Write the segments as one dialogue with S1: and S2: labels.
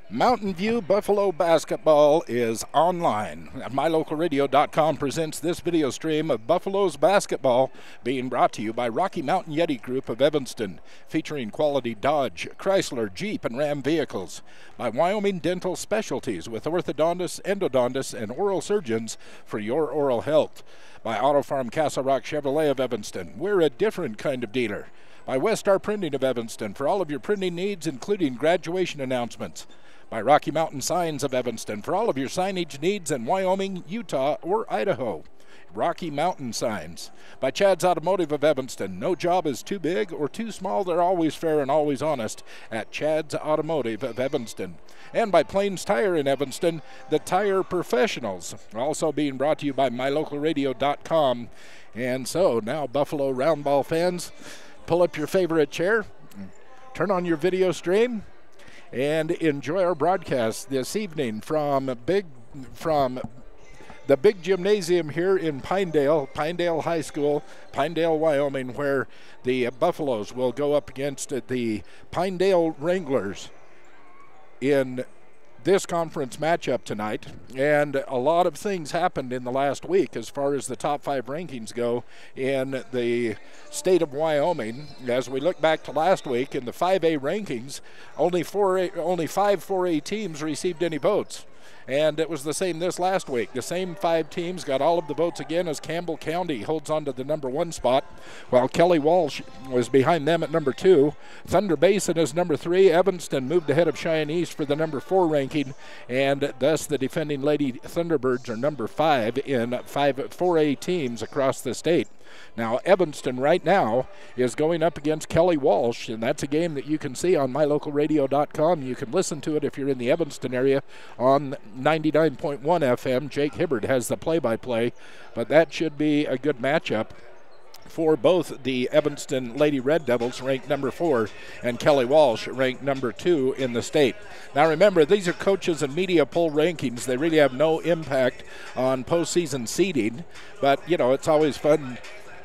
S1: Mountain View Buffalo basketball is online. MyLocalRadio.com presents this video stream of Buffalo's basketball, being brought to you by Rocky Mountain YETI Group of Evanston, featuring quality Dodge, Chrysler, Jeep, and Ram vehicles. By Wyoming Dental Specialties, with orthodontists, endodontists, and oral surgeons for your oral health. By Auto Farm Castle Rock Chevrolet of Evanston. We're a different kind of dealer. By Westar Printing of Evanston, for all of your printing needs, including graduation announcements. By Rocky Mountain Signs of Evanston, for all of your signage needs in Wyoming, Utah, or Idaho. Rocky Mountain Signs. By Chad's Automotive of Evanston. No job is too big or too small. They're always fair and always honest at Chad's Automotive of Evanston. And by Plains Tire in Evanston, the Tire Professionals. Also being brought to you by MyLocalRadio.com. And so now, Buffalo Roundball fans, pull up your favorite chair, turn on your video stream, and enjoy our broadcast this evening from the big gymnasium here in Pinedale High School, Pinedale, Wyoming, where the Buffaloes will go up against the Pinedale Wranglers in this conference matchup tonight. And a lot of things happened in the last week as far as the top 5 rankings go in the state of Wyoming. As we look back to last week in the 5A rankings, only 5 4A teams received any votes. And it was the same this last week. The same 5 teams got all of the votes again, as Campbell County holds on to the number 1 spot, while Kelly Walsh was behind them at number 2. Thunder Basin is number 3. Evanston moved ahead of Cheyenne East for the number 4 ranking, and thus the defending Lady Thunderbirds are number 5 in 4A teams across the state. Now, Evanston right now is going up against Kelly Walsh, and that's a game that you can see on MyLocalRadio.com. You can listen to it if you're in the Evanston area on 99.1 FM. Jake Hibbard has the play-by-play, but that should be a good matchup for both the Evanston Lady Red Devils, ranked number 4, and Kelly Walsh, ranked number 2 in the state. Now remember, these are coaches and media poll rankings. They really have no impact on postseason seeding, but, you know, it's always fun.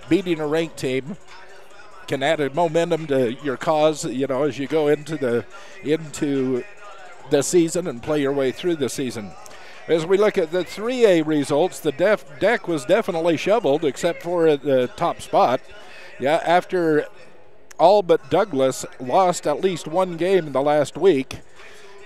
S1: Beating a ranked team can add a momentum to your cause, you know, as you go into the season and play your way through the season. As we look at the 3A results, the deck was definitely shoveled except for the top spot. Yeah, after all but Douglas lost at least one game in the last week,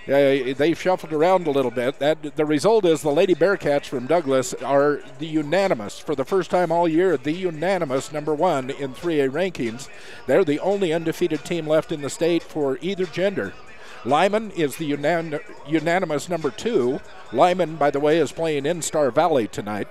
S1: they've shuffled around a little bit. The result is the Lady Bearcats from Douglas are the unanimous, for the first time all year, the unanimous number 1 in 3A rankings. They're the only undefeated team left in the state for either gender. Lyman is the unanimous number 2. Lyman, by the way, is playing in Star Valley tonight.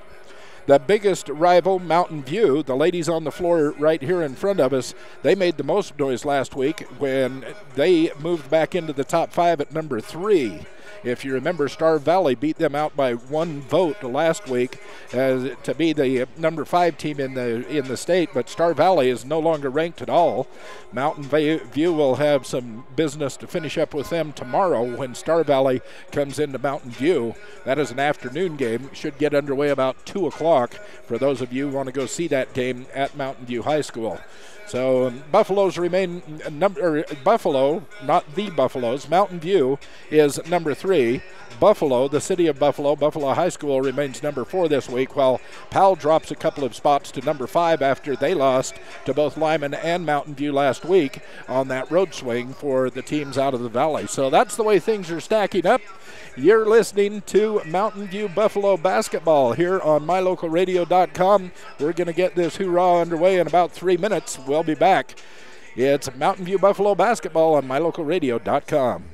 S1: The biggest rival, Mountain View, the ladies on the floor right here in front of us, they made the most noise last week when they moved back into the top 5 at number 3. If you remember, Star Valley beat them out by 1 vote last week to be the number 5 team in the state, but Star Valley is no longer ranked at all. Mountain View will have some business to finish up with them tomorrow when Star Valley comes into Mountain View. That is an afternoon game. Should get underway about 2 o'clock for those of you who want to go see that game at Mountain View High School. So Buffaloes remain Buffalo, not the Buffaloes. Mountain View is number 3. Buffalo, the city of Buffalo High School, remains number 4 this week, while Powell drops a couple of spots to number 5 after they lost to both Lyman and Mountain View last week on that road swing for the teams out of the valley. So that's the way things are stacking up. You're listening to Mountain View Buffalo basketball here on MyLocalRadio.com. We're going to get this hoorah underway in about 3 minutes. We'll be back. It's Mountain View Buffalo basketball on MyLocalRadio.com.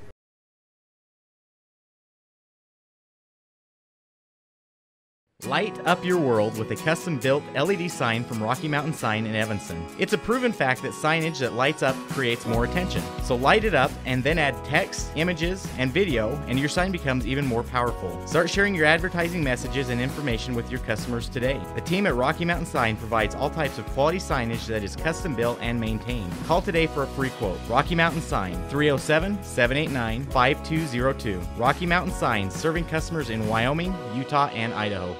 S2: Light up your world with a custom-built LED sign from Rocky Mountain Sign in Evanston. It's a proven fact that signage that lights up creates more attention. So light it up and then add text, images, and video, and your sign becomes even more powerful. Start sharing your advertising messages and information with your customers today. The team at Rocky Mountain Sign provides all types of quality signage that is custom-built and maintained. Call today for a free quote. Rocky Mountain Sign, 307-789-5202. Rocky Mountain Sign, serving customers in Wyoming, Utah, and Idaho.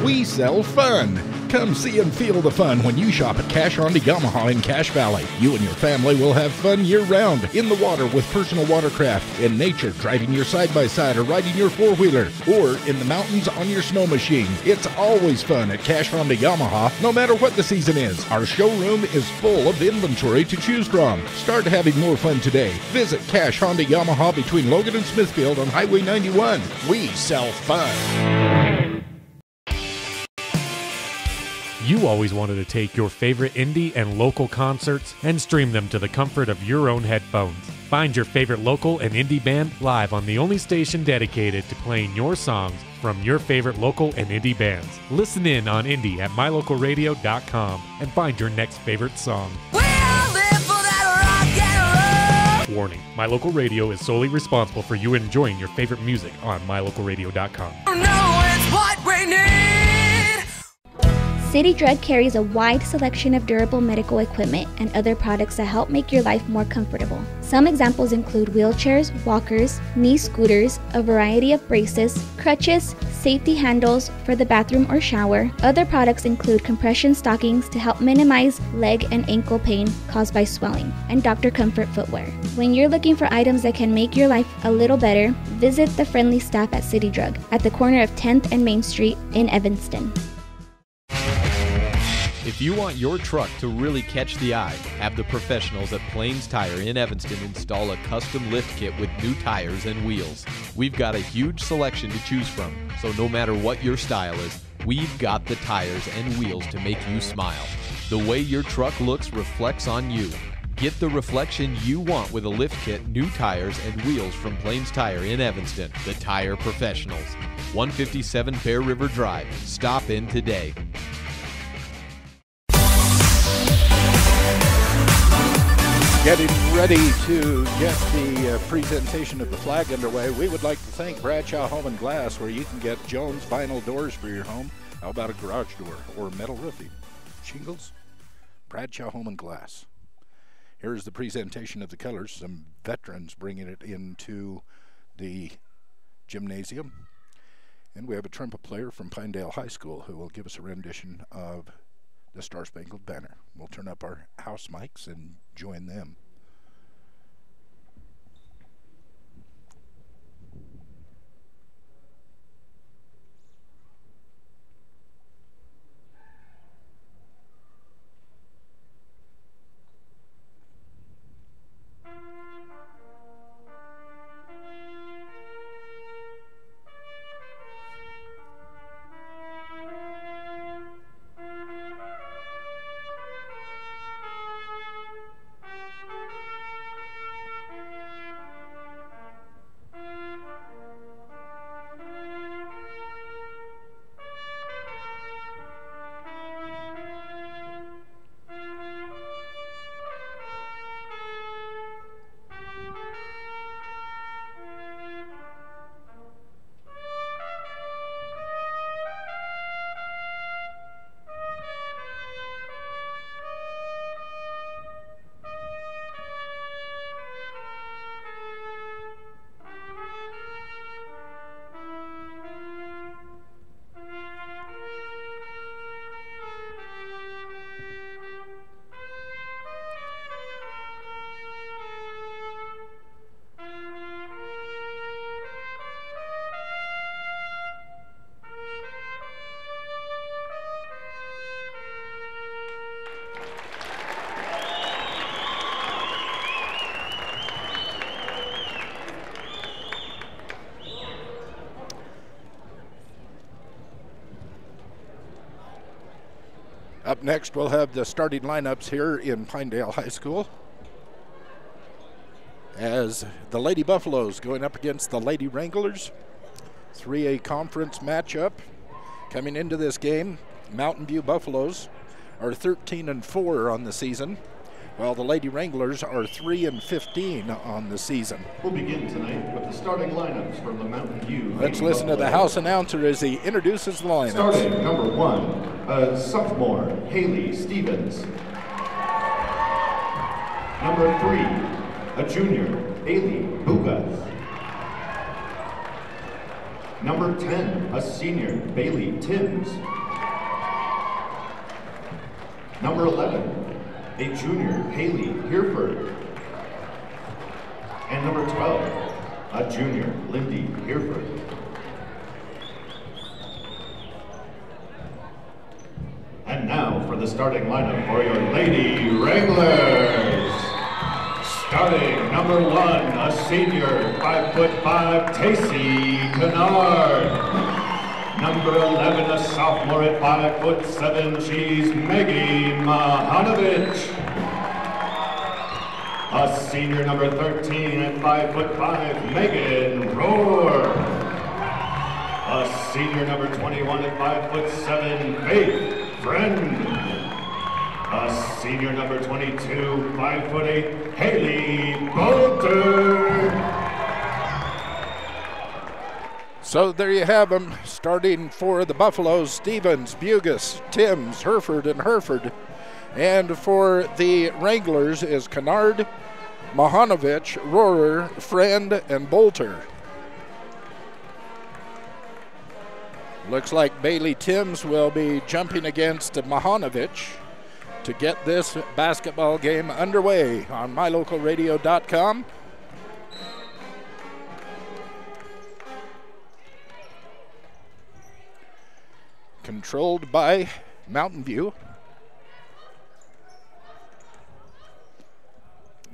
S3: We sell fun.
S1: Come see and feel the fun when you shop at Cash Honda Yamaha in Cache Valley. You and your family will have fun year-round, in the water with personal watercraft, in nature driving your side-by-side or riding your four-wheeler, or in the mountains on your snow machine. It's always fun at Cache Honda Yamaha, no matter what the season is. Our showroom is full of inventory to choose from. Start having more fun today. Visit Cache Honda Yamaha between Logan and Smithfield on Highway 91. We sell fun.
S3: You always wanted to take your favorite indie and local concerts and stream them to the comfort of your own headphones. Find your favorite local and indie band live on the only station dedicated to playing your songs from your favorite local and indie bands. Listen in on indie at mylocalradio.com and find your next favorite song. Warning, My Local Radio is solely responsible for you enjoying your favorite music on mylocalradio.com.
S4: It's what we need.
S5: City Drug carries a wide selection of durable medical equipment and other products that help make your life more comfortable. Some examples include wheelchairs, walkers, knee scooters, a variety of braces, crutches, safety handles for the bathroom or shower. Other products include compression stockings to help minimize leg and ankle pain caused by swelling, and Dr. Comfort footwear. When you're looking for items that can make your life a little better, visit the friendly staff at City Drug at the corner of 10th and Main Street in Evanston.
S6: If you want your truck to really catch the eye, have the professionals at Plains Tire in Evanston install a custom lift kit with new tires and wheels. We've got a huge selection to choose from, so no matter what your style is, we've got the tires and wheels to make you smile. The way your truck looks reflects on you. Get the reflection you want with a lift kit, new tires, and wheels from Plains Tire in Evanston, the tire professionals. 157 Bear River Drive. Stop in today.
S1: Getting ready to get the presentation of the flag underway, we would like to thank Bradshaw Home and Glass, where you can get Jones vinyl doors for your home. How about a garage door or metal roofing? Shingles? Bradshaw Home and Glass. Here's the presentation of the colors. Some veterans bringing it into the gymnasium. And we have a trumpet player from Pinedale High School who will give us a rendition of the Star Spangled Banner. We'll turn up our house mics and join them. Up next, we'll have the starting lineups here in Pinedale High School, as the Lady Buffaloes going up against the Lady Wranglers. 3A conference matchup. Coming into this game, Mountain View Buffaloes are 13-4 on the season, while the Lady Wranglers are 3-15 on the season.
S7: We'll begin tonight with the starting lineups from the Mountain View.
S1: Let's listen to the house announcer as he introduces the lineups.
S7: Starting number 1, a sophomore, Haley Stevens. Number 3, a junior, Haley Bugas. Number 10, a senior, Bailey Timms. Number 11, a junior, Haley Hereford. And number 12, a junior, Lindy Hereford. And now for the starting lineup for your Lady Wranglers. Starting number 1, a senior, 5'5", Tacey Kennard. Number 11, a sophomore at 5'7", she's Maggie Mahanovich. A senior, number 13, at 5'5", Megan Rohr. A senior, number 21, at 5'7", Faith Friend. A senior, number 22, 5'8", Haley Bolter.
S1: So there you have them, starting for the Buffaloes, Stevens, Bugus, Timms, Hereford, and Hereford. And for the Wranglers is Kennard, Mahanovich, Rohrer, Friend, and Bolter. Looks like Bailey Timms will be jumping against Mahanovich to get this basketball game underway on mylocalradio.com. Controlled by Mountain View.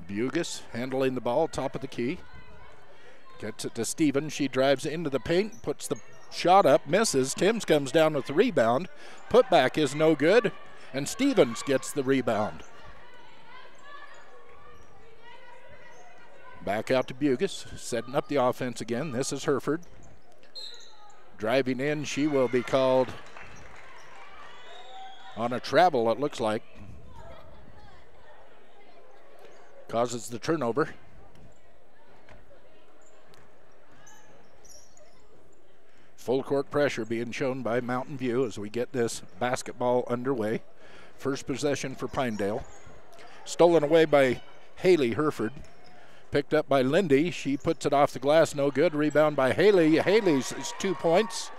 S1: Bugus handling the ball, top of the key. Gets it to Stevens. She drives into the paint, puts the shot up, misses. Timms comes down with the rebound. Putback is no good, and Stevens gets the rebound. Back out to Bugus, setting up the offense again. This is Hereford. Driving in, she will be called on a travel, it looks like. Causes the turnover. Full court pressure being shown by Mountain View as we get this basketball underway. First possession for Pinedale. Stolen away by Haley Hereford. Picked up by Lindy. She puts it off the glass, no good. Rebound by Haley. Haley's is 2 points.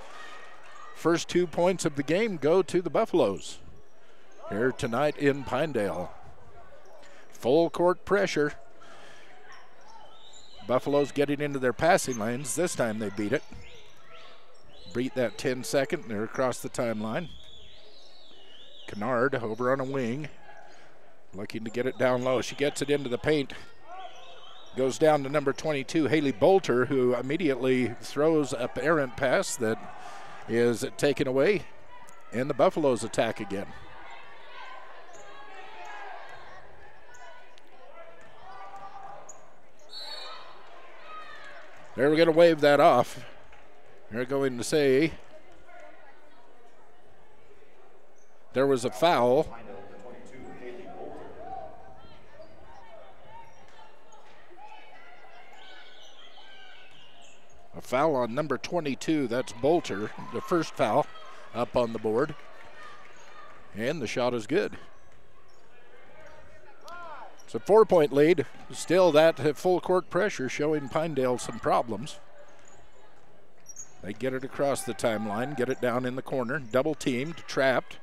S1: First 2 points of the game go to the Buffaloes here tonight in Pinedale. Full court pressure. Buffaloes getting into their passing lanes. This time they beat it. Beat that 10-second. They're across the timeline. Kennard over on a wing. Looking to get it down low. She gets it into the paint. Goes down to number 22, Haley Bolter, who immediately throws a errant pass that is taken away. And the Buffaloes attack again. They're going to wave that off. They're going to say there was a foul. A foul on number 22, that's Bolter, the first foul up on the board. And the shot is good. It's a 4-point lead. Still that full court pressure showing Pinedale some problems. They get it across the timeline, get it down in the corner. Double teamed, trapped.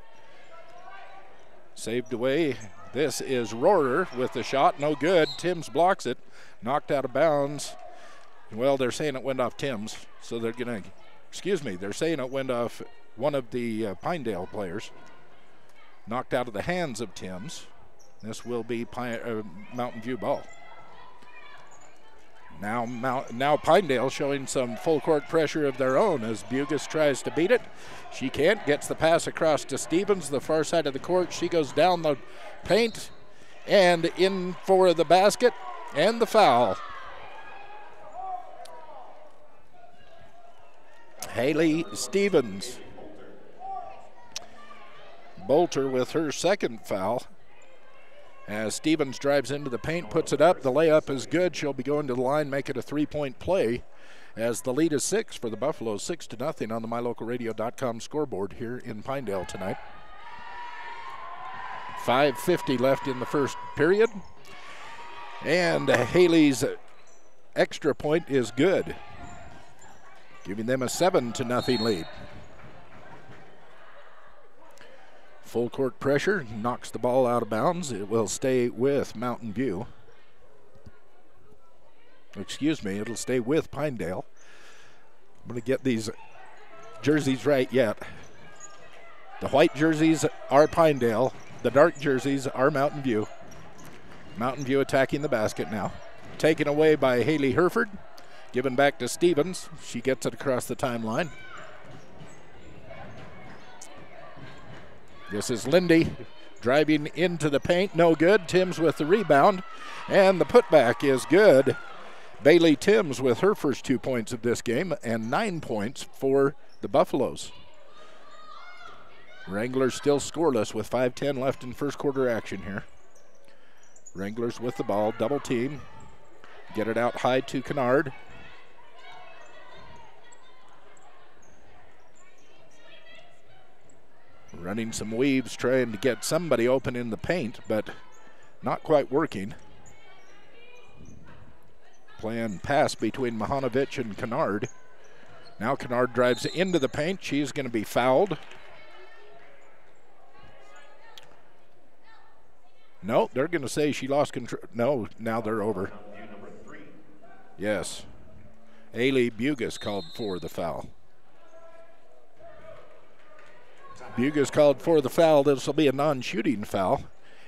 S1: Saved away. This is Rohrer with the shot, no good. Timms blocks it, knocked out of bounds. Well, they're saying it went off Timms, so they're going to, they're saying it went off one of the Pinedale players. Knocked out of the hands of Timms. This will be Mountain View ball. Now Pinedale showing some full court pressure of their own as Bugus tries to beat it. She can't, gets the pass across to Stevens, the far side of the court. She goes down the paint and in for the basket and the foul. Haley Stevens. Bolter with her second foul. As Stevens drives into the paint, puts it up. The layup is good. She'll be going to the line, make it a 3-point play as the lead is 6 for the Buffaloes, 6-0 on the mylocalradio.com scoreboard here in Pinedale tonight. 5:50 left in the first period. And Haley's extra point is good, giving them a 7-0 lead. Full court pressure, knocks the ball out of bounds. It will stay with Mountain View. Excuse me, it'll stay with Pinedale. I'm going to get these jerseys right yet. The white jerseys are Pinedale. The dark jerseys are Mountain View. Mountain View attacking the basket now. Taken away by Haley Herford. Given back to Stevens. She gets it across the timeline. This is Lindy driving into the paint. No good. Timms with the rebound. And the putback is good. Bailey Timms with her first 2 points of this game and 9 points for the Buffaloes. Wranglers still scoreless with 5:10 left in first quarter action here. Wranglers with the ball, double team. Get it out high to Kennard. Running some weaves, trying to get somebody open in the paint, but not quite working. Playing pass between Mahanovic and Kennard. Now Kennard drives into the paint. She's going to be fouled. No, they're going to say she lost control. No, now they're over. Yes. Ailey Bugas called for the foul. Bugas called for the foul. This will be a non-shooting foul.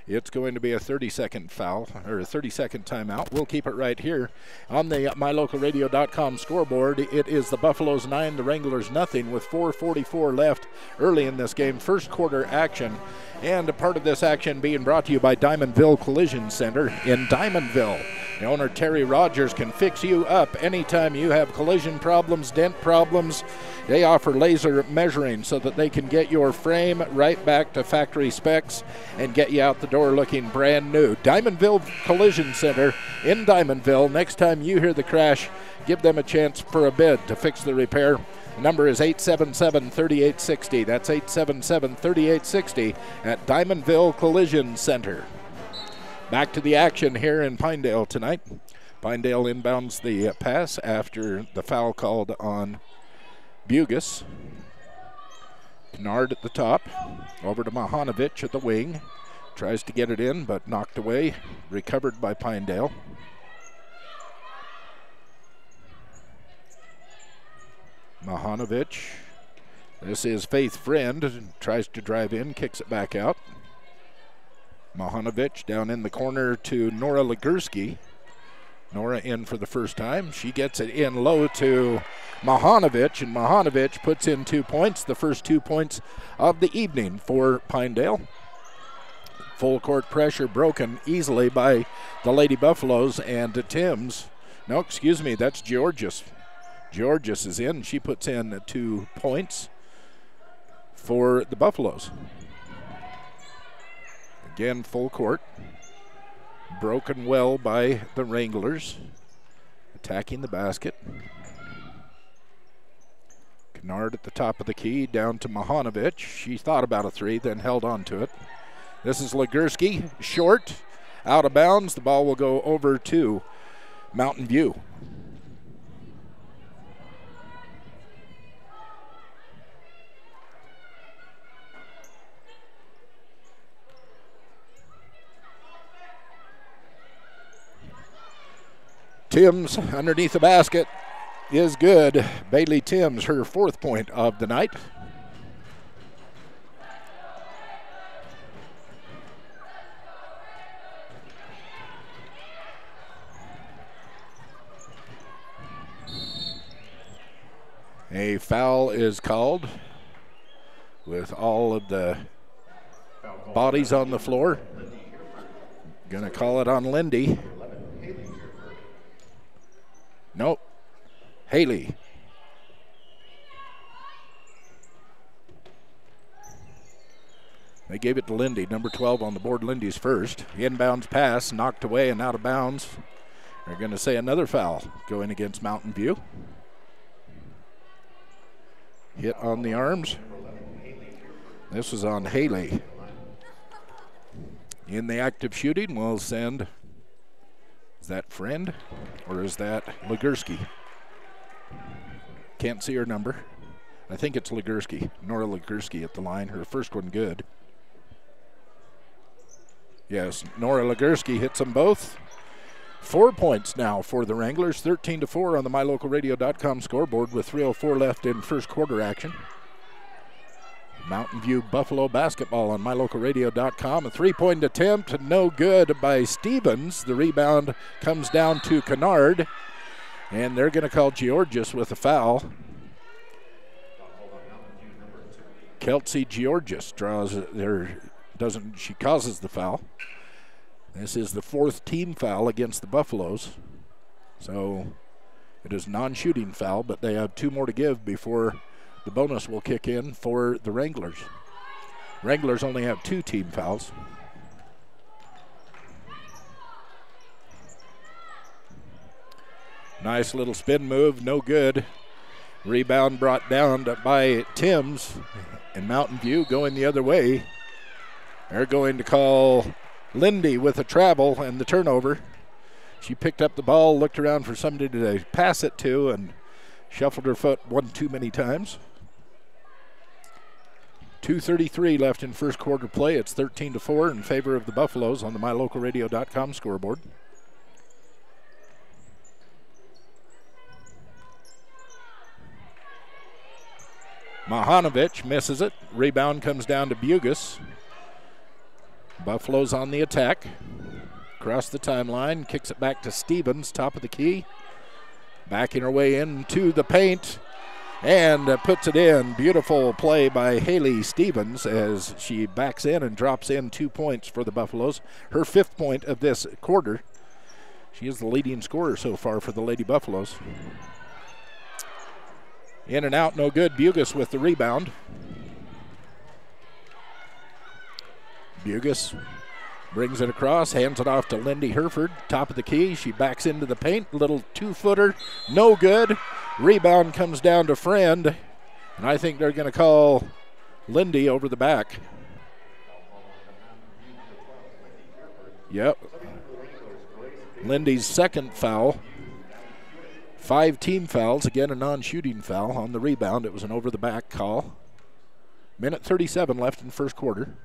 S1: It's going to be a 30-second foul, or a 30-second timeout. We'll keep it right here on the MyLocalRadio.com scoreboard. It is the Buffaloes 9, the Wranglers nothing, with 4:44 left early in this game. First quarter action, and a part of this action being brought to you by Diamondville Collision Center in Diamondville. The owner, Terry Rogers, can fix you up anytime you have collision problems, dent problems. They offer laser measuring so that they can get your frame right back to factory specs and get you out the door looking brand new. Diamondville Collision Center in Diamondville. Next time you hear the crash, give them a chance for a bid to fix the repair. The number is 877-3860. That's 877-3860 at Diamondville Collision Center. Back to the action here in Pinedale tonight. Pinedale inbounds the pass after the foul called on Bugas. Kennard at the top. Over to Mahanovic at the wing. Tries to get it in, but knocked away. Recovered by Pinedale. Mahanovic. This is Faith Friend. Tries to drive in, kicks it back out. Mahanovic down in the corner to Nora Legursky. Nora in for the first time. She gets it in low to Mahanovic, and Mahanovic puts in 2 points, the first 2 points of the evening for Pinedale. Full court pressure broken easily by the Lady Buffaloes, and Timms. No, excuse me, that's Georges. Georges is in. She puts in 2 points for the Buffaloes. Again, full court. Broken well by the Wranglers. Attacking the basket. Kennard at the top of the key, down to Mahanovic. She thought about a three, then held on to it. This is Legursky, short, out of bounds. The ball will go over to Mountain View. Timms underneath the basket is good. Bailey Timms, her 4th point of the night. A foul is called with all of the bodies on the floor. Gonna call it on Lindy. Nope. Haley. They gave it to Lindy, number 12 on the board. Lindy's first. Inbounds pass, knocked away and out of bounds. They're going to say another foul going against Mountain View. Hit on the arms. This was on Haley. In the act of shooting, we'll send. Is that Friend or is that Legursky? Can't see her number. I think it's Legursky. Nora Legursky at the line. Her first one good. Yes, Nora Legursky hits them both. 4 points now for the Wranglers, 13-4 on the MyLocalRadio.com scoreboard with 3:04 left in first quarter action. Mountain View Buffalo basketball on MyLocalRadio.com. A three-point attempt, no good by Stevens. The rebound comes down to Kennard, and they're going to call Georgis with a foul. Kelsey Georgis she causes the foul. This is the fourth team foul against the Buffaloes. So it is non-shooting foul, but they have 2 more to give before the bonus will kick in for the Wranglers. Wranglers only have 2 team fouls. Nice little spin move, no good. Rebound brought down by Timms, and Mountain View going the other way. They're going to call Lindy with a travel and the turnover. She picked up the ball, looked around for somebody to pass it to, and shuffled her foot one too many times. 2:33 left in first quarter play. It's 13-4 in favor of the Buffaloes on the MyLocalRadio.com scoreboard. Mahanovic misses it. Rebound comes down to Bugus. Buffalo's on the attack. Across the timeline, kicks it back to Stevens, top of the key. Backing her way into the paint and puts it in. Beautiful play by Haley Stevens as she backs in and drops in 2 points for the Buffaloes. Her 5th point of this quarter. She is the leading scorer so far for the Lady Buffaloes. In and out, no good. Bugus with the rebound. Bugus brings it across, hands it off to Lindy Herford, top of the key. She backs into the paint, little 2-footer, no good. Rebound comes down to Friend, and I think they're going to call Lindy over the back. Yep. Lindy's 2nd foul. 5 team fouls, again a non-shooting foul on the rebound. It was an over-the-back call. Minute 37 left in first quarter.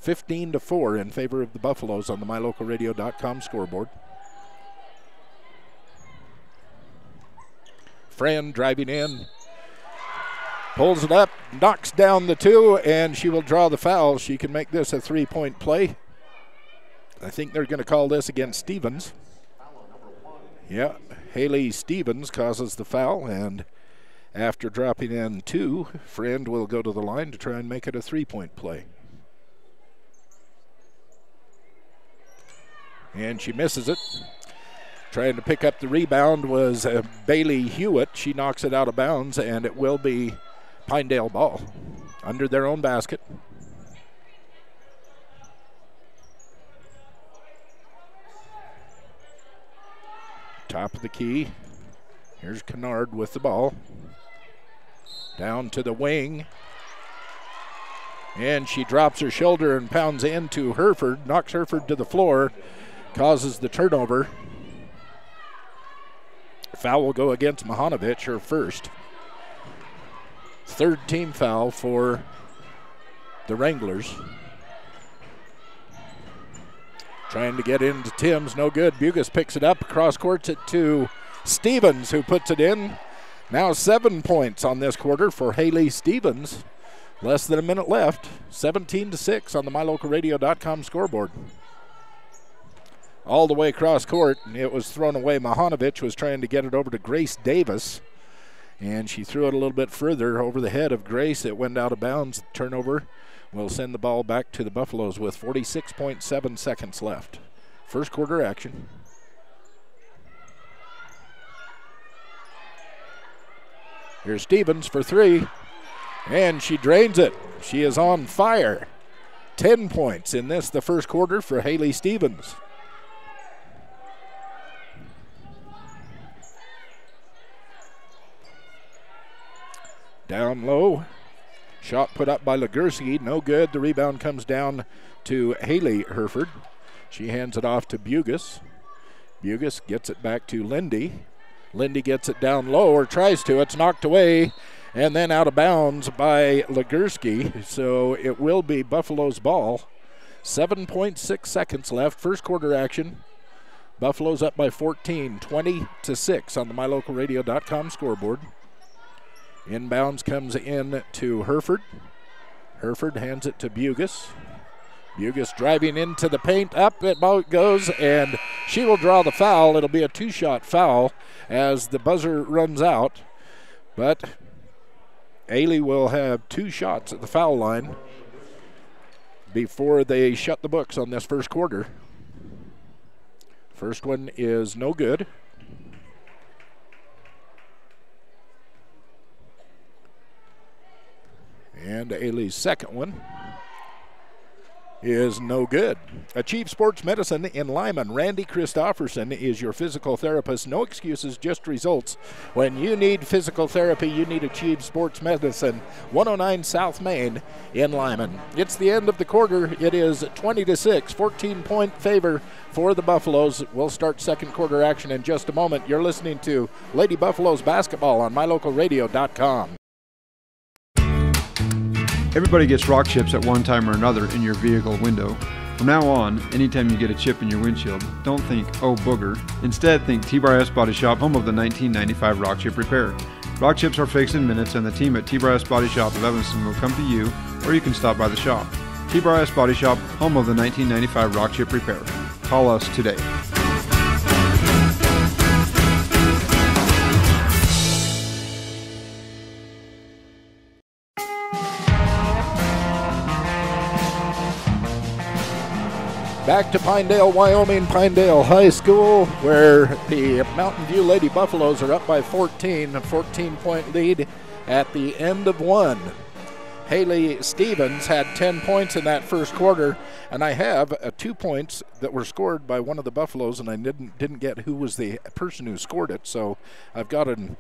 S1: 15-4 in favor of the Buffaloes on the MyLocalRadio.com scoreboard. Friend driving in, pulls it up, knocks down the 2, and she will draw the foul. She can make this a 3-point play. I think they're going to call this against Stevens. Yeah, Haley Stevens causes the foul, and after dropping in 2, Friend will go to the line to try and make it a 3-point play. And she misses it. Trying to pick up the rebound was Bailey Hewitt. She knocks it out of bounds, and it will be Pinedale ball under their own basket. Top of the key. Here's Kennard with the ball. Down to the wing. And she drops her shoulder and pounds into Herford, knocks Herford to the floor, causes the turnover. Foul will go against Mahanovic, her first. 3rd team foul for the Wranglers. Trying to get into Timms, no good. Bugus picks it up, cross courts it to Stevens, who puts it in. Now 7 points on this quarter for Haley Stevens. Less than a minute left. 17-6 on the MyLocalRadio.com scoreboard. All the way across court, and it was thrown away. Mahanovic was trying to get it over to Grace Davis, and she threw it a little bit further over the head of Grace. It went out of bounds. Turnover will send the ball back to the Buffaloes with 46.7 seconds left. First quarter action. Here's Stevens for 3, and she drains it. She is on fire. 10 points in this, the first quarter for Haley Stevens. Down low. Shot put up by Legursky, no good. The rebound comes down to Haley Herford. She hands it off to Bugus. Bugus gets it back to Lindy. Lindy gets it down low, or tries to. It's knocked away and then out of bounds by Legursky. So it will be Buffalo's ball. 7.6 seconds left. First quarter action. Buffalo's up by 14, 20-6 on the MyLocalRadio.com scoreboard. Inbounds comes in to Hereford. Hereford hands it to Bugus. Bugus driving into the paint. Up it goes, and she will draw the foul. It'll be a 2-shot foul as the buzzer runs out. But Ailey will have 2 shots at the foul line before they shut the books on this first quarter. First one is no good. And Ailey's second one is no good. Achieve Sports Medicine in Lyman. Randy Christofferson is your physical therapist. No excuses, just results. When you need physical therapy, you need Achieve Sports Medicine. 109 South Main in Lyman. It's the end of the quarter. It is 20-6, 14-point favor for the Buffaloes. We'll start second quarter action in just a moment. You're listening to Lady Buffaloes basketball on MyLocalRadio.com.
S8: Everybody gets rock chips at one time or another in your vehicle window. From now on, anytime you get a chip in your windshield, don't think, oh booger. Instead, think T-Bar S Body Shop, home of the 1995 rock chip repair. Rock chips are fixed in minutes, and the team at T-Bar S Body Shop of Evanston will come to you, or you can stop by the shop. T-Bar S Body Shop, home of the 1995 rock chip repair. Call us today.
S1: Back to Pinedale, Wyoming, Pinedale High School, where the Mountain View Lady Buffaloes are up by 14, a 14-point lead at the end of one. Haley Stevens had 10 points in that first quarter, and I have 2 points that were scored by one of the Buffaloes, and I didn't get who was the person who scored it, so I've got an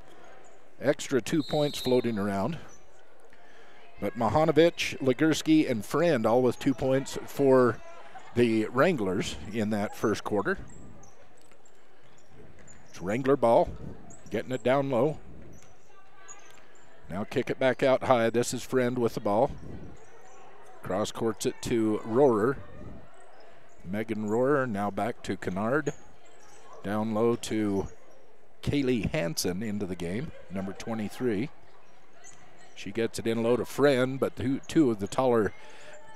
S1: extra 2 points floating around. But Mahanovich, Legursky, and Friend all with 2 points for the Wranglers in that first quarter. It's Wrangler ball, getting it down low. Now kick it back out high. This is Friend with the ball. Cross courts it to Rohrer. Megan Rohrer now back to Kennard. Down low to Kaylee Hansen into the game, number 23. She gets it in low to Friend, but two of the taller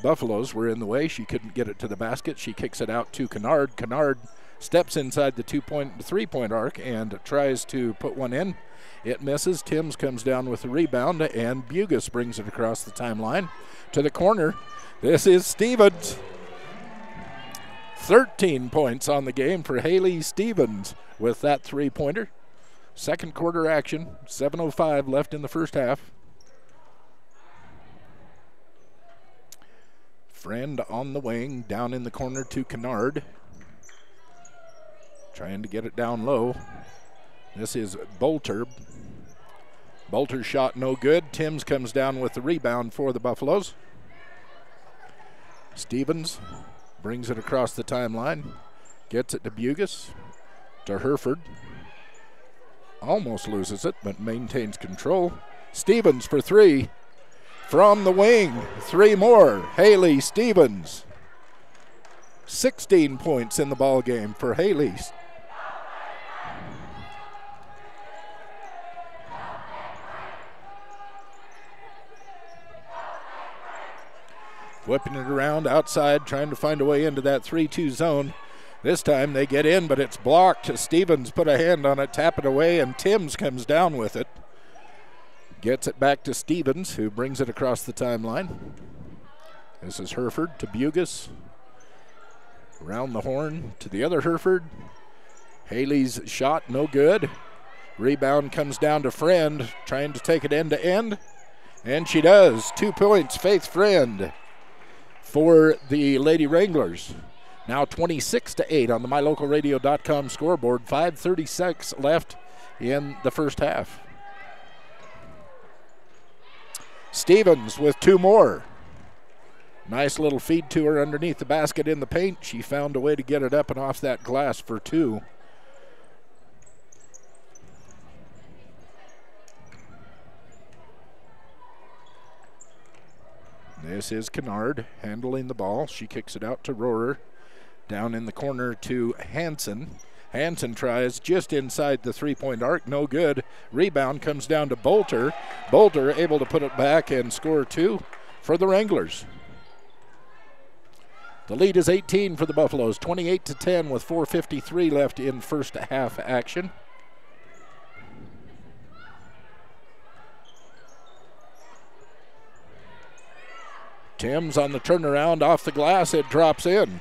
S1: Buffaloes were in the way. She couldn't get it to the basket. She kicks it out to Kennard. Kennard steps inside the 3-point arc and tries to put one in. It misses. Timms comes down with the rebound, and Bugus brings it across the timeline to the corner. This is Stevens. 13 points on the game for Haley Stevens with that 3-pointer. Second quarter action, 7:05 left in the first half. Friend on the wing, down in the corner to Kennard. Trying to get it down low. This is Bolter. Bolter's shot no good. Timms comes down with the rebound for the Buffaloes. Stevens brings it across the timeline. Gets it to Bugus. To Hereford. Almost loses it, but maintains control. Stevens for 3. From the wing, 3 more. Haley Stevens. 16 points in the ball game for Haley. Whipping it around outside, trying to find a way into that 3-2 zone. This time they get in, but it's blocked. Stevens put a hand on it, tap it away, and Timms comes down with it. Gets it back to Stevens, who brings it across the timeline. This is Hereford to Bugus. Around the horn to the other Hereford. Haley's shot, no good. Rebound comes down to Friend, trying to take it end to end. And she does. 2 points, Faith Friend for the Lady Wranglers. Now 26-8 on the MyLocalRadio.com scoreboard. 5:36 left in the first half. Stevens with 2 more. Nice little feed to her underneath the basket in the paint. She found a way to get it up and off that glass for 2. This is Kennard handling the ball. She kicks it out to Rohrer. Down in the corner to Hansen. Hansen tries just inside the three-point arc. No good. Rebound comes down to Bolter. Bolter able to put it back and score 2 for the Wranglers. The lead is 18 for the Buffaloes, 28-10 with 4:53 left in first half action. Timms on the turnaround off the glass. It drops in.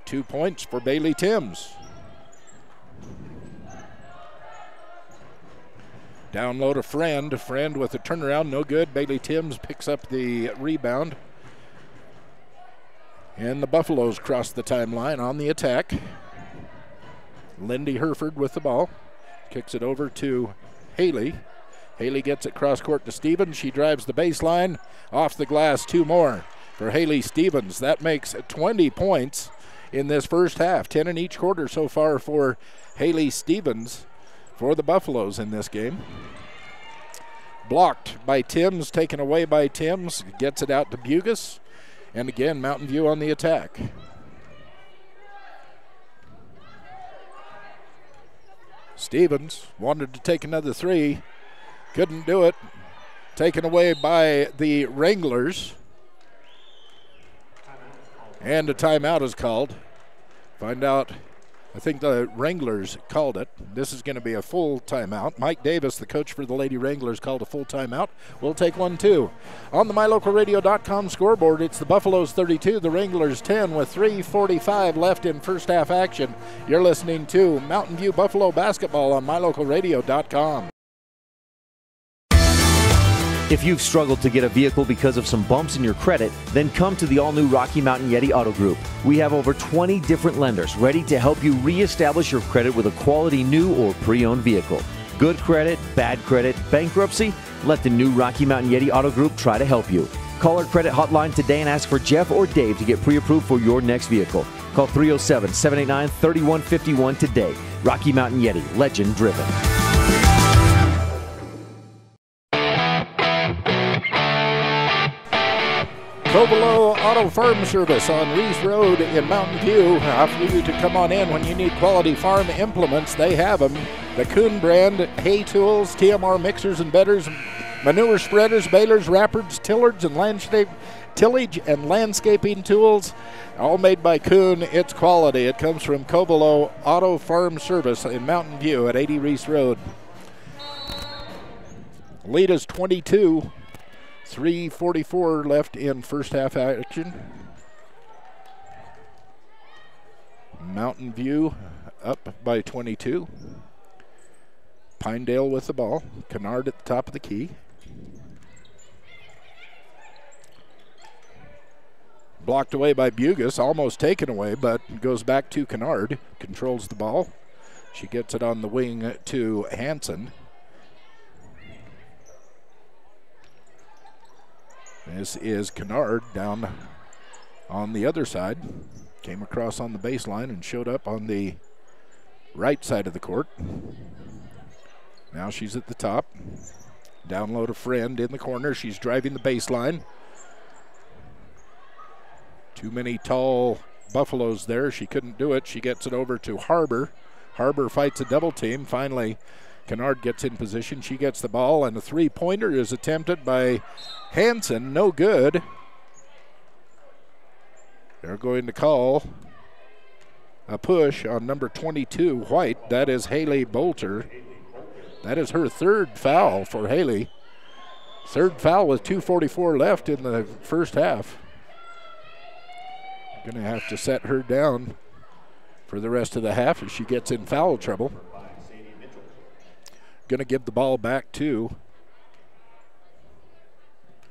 S1: 2 points for Bailey Timms. Down low to Friend. Friend with a turnaround, no good. Bailey Timms picks up the rebound. And the Buffaloes cross the timeline on the attack. Lindy Herford with the ball. Kicks it over to Haley. Haley gets it cross court to Stevens. She drives the baseline. Off the glass, 2 more for Haley Stevens. That makes 20 points in this first half. 10 in each quarter so far for Haley Stevens for the Buffaloes in this game. Blocked by Timms, taken away by Timms. Gets it out to Bugus. And again, Mountain View on the attack. Stevens wanted to take another 3. Couldn't do it. Taken away by the Wranglers. And a timeout is called. Find out, I think the Wranglers called it. This is going to be a full timeout. Mike Davis, the coach for the Lady Wranglers, called a full timeout. We'll take one too. On the MyLocalRadio.com scoreboard, it's the Buffaloes 32, the Wranglers 10 with 3:45 left in first half action. You're listening to Mountain View Buffalo basketball on MyLocalRadio.com.
S9: If you've struggled to get a vehicle because of some bumps in your credit, then come to the all-new Rocky Mountain YETI Auto Group. We have over 20 different lenders ready to help you reestablish your credit with a quality new or pre-owned vehicle. Good credit, bad credit, bankruptcy? Let the new Rocky Mountain YETI Auto Group try to help you. Call our credit hotline today and ask for Jeff or Dave to get pre-approved for your next vehicle. Call 307-789-3151 today. Rocky Mountain YETI, legend driven.
S1: Covelo Auto Farm Service on Reese Road in Mountain View. Offer you to come on in when you need quality farm implements. They have them. The Kuhn brand, hay tools, TMR mixers and bedders, manure spreaders, balers, wrappers, tillage and landscaping tools, all made by Kuhn. It's quality. It comes from Covelo Auto Farm Service in Mountain View at 80 Reese Road. Lead is 22. 3:44 left in first half action. Mountain View up by 22. Pinedale with the ball. Kennard at the top of the key. Blocked away by Bugus, almost taken away, but goes back to Kennard. Controls the ball. She gets it on the wing to Hansen. This is Kennard down on the other side. Came across on the baseline and showed up on the right side of the court. Now she's at the top. Down low to Friend in the corner. She's driving the baseline. Too many tall Buffaloes there. She couldn't do it. She gets it over to Harbor. Harbor fights a double team. Finally, Kennard gets in position. She gets the ball, and a three-pointer is attempted by Hansen. No good. They're going to call a push on number 22, White. That is Haley Bolter. That is her third foul for Haley. Third foul with 2:44 left in the first half. Going to have to set her down for the rest of the half if she gets in foul trouble. Going to give the ball back to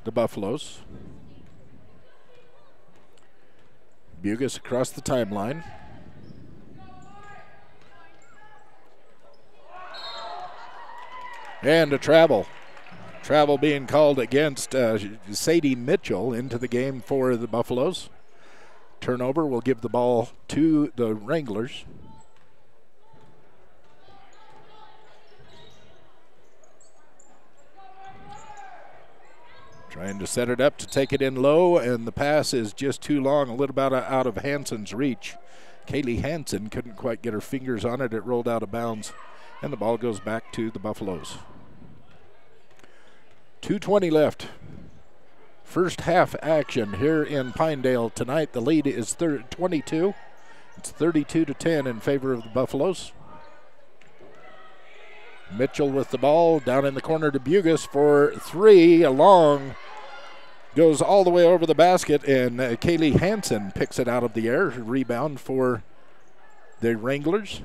S1: the Buffaloes. Bugus across the timeline. And a travel. Travel being called against Sadie Mitchell into the game for the Buffaloes. Turnover will give the ball to the Wranglers. Trying to set it up to take it in low, and the pass is just too long, a little bit out of Hansen's reach. Kaylee Hansen couldn't quite get her fingers on it. It rolled out of bounds, and the ball goes back to the Buffaloes. 2:20 left. First half action here in Pinedale tonight. The lead is 22. It's 32-10 in favor of the Buffaloes. Mitchell with the ball down in the corner to Bugus for three. A long goes all the way over the basket, and Kaylee Hansen picks it out of the air. Rebound for the Wranglers.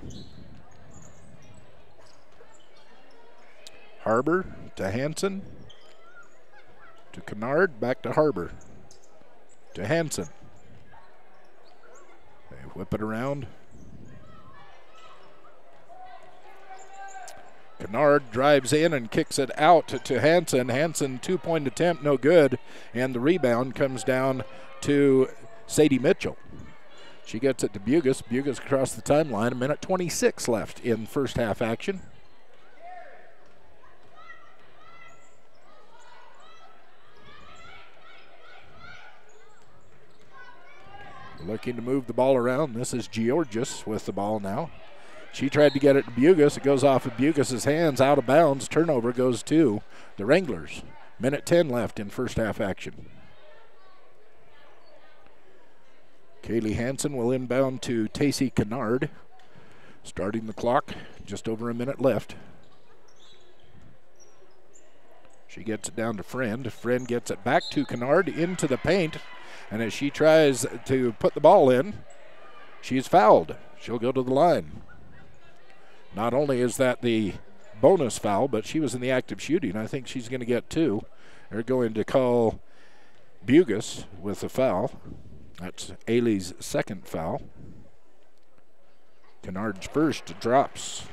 S1: Harbor to Hansen. To Kennard, back to Harbor. To Hansen. They whip it around. Kennard drives in and kicks it out to Hansen. Hansen, 2-point attempt, no good. And the rebound comes down to Sadie Mitchell. She gets it to Bugus. Bugus across the timeline. A minute 26 left in first half action. Looking to move the ball around. This is Georgis with the ball now. She tried to get it to Bugus. It goes off of Bugus's hands, out of bounds. Turnover goes to the Wranglers. Minute 10 left in first half action. Kaylee Hansen will inbound to Tacey Kennard. Starting the clock, just over a minute left. She gets it down to Friend. Friend gets it back to Kennard into the paint. And as she tries to put the ball in, she's fouled. She'll go to the line. Not only is that the bonus foul, but she was in the act of shooting. I think she's going to get two. They're going to call Bugus with the foul. That's Ailey's second foul. Kennard's first drops.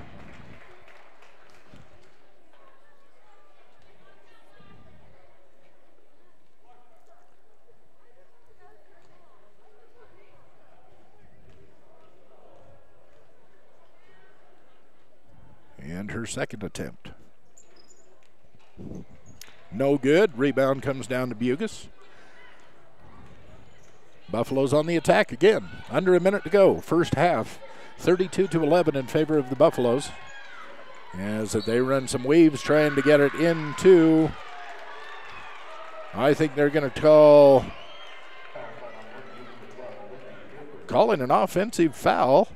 S1: And her second attempt. No good. Rebound comes down to Bugus. Buffaloes on the attack again. Under a minute to go. First half. 32-11 in favor of the Buffaloes. As they run some weaves trying to get it into. I think they're going to calling an offensive foul.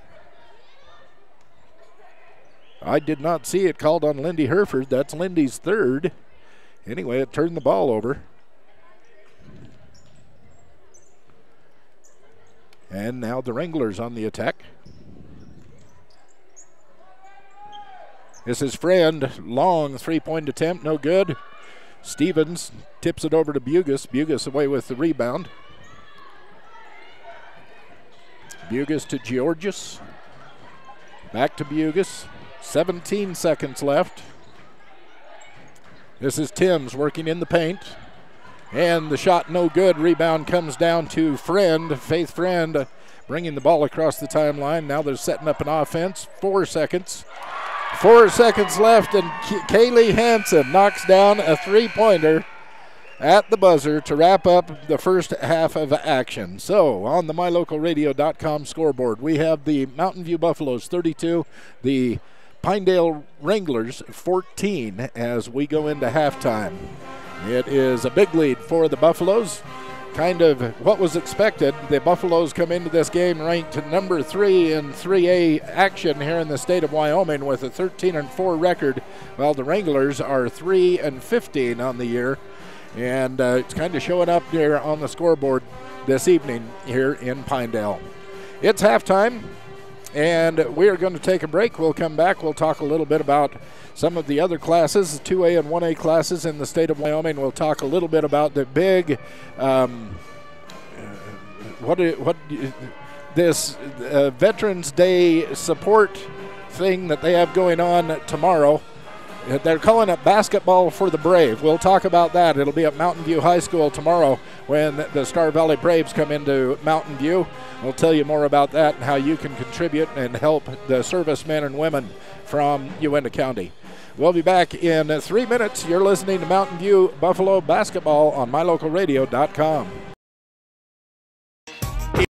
S1: I did not see it called on Lindy Herford. That's Lindy's third. Anyway, it turned the ball over. And now the Wranglers on the attack. This is Friend. Long three-point attempt, no good. Stevens tips it over to Bugus. Bugus away with the rebound. Bugus to Georgis. Back to Bugus. 17 seconds left. This is Timms working in the paint. And the shot no good. Rebound comes down to Friend. Faith Friend bringing the ball across the timeline. Now they're setting up an offense. 4 seconds. 4 seconds left, and Kaylee Hansen knocks down a three-pointer at the buzzer to wrap up the first half of action. So on the MyLocalRadio.com scoreboard, we have the Mountain View Buffaloes 32, the Pinedale Wranglers 14 as we go into halftime. It is a big lead for the Buffaloes. Kind of what was expected. The Buffaloes come into this game ranked number 3 in 3A action here in the state of Wyoming with a 13-4 record, while the Wranglers are 3-15 on the year. And it's kind of showing up here on the scoreboard this evening here in Pinedale. It's halftime, and we are going to take a break. We'll come back. We'll talk a little bit about some of the other classes, 2A and 1A classes in the state of Wyoming. We'll talk a little bit about the big, this Veterans Day support thing that they have going on tomorrow. They're calling it Basketball for the Brave. We'll talk about that. It'll be at Mountain View High School tomorrow when the Star Valley Braves come into Mountain View. We'll tell you more about that and how you can contribute and help the servicemen and women from Uintah County. We'll be back in 3 minutes. You're listening to Mountain View Buffalo Basketball on mylocalradio.com.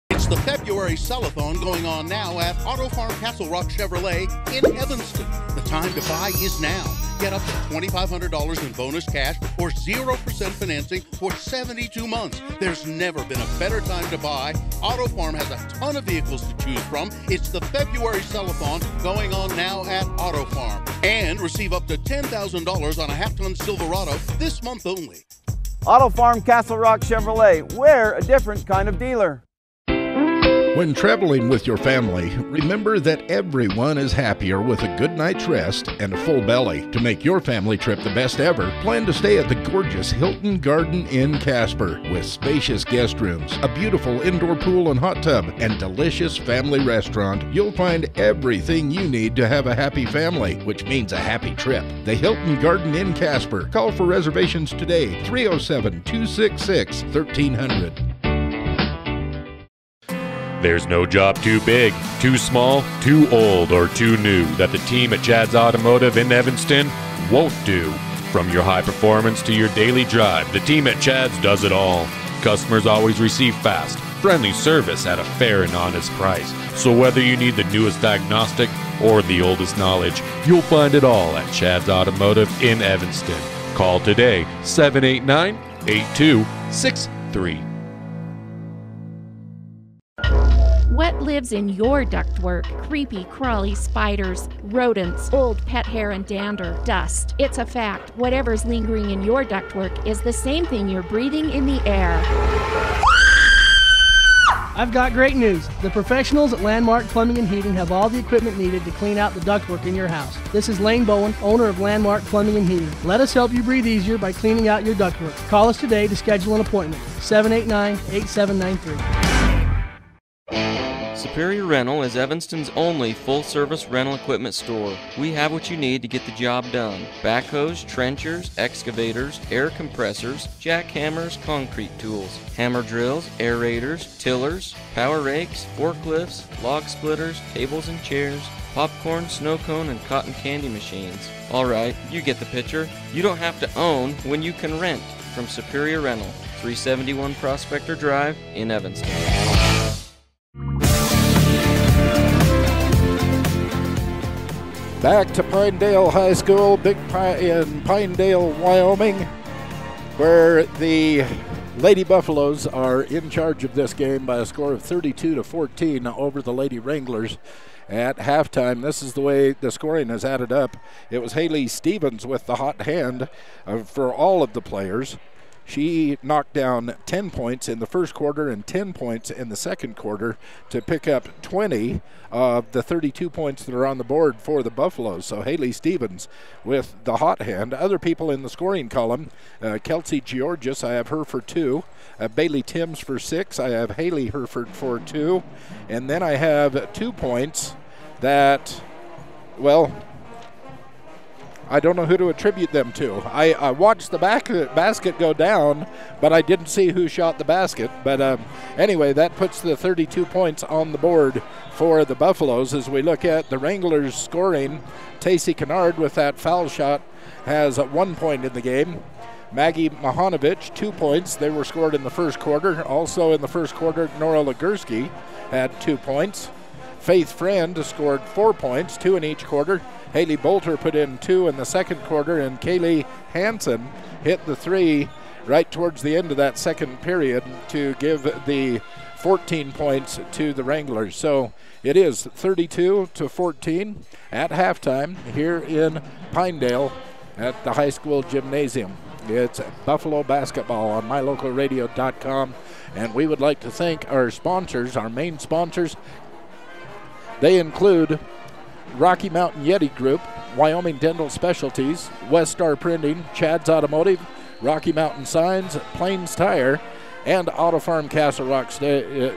S10: It's the February Sellathon going on now at Auto Farm Castle Rock Chevrolet in Evanston. The time to buy is now. Get up to $2,500 in bonus cash or 0% financing for 72 months. There's never been a better time to buy. Auto Farm has a ton of vehicles to choose from. It's the February Sellathon going on now at Auto Farm. And receive up to $10,000 on a half-ton Silverado this month only.
S11: Auto Farm Castle Rock Chevrolet. We're a different kind of dealer.
S12: When traveling with your family, remember that everyone is happier with a good night's rest and a full belly. To make your family trip the best ever, plan to stay at the gorgeous Hilton Garden Inn Casper with spacious guest rooms, a beautiful indoor pool and hot tub, and delicious family restaurant. You'll find everything you need to have a happy family, which means a happy trip. The Hilton Garden Inn Casper. Call for reservations today, 307-266-1300.
S3: There's no job too big, too small, too old, or too new that the team at Chad's Automotive in Evanston won't do. From your high performance to your daily drive, the team at Chad's does it all. Customers always receive fast, friendly service at a fair and honest price. So whether you need the newest diagnostic or the oldest knowledge, you'll find it all at Chad's Automotive in Evanston. Call today, 789-8263.
S13: What lives in your ductwork? Creepy, crawly spiders, rodents, old pet hair and dander, dust. It's a fact. Whatever's lingering in your ductwork is the same thing you're breathing in the air.
S14: I've got great news. The professionals at Landmark Plumbing and Heating have all the equipment needed to clean out the ductwork in your house. This is Lane Bowen, owner of Landmark Plumbing and Heating. Let us help you breathe easier by cleaning out your ductwork. Call us today to schedule an appointment. 789-8793.
S15: Superior Rental is Evanston's only full-service rental equipment store. We have what you need to get the job done. Backhoes, trenchers, excavators, air compressors, jackhammers, concrete tools, hammer drills, aerators, tillers, power rakes, forklifts, log splitters, tables and chairs, popcorn, snow cone, and cotton candy machines. Alright, you get the picture. You don't have to own when you can rent. From Superior Rental, 371 Prospector Drive in Evanston.
S1: Back to Pinedale High School, in Pinedale, Wyoming, where the Lady Buffaloes are in charge of this game by a score of 32-14 over the Lady Wranglers at halftime. This is the way the scoring has added up. It was Haley Stevens with the hot hand for all of the players. She knocked down 10 points in the first quarter and 10 points in the second quarter to pick up 20 of the 32 points that are on the board for the Buffaloes. So Haley Stevens with the hot hand. Other people in the scoring column, Kelsey Georgis, I have her for 2. Bailey Timms for 6. I have Haley Herford for 2. And then I have 2 points that, well, I don't know who to attribute them to. I watched the basket go down, but I didn't see who shot the basket. But anyway, that puts the 32 points on the board for the Buffaloes. As we look at the Wranglers scoring, Tacey Kennard with that foul shot has 1 point in the game. Maggie Mahanovich, 2 points. They were scored in the first quarter. Also in the first quarter, Nora Legursky had 2 points. Faith Friend scored 4 points, 2 in each quarter. Haley Bolter put in 2 in the second quarter, and Kaylee Hansen hit the 3 right towards the end of that second period to give the 14 points to the Wranglers. So it is 32-14 at halftime here in Pinedale at the high school gymnasium. It's Buffalo basketball on mylocalradio.com, and we would like to thank our sponsors, our main sponsors. They include Rocky Mountain YETI Group, Wyoming Dental Specialties, West Star Printing, Chad's Automotive, Rocky Mountain Signs, Plains Tire, and Auto Farm Castle Rock Chevrolet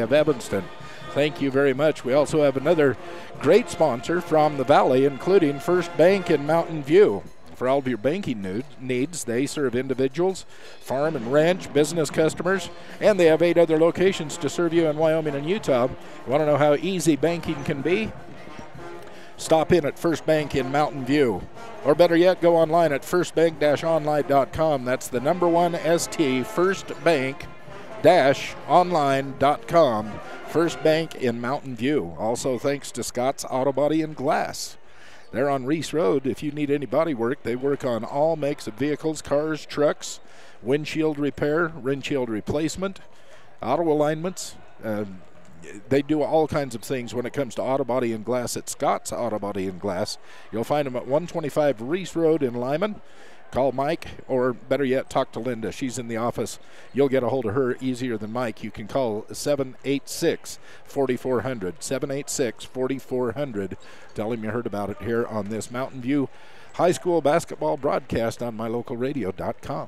S1: of Evanston. Thank you very much. We also have another great sponsor from the Valley, including First Bank in Mountain View. For all of your banking needs, they serve individuals, farm and ranch, business customers, and they have 8 other locations to serve you in Wyoming and Utah. You want to know how easy banking can be? stop in at First Bank in Mountain View. Or better yet, go online at firstbank-online.com. That's the number one ST, firstbank-online.com. First Bank in Mountain View. Also thanks to Scott's Auto Body and Glass. They're on Reese Road. If you need any body work, they work on all makes of vehicles, cars, trucks, windshield repair, windshield replacement, auto alignments. They do all kinds of things when it comes to auto body and glass at Scott's Auto Body and Glass. You'll find them at 125 Reese Road in Lyman. Call Mike, or better yet, talk to Linda. She's in the office. You'll get a hold of her easier than Mike. You can call 786-4400, 786-4400. Tell him you heard about it here on this Mountain View High School basketball broadcast on mylocalradio.com.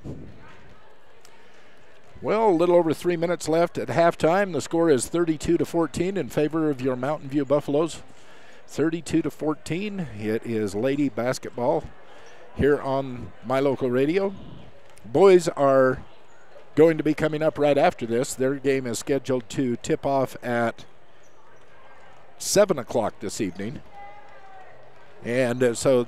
S1: Well, a little over 3 minutes left at halftime. The score is 32-14 in favor of your Mountain View Buffaloes. 32-14. It is Lady basketball here on My Local Radio. Boys are going to be coming up right after this. Their game is scheduled to tip off at 7 o'clock this evening. And so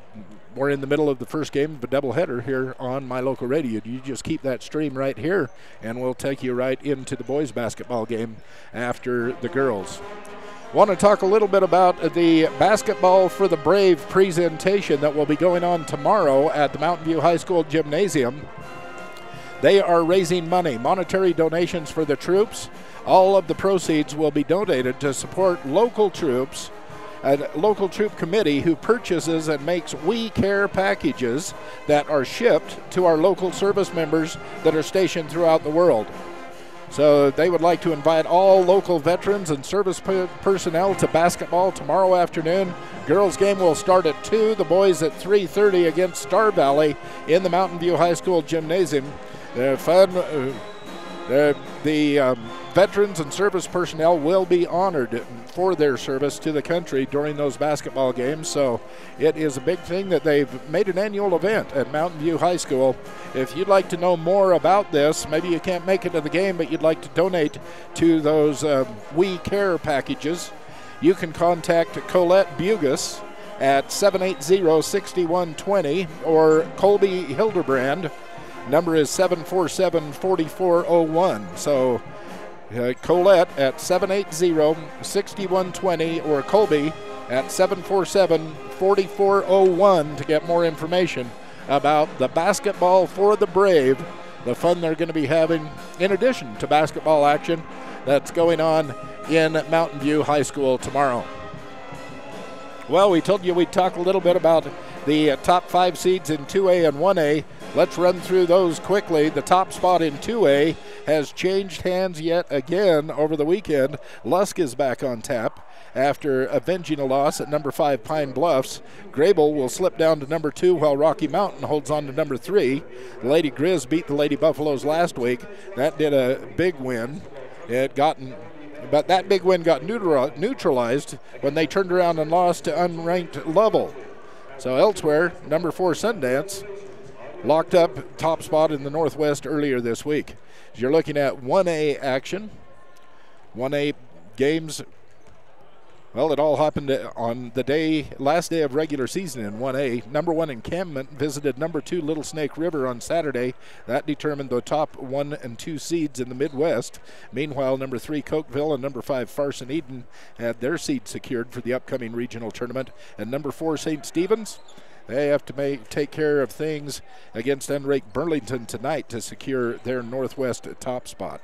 S1: we're in the middle of the first game of a doubleheader here on My Local Radio. You just keep that stream right here, and we'll take you right into the boys' basketball game after the girls. Want to talk a little bit about the Basketball for the Brave presentation that will be going on tomorrow at the Mountain View High School Gymnasium. They are raising money, monetary donations for the troops. All of the proceeds will be donated to support local troops, a local troop committee who purchases and makes We Care packages that are shipped to our local service members that are stationed throughout the world. So they would like to invite all local veterans and service personnel to basketball tomorrow afternoon. Girls game will start at 2, the boys at 3:30 against Star Valley in the Mountain View High School Gymnasium. The veterans and service personnel will be honored for their service to the country during those basketball games. So it is a big thing that they've made an annual event at Mountain View High School. If you'd like to know more about this, maybe you can't make it to the game, but you'd like to donate to those We Care packages, you can contact Colette Bugus at 780-6120 or Colby Hildebrand. Number is 747-4401. So Colette at 780-6120 or Colby at 747-4401 to get more information about the Basketball for the Brave, the fun they're going to be having in addition to basketball action that's going on in Mountain View High School tomorrow. Well, we told you we'd talk a little bit about the top 5 seeds in 2A and 1A. Let's run through those quickly. The top spot in 2A has changed hands yet again over the weekend. Lusk is back on tap after avenging a loss at number 5 Pine Bluffs. Grable will slip down to number 2 while Rocky Mountain holds on to number 3. The Lady Grizz beat the Lady Buffaloes last week. That did a big win. But that big win got neutralized when they turned around and lost to unranked Lovell. So elsewhere, number 4 Sundance locked up top spot in the Northwest earlier this week. As you're looking at 1A action, 1A games, well, it all happened on the last day of regular season in 1A. Number 1 Encampment visited number 2 Little Snake River on Saturday. That determined the top 1 and 2 seeds in the Midwest. Meanwhile, number 3 Cokeville and number 5 Farson Eden had their seed secured for the upcoming regional tournament. And number 4 St. Stephen's, they have to take care of things against unranked Burlington tonight to secure their Northwest top spot.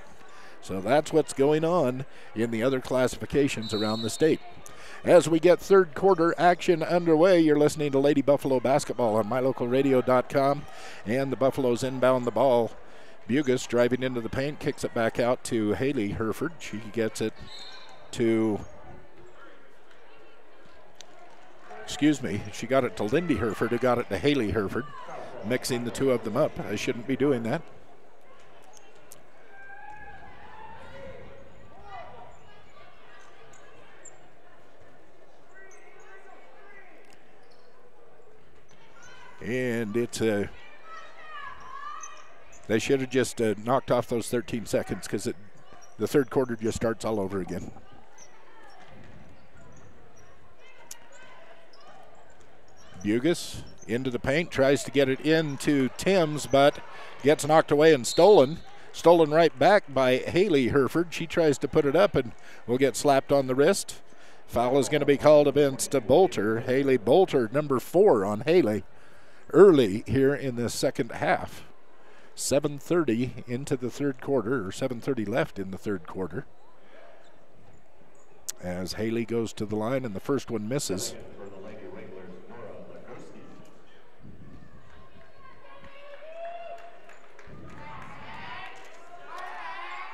S1: So that's what's going on in the other classifications around the state. As we get third quarter action underway, you're listening to Lady Buffalo basketball on mylocalradio.com, and the Buffaloes inbound the ball. Bugus driving into the paint, kicks it back out to Haley Hereford. She gets it to, she got it to Lindy Hereford, who got it to Haley Hereford, mixing the two of them up. I shouldn't be doing that. And it's they should have just knocked off those 13 seconds because the third quarter just starts all over again. Bugus into the paint, tries to get it into Timms, but gets knocked away and stolen. Stolen right back by Haley Hereford. She tries to put it up and will get slapped on the wrist. Foul is going to be called against Bolter. Haley Bolter, number 4 on Haley, early here in the second half. 7:30 into the third quarter, or 7:30 left in the third quarter. As Haley goes to the line and the first one misses.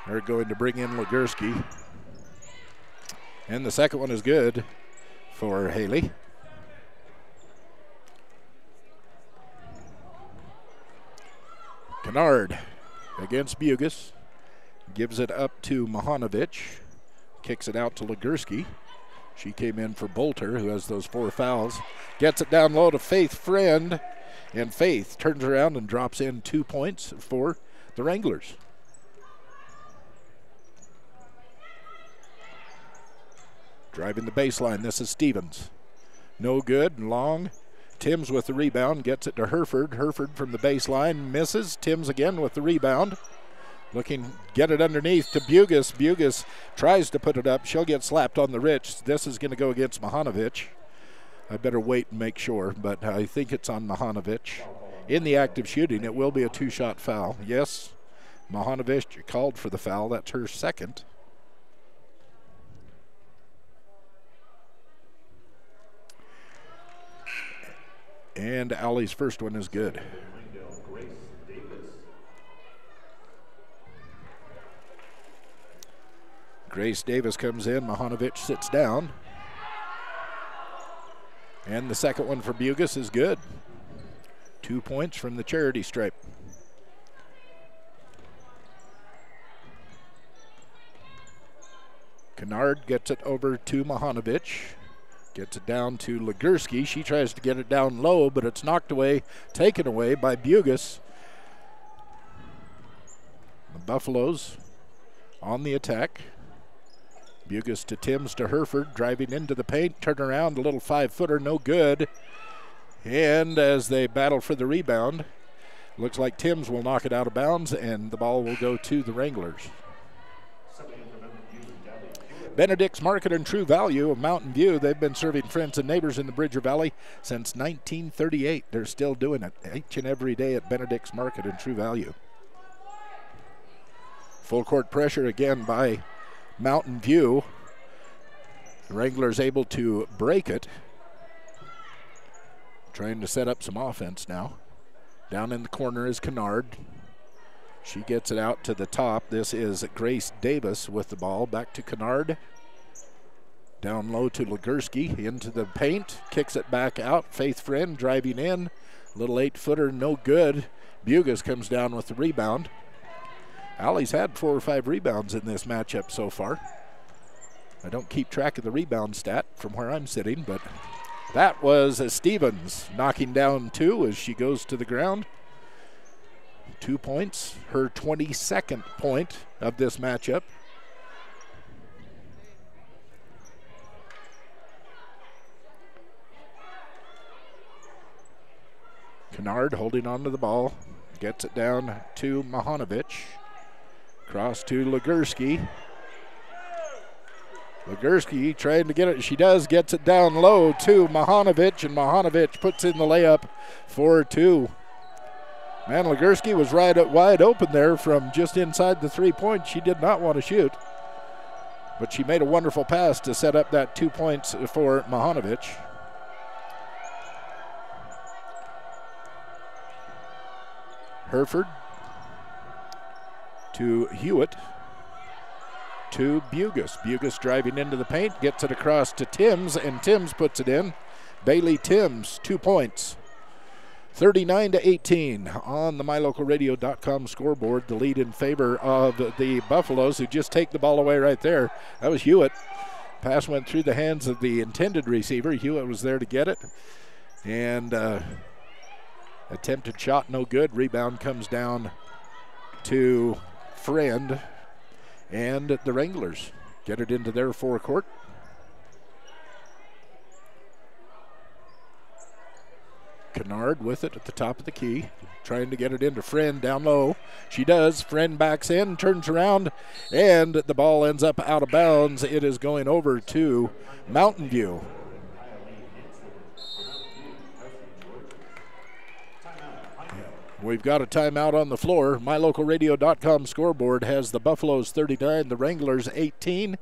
S1: They're going to bring in Legursky. And the second one is good for Haley. Kennard against Bugus. Gives it up to Mahanovic. Kicks it out to Legursky. She came in for Bolter, who has those 4 fouls. Gets it down low to Faith Friend. And Faith turns around and drops in 2 points for the Wranglers. Driving the baseline, this is Stevens. No good and long. Timms with the rebound, gets it to Hereford. Hereford from the baseline, misses. Timms again with the rebound. Looking, get it underneath to Bugus. Bugus tries to put it up. She'll get slapped on the wrist. This is going to go against Mahanovic. I better wait and make sure, but I think it's on Mahanovic. In the act of shooting, it will be a 2-shot foul. Yes, Mahanovic called for the foul. That's her second. And Allie's first one is good. Grace Davis comes in. Mahanovic sits down. And the second one for Bugus is good. 2 points from the charity stripe. Kennard gets it over to Mahanovic. Gets it down to Legursky. She tries to get it down low, but it's knocked away, taken away by Bugus. The Buffaloes on the attack. Bugus to Timms to Hereford, driving into the paint, turn around, a little 5-footer, no good. And as they battle for the rebound, looks like Timms will knock it out of bounds, and the ball will go to the Wranglers. Benedict's Market and True Value of Mountain View. They've been serving friends and neighbors in the Bridger Valley since 1938. They're still doing it each and every day at Benedict's Market and True Value. Full court pressure again by Mountain View. The Wranglers able to break it. Trying to set up some offense now. Down in the corner is Kennard. She gets it out to the top. This is Grace Davis with the ball. Back to Kennard. Down low to Legursky. Into the paint. Kicks it back out. Faith Friend driving in. Little 8-footer, no good. Bugus comes down with the rebound. Allie's had 4 or 5 rebounds in this matchup so far. I don't keep track of the rebound stat from where I'm sitting, but that was Stevens knocking down 2 as she goes to the ground. 2 points, her 22nd point of this matchup. Kennard holding on to the ball, gets it down to Mahanovic. Cross to Legursky. Legursky trying to get it. She does, gets it down low to Mahanovic, and Mahanovic puts in the layup for 2. Man, Legursky was wide open there from just inside the 3-point. She did not want to shoot, but she made a wonderful pass to set up that 2 points for Mahanovic. Hereford to Hewitt to Bugus. Bugus driving into the paint, gets it across to Timms, and Timms puts it in. Bailey Timms, 2 points. 39-18 on the MyLocalRadio.com scoreboard. The lead in favor of the Buffaloes, who just take the ball away right there. That was Hewitt. Pass went through the hands of the intended receiver. Hewitt was there to get it. And attempted shot, no good. Rebound comes down to Friend. And the Wranglers get it into their forecourt. Kennard with it at the top of the key, trying to get it into Friend down low. She does. Friend backs in, turns around, and the ball ends up out of bounds. It is going over to Mountain View. We've got a timeout on the floor. MyLocalRadio.com scoreboard has the Buffaloes 39, the Wranglers 18.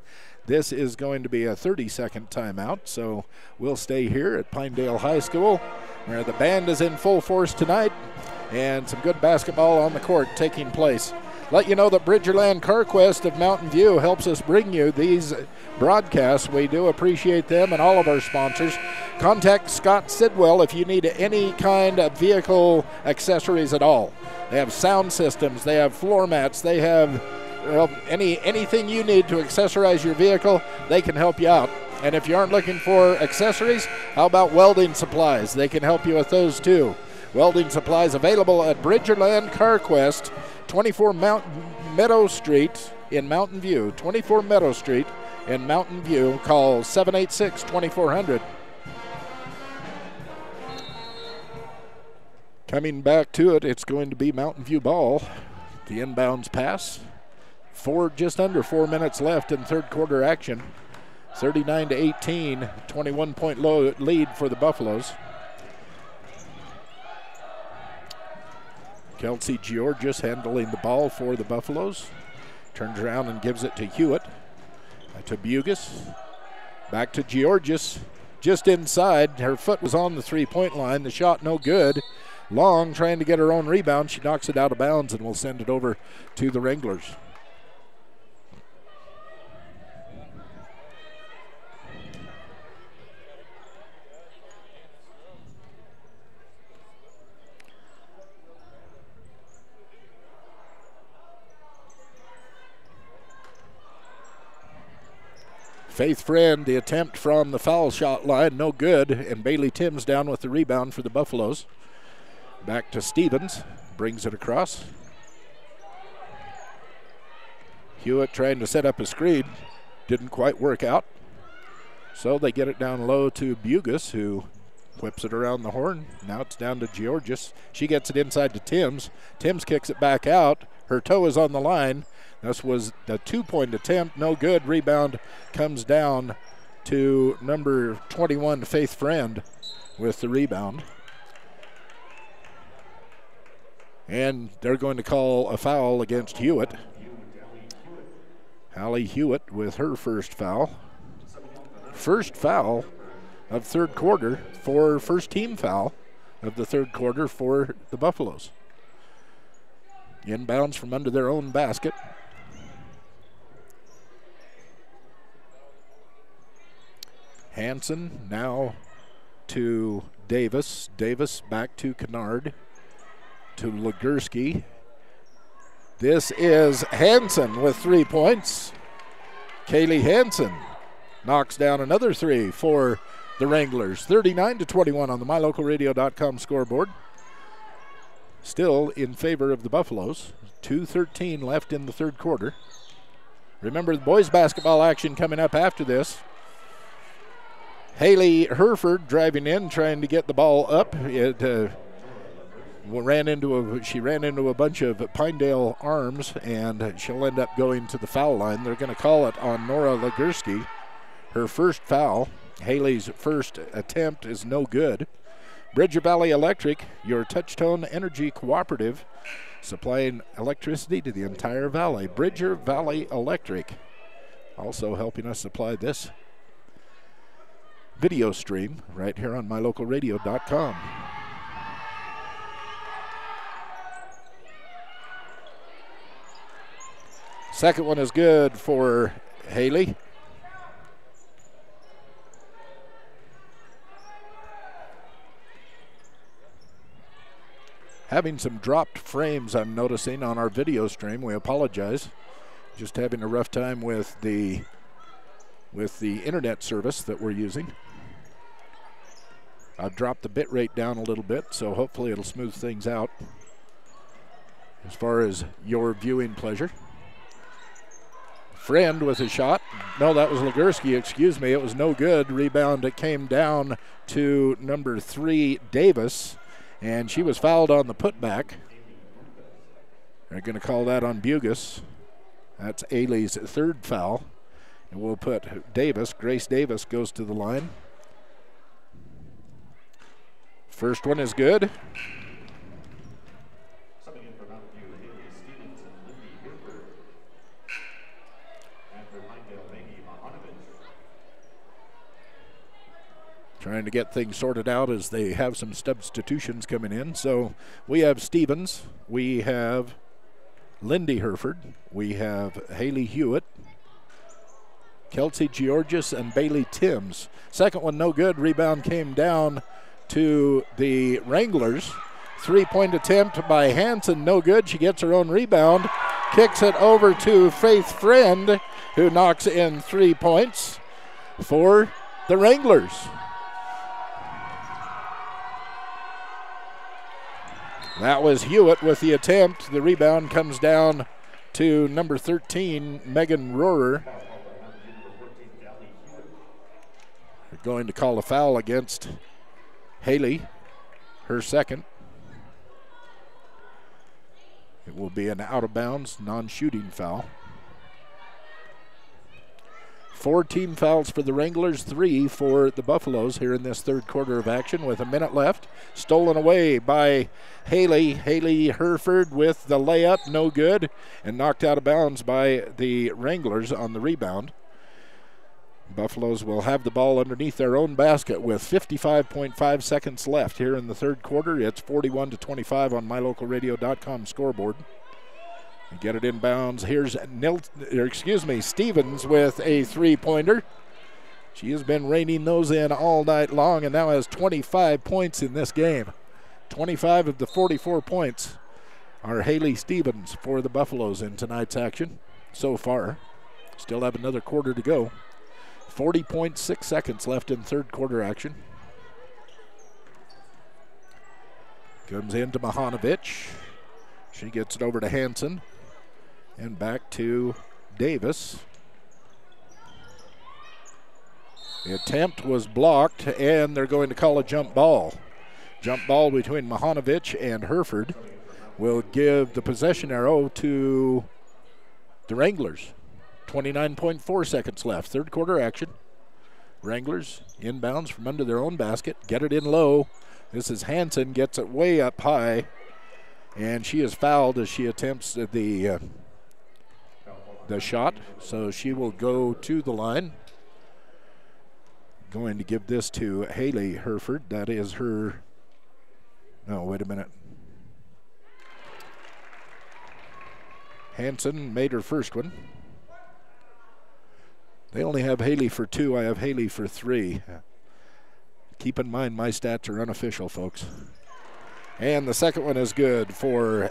S1: This is going to be a 30-second timeout, so we'll stay here at Pinedale High School, where the band is in full force tonight, and some good basketball on the court taking place. Let you know that Bridgerland CarQuest of Mountain View helps us bring you these broadcasts. We do appreciate them and all of our sponsors. Contact Scott Sidwell if you need any kind of vehicle accessories at all. They have sound systems, they have floor mats, they have anything you need to accessorize your vehicle, they can help you out. And if you aren't looking for accessories, how about welding supplies? They can help you with those too. Welding supplies available at Bridgerland CarQuest, 24 Meadow Street in Mountain View. 24 Meadow Street in Mountain View. Call 786-2400. Coming back to it, it's going to be Mountain View ball. The inbounds pass. Just under 4 minutes left in third quarter action. 39-18, 21-point lead for the Buffaloes. Kelsey Georges handling the ball for the Buffaloes. Turns around and gives it to Hewitt. To Bugis. Back to Georges. Just inside. Her foot was on the three-point line. The shot no good. Long trying to get her own rebound. She knocks it out of bounds and will send it over to the Wranglers. Faith Friend, the attempt from the foul shot line, no good, and Bailey Timms down with the rebound for the Buffaloes. Back to Stevens, brings it across. Hewitt trying to set up a screen, didn't quite work out. So they get it down low to Bugis, who whips it around the horn. Now it's down to Georges. She gets it inside to Timms. Timms kicks it back out. Her toe is on the line. This was the two-point attempt, no good. Rebound comes down to number 21, Faith Friend, with the rebound. And they're going to call a foul against Hewitt. Hallie Hewitt with her first foul. First foul of third quarter for first team foul of the third quarter for the Buffaloes. Inbounds from under their own basket. Hanson now to Davis. Davis back to Kennard. To Legursky. This is Hanson with 3 points. Kaylee Hanson knocks down another three for the Wranglers. 39-21 on the MyLocalRadio.com scoreboard. Still in favor of the Buffaloes. 2:13 left in the third quarter. Remember the boys basketball action coming up after this. Haley Herford driving in, trying to get the ball up. She ran into a bunch of Pinedale arms, and she'll end up going to the foul line. They're going to call it on Nora Legursky. Her first foul. Haley's first attempt is no good. Bridger Valley Electric, your touch-tone energy cooperative, supplying electricity to the entire valley. Bridger Valley Electric, also helping us supply this video stream right here on MyLocalRadio.com. Second one is good for Haley. Having some dropped frames, I'm noticing, on our video stream. We apologize. Just having a rough time with the internet service that we're using. I've dropped the bit rate down a little bit, so hopefully it'll smooth things out as far as your viewing pleasure. Friend with a shot. No, that was Legursky, excuse me. It was no good. Rebound, it came down to number 3, Davis, and she was fouled on the putback. They're going to call that on Bugus. That's Ailey's 3rd foul. And we'll put Davis, Grace Davis goes to the line. First one is good. Trying to get things sorted out as they have some substitutions coming in. So we have Stevens, we have Lindy Hereford, we have Haley Hewitt, Kelsey Georges, and Bailey Timms. Second one no good. Rebound came down to the Wranglers. 3-point attempt by Hanson, no good. She gets her own rebound, kicks it over to Faith Friend, who knocks in 3 points for the Wranglers. That was Hewitt with the attempt. The rebound comes down to number 13, Megan Rohrer. They're going to call a foul against Haley, her second. It will be an out-of-bounds, non-shooting foul. 4 team fouls for the Wranglers, 3 for the Buffaloes here in this third quarter of action with a minute left. Stolen away by Haley. Haley Hereford with the layup, no good, and knocked out of bounds by the Wranglers on the rebound. Buffaloes will have the ball underneath their own basket with 55.5 seconds left here in the third quarter. It's 41-25 on MyLocalRadio.com scoreboard. Get it inbounds. Here's Stevens with a 3-pointer. She has been raining those in all night long and now has 25 points in this game. 25 of the 44 points are Haley Stevens for the Buffaloes in tonight's action so far. Still have another quarter to go. 40.6 seconds left in third quarter action. Comes into Mahanovic. She gets it over to Hanson. And back to Davis. The attempt was blocked, and they're going to call a jump ball. Jump ball between Mahanovic and Hereford will give the possession arrow to the Wranglers. 29.4 seconds left. Third quarter action. Wranglers inbounds from under their own basket. Get it in low. This is Hanson, gets it way up high. And she is fouled as she attempts the shot. So she will go to the line. Going to give this to Haley Hereford. That is her. No, wait a minute. Hanson made her first one. They only have Haley for 2. I have Haley for 3. Keep in mind my stats are unofficial, folks. And the second one is good for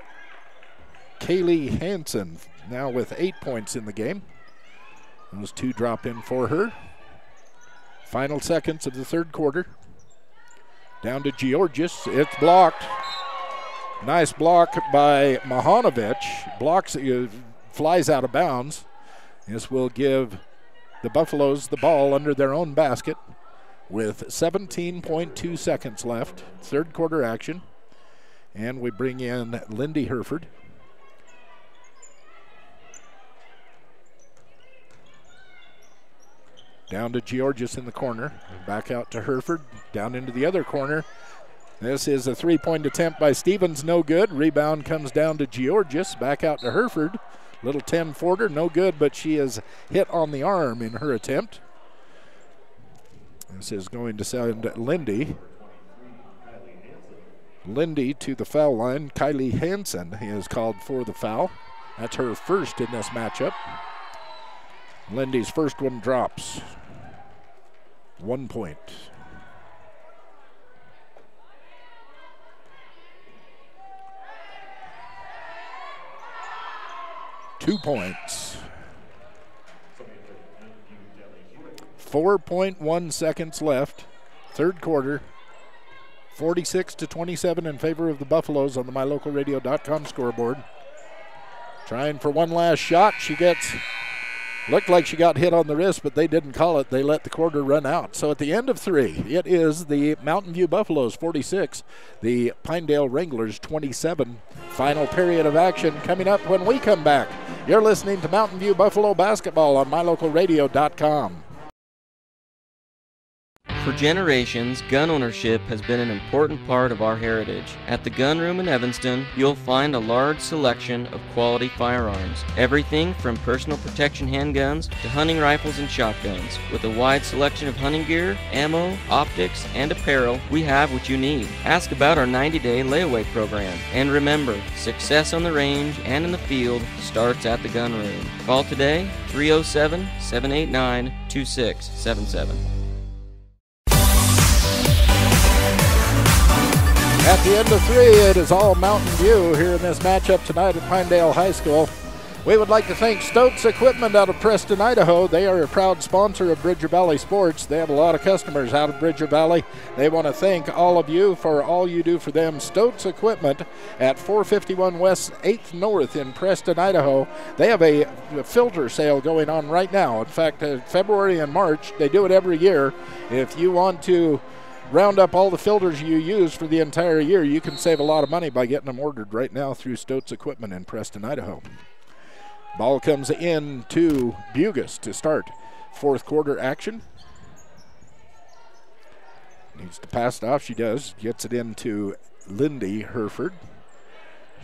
S1: Kaylee Hanson, now with 8 points in the game. Those 2 drop in for her. Final seconds of the third quarter. Down to Georges. It's blocked. Nice block by Mahanovic. Blocks, flies out of bounds. This will give the Buffaloes the ball under their own basket with 17.2 seconds left. Third quarter action. And we bring in Lindy Hereford. Down to Georges in the corner. Back out to Hereford. Down into the other corner. This is a 3-point attempt by Stevens. No good. Rebound comes down to Georges. Back out to Hereford. Little 10-footer. No good, but she is hit on the arm in her attempt. This is going to send Lindy. Lindy to the foul line. Kylie Hansen is called for the foul. That's her first in this matchup. Lindy's first one drops. 1 point. Two points. 4.1 seconds left. Third quarter. 46-27 in favor of the Buffaloes on the MyLocalRadio.com scoreboard. Trying for one last shot. She gets Looked like she got hit on the wrist, but they didn't call it. They let the quarter run out. So at the end of 3, it is the Mountain View Buffaloes 46, the Pinedale Wranglers 27. Final period of action coming up when we come back. You're listening to Mountain View Buffalo Basketball on mylocalradio.com.
S15: For generations, gun ownership has been an important part of our heritage. At the Gun Room in Evanston, you'll find a large selection of quality firearms. Everything from personal protection handguns to hunting rifles and shotguns. With a wide selection of hunting gear, ammo, optics, and apparel, we have what you need. Ask about our 90-day layaway program. And remember, success on the range and in the field starts at the Gun Room. Call today, 307-789-2677.
S1: At the end of 3, it is all Mountain View here in this matchup tonight at Pinedale High School. We would like to thank Stokes Equipment out of Preston, Idaho. They are a proud sponsor of Bridger Valley Sports. They have a lot of customers out of Bridger Valley. They want to thank all of you for all you do for them. Stokes Equipment at 451 West 8th North in Preston, Idaho. They have a filter sale going on right now. In fact, February and March, they do it every year. If you want to round up all the filters you use for the entire year, you can save a lot of money by getting them ordered right now through Stokes Equipment in Preston, Idaho. Ball comes in to Bugis to start 4th quarter action. Needs to pass it off. She does. Gets it into Lindy Herford.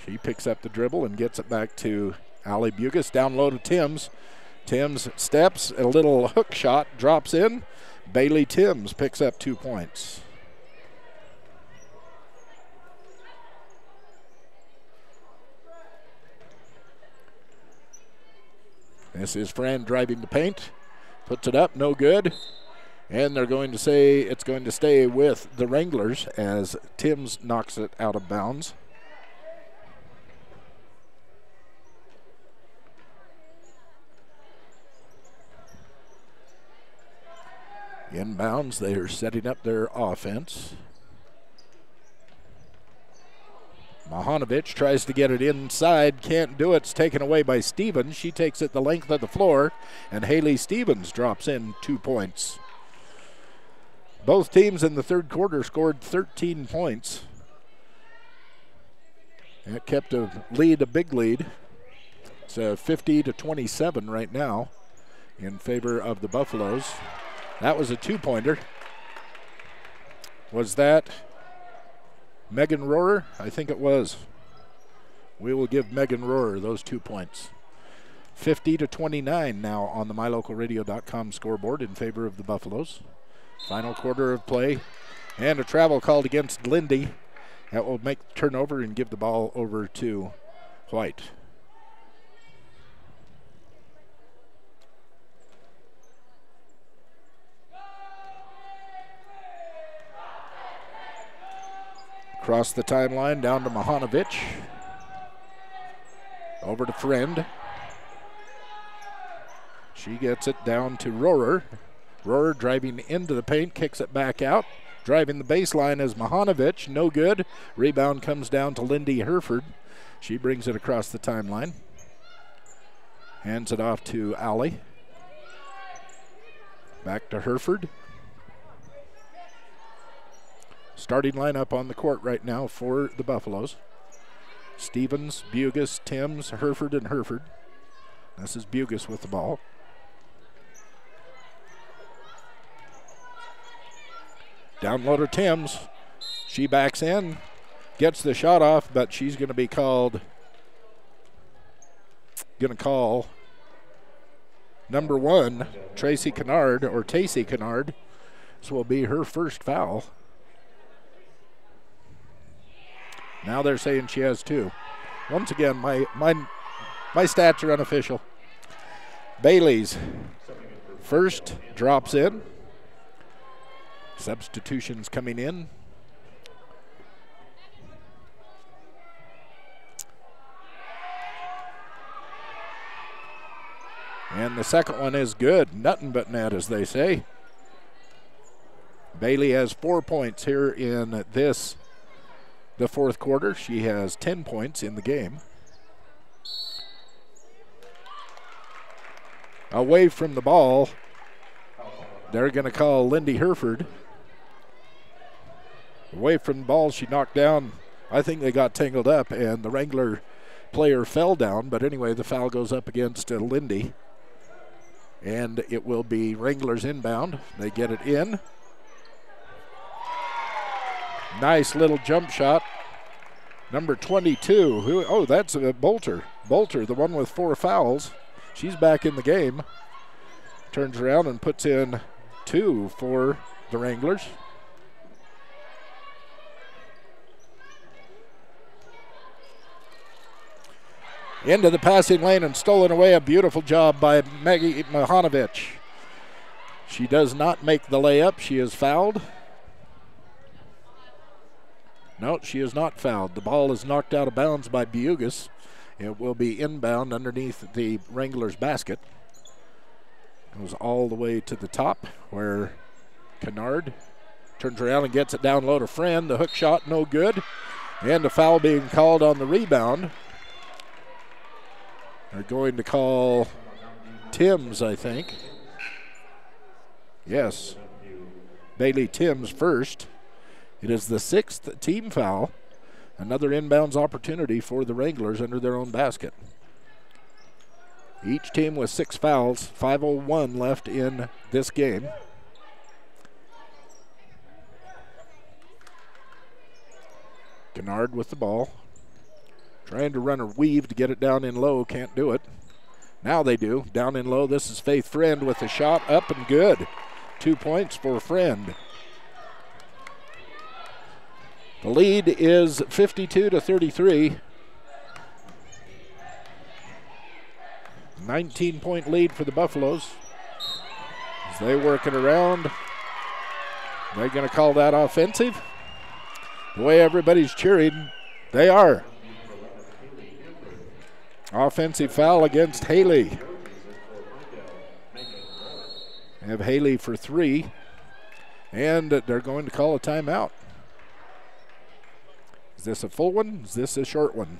S1: She picks up the dribble and gets it back to Allie Bugis. Down low to Timms. Timms steps, a little hook shot, drops in. Bailey Timms picks up 2 points. This is Fran driving the paint. Puts it up, no good. And they're going to say it's going to stay with the Wranglers as Timms knocks it out of bounds. Inbounds, they are setting up their offense. Mahanovic tries to get it inside, can't do it. It's taken away by Stevens. She takes it the length of the floor, and Haley Stevens drops in 2 points. Both teams in the 3rd quarter scored 13 points. That kept a big lead. It's 50-27 right now in favor of the Buffaloes. That was a 2-pointer. Was that Megan Rohrer? I think it was. We will give Megan Rohrer those 2 points. 50-29 now on the mylocalradio.com scoreboard in favor of the Buffaloes. Final quarter of play and a travel called against Lindy. That will make the turnover and give the ball over to White. Across the timeline, down to Mahanovic. Over to Friend. She gets it down to Rohrer. Rohrer driving into the paint, kicks it back out. Driving the baseline is Mahanovic, no good. Rebound comes down to Lindy Herford. She brings it across the timeline. Hands it off to Allie. Back to Herford. Starting lineup on the court right now for the Buffaloes. Stevens, Bugis, Timms, Herford, and Herford. This is Bugis with the ball. Down low to Timms. She backs in, gets the shot off, but she's going to be called, call number 1, Tracy Kennard, or Tacey Kennard. This will be her first foul. Now they're saying she has 2. Once again, my stats are unofficial. Bailey's first drops in. Substitutions coming in. And the second one is good. Nothing but net, as they say. Bailey has 4 points here in the 4th quarter. She has 10 points in the game. away from the ball. They're going to call Lindy Herford. Away from the ball, she knocked down. I think they got tangled up, and the Wrangler player fell down. But anyway, the foul goes up against Lindy. And it will be Wranglers inbound. They get it in. Nice little jump shot. Number 22. Oh, that's Bolter. Bolter, the one with 4 fouls. She's back in the game. Turns around and puts in 2 for the Wranglers. Into the passing lane and stolen away. A beautiful job by Maggie Mahanovich. She does not make the layup. She is fouled. No, she is not fouled. The ball is knocked out of bounds by Bugus. It will be inbound underneath the Wranglers' basket. Goes all the way to the top where Kennard turns around and gets it down low to Friend. The hook shot, no good. And a foul being called on the rebound. They're going to call Timms, I think. Yes. Bailey Timms first. It is the 6th team foul. Another inbounds opportunity for the Wranglers under their own basket. Each team with 6 fouls, 5:01 left in this game. Kennard with the ball. Trying to run a weave to get it down in low, can't do it. Now they do, down in low. This is Faith Friend with a shot up and good. 2 points for Friend. The lead is 52-33. 19-point lead for the Buffaloes. As they work it around, they're going to call that offensive. The way everybody's cheering, they are. Offensive foul against Haley. They have Haley for 3, and they're going to call a timeout. Is this a full one? Is this a short one?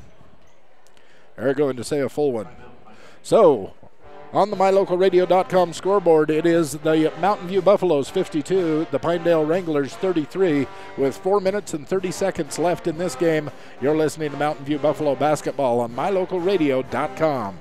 S1: They're going to say a full one. So, on the MyLocalRadio.com scoreboard, it is the Mountain View Buffaloes 52, the Pinedale Wranglers 33, with 4 minutes and 30 seconds left in this game. You're listening to Mountain View Buffalo basketball on MyLocalRadio.com.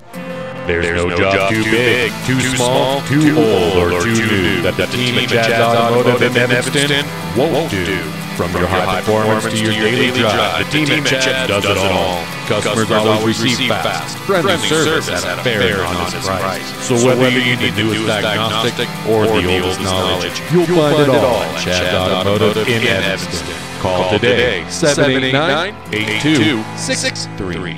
S3: There's no job too big, too small, too old, or too new that the team at Jazz Automotive in Evanston won't do. From your high performance to your daily drive, the team at Jazz does it all. Customers always receive fast, friendly service at a fair and honest price. So whether you need the newest diagnostic or the oldest knowledge, you'll find it all at Jazz Automotive in Evanston. Call today, 789-8263.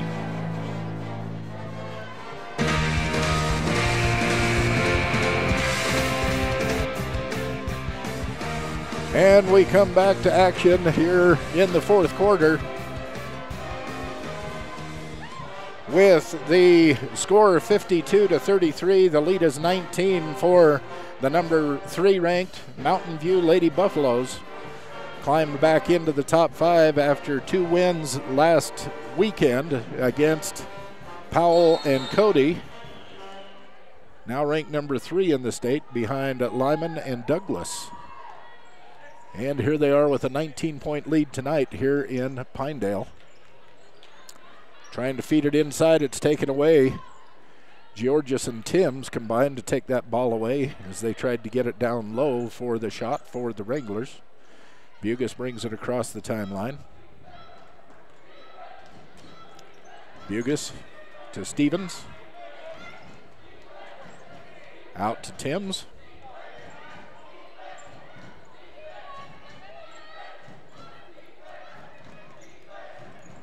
S1: And we come back to action here in the 4th quarter with the score 52-33. The lead is 19 for the number 3 ranked Mountain View Lady Buffaloes. Climbed back into the top 5 after 2 wins last weekend against Powell and Cody. Now ranked number 3 in the state behind Lyman and Douglas. And here they are with a 19-point lead tonight here in Pinedale. Trying to feed it inside, it's taken away. Georges and Timms combined to take that ball away as they tried to get it down low for the shot for the Wranglers. Bugus brings it across the timeline. Bugus to Stevens. Out to Timms.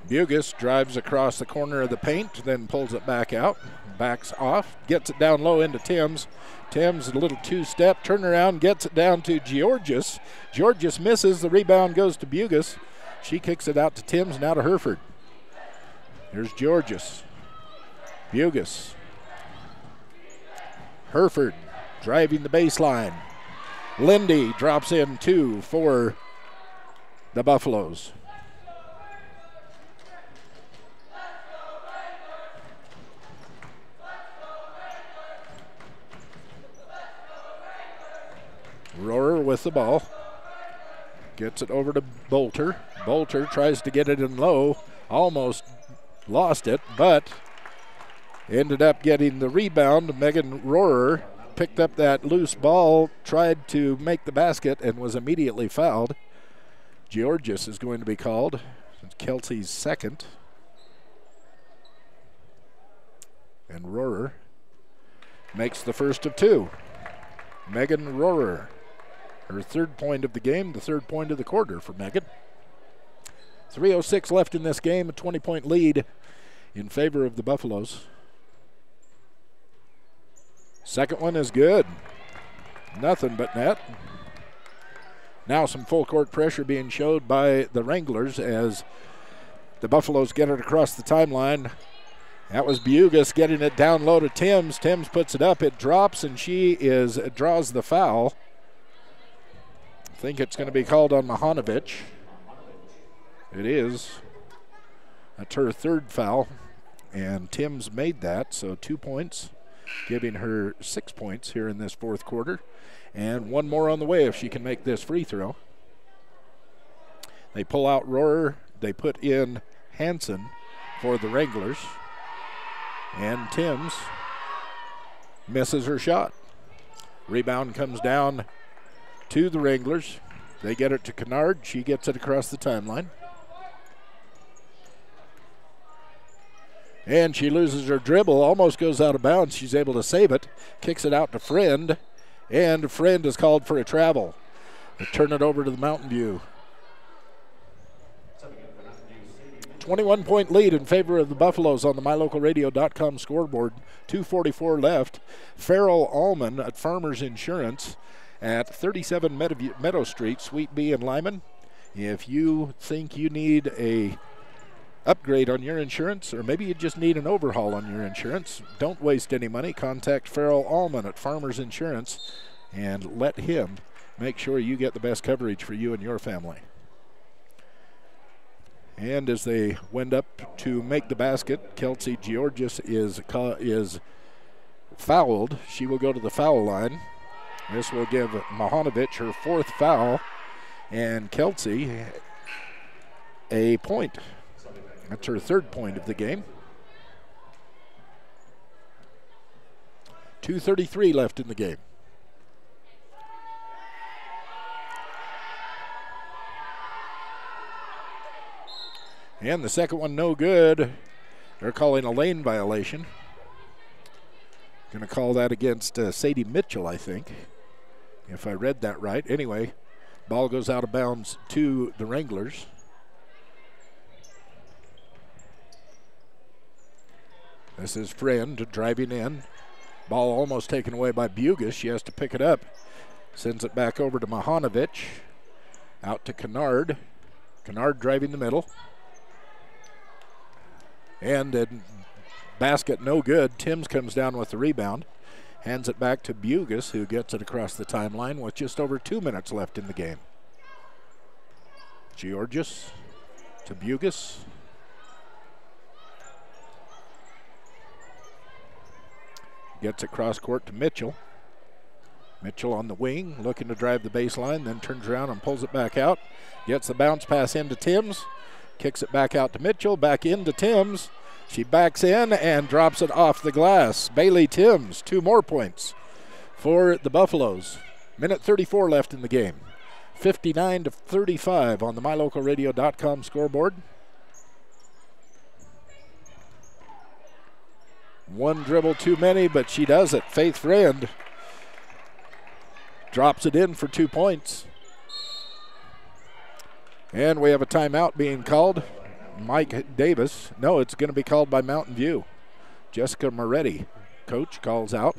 S1: Bugus drives across the corner of the paint, then pulls it back out, backs off, gets it down low into Timms. Timms, a little 2-step, turnaround, gets it down to Georges. Georges misses, the rebound goes to Bugus. She kicks it out to Timms, now to Herford. Here's Georges. Bugus. Herford driving the baseline. Lindy drops in 2 for the Buffaloes. with the ball. Gets it over to Bolter. Bolter tries to get it in low. Almost lost it, but ended up getting the rebound. Megan Rohrer picked up that loose ball, tried to make the basket, and was immediately fouled. Georgis is going to be called. It's Kelsey's second. And Rohrer makes the first of two. Megan Rohrer, her third point of the game, the third point of the quarter for Megan. 3:06 left in this game, a 20-point lead in favor of the Buffaloes. Second one is good. Nothing but net. Now some full court pressure being showed by the Wranglers as the Buffaloes get it across the timeline. That was Bugas getting it down low to Timms. Timms puts it up, it drops, and she draws the foul. I think it's going to be called on Mahanovic. It is. That's her third foul, and Timms made that, so 2 points, giving her 6 points here in this fourth quarter. And one more on the way if she can make this free throw. They pull out Rohrer. They put in Hansen for the Wranglers. And Timms misses her shot. Rebound comes down to the Wranglers. They get it to Kennard. She gets it across the timeline. And she loses her dribble, almost goes out of bounds. She's able to save it, kicks it out to Friend, and Friend is called for a travel. They turn it over to the Mountain View. 21-point lead in favor of the Buffaloes on the MyLocalRadio.com scoreboard. 2:44 left. Farrell Allman at Farmers Insurance at 37 Meadow Street, Suite B in Lyman. If you think you need a upgrade on your insurance, or maybe you just need an overhaul on your insurance, don't waste any money. Contact Farrell Allman at Farmers Insurance and let him make sure you get the best coverage for you and your family. And as they wend up to make the basket, Kelsey Georgis is fouled. She will go to the foul line. This will give Mahanovic her fourth foul, and Kelsey a point. That's her third point of the game. 2:33 left in the game. And the second one no good. They're calling a lane violation. Going to call that against Sadie Mitchell, I think, if I read that right. Anyway, ball goes out of bounds to the Wranglers. This is Friend driving in. Ball almost taken away by Bugas. She has to pick it up. Sends it back over to Mahanovic. Out to Kennard. Kennard driving the middle. And basket no good. Timms comes down with the rebound. Hands it back to Bugas, who gets it across the timeline with just over 2 minutes left in the game. Georgis to Bugas. Gets it cross court to Mitchell. Mitchell on the wing, looking to drive the baseline, then turns around and pulls it back out. Gets the bounce pass into Timms. Kicks it back out to Mitchell, back into Timms. She backs in and drops it off the glass. Bailey Timms, 2 more points for the Buffaloes. Minute 34 left in the game. 59-35 on the MyLocalRadio.com scoreboard. One dribble too many, but she does it. Faith Friend drops it in for 2 points. And we have a timeout being called. Mike Davis. No, it's going to be called by Mountain View. Jessica Moretti, coach, calls out.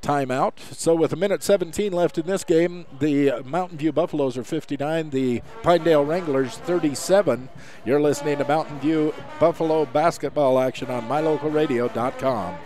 S1: Timeout. So with 1:17 left in this game, the Mountain View Buffaloes are 59, the Pinedale Wranglers 37. You're listening to Mountain View Buffalo basketball action on MyLocalRadio.com.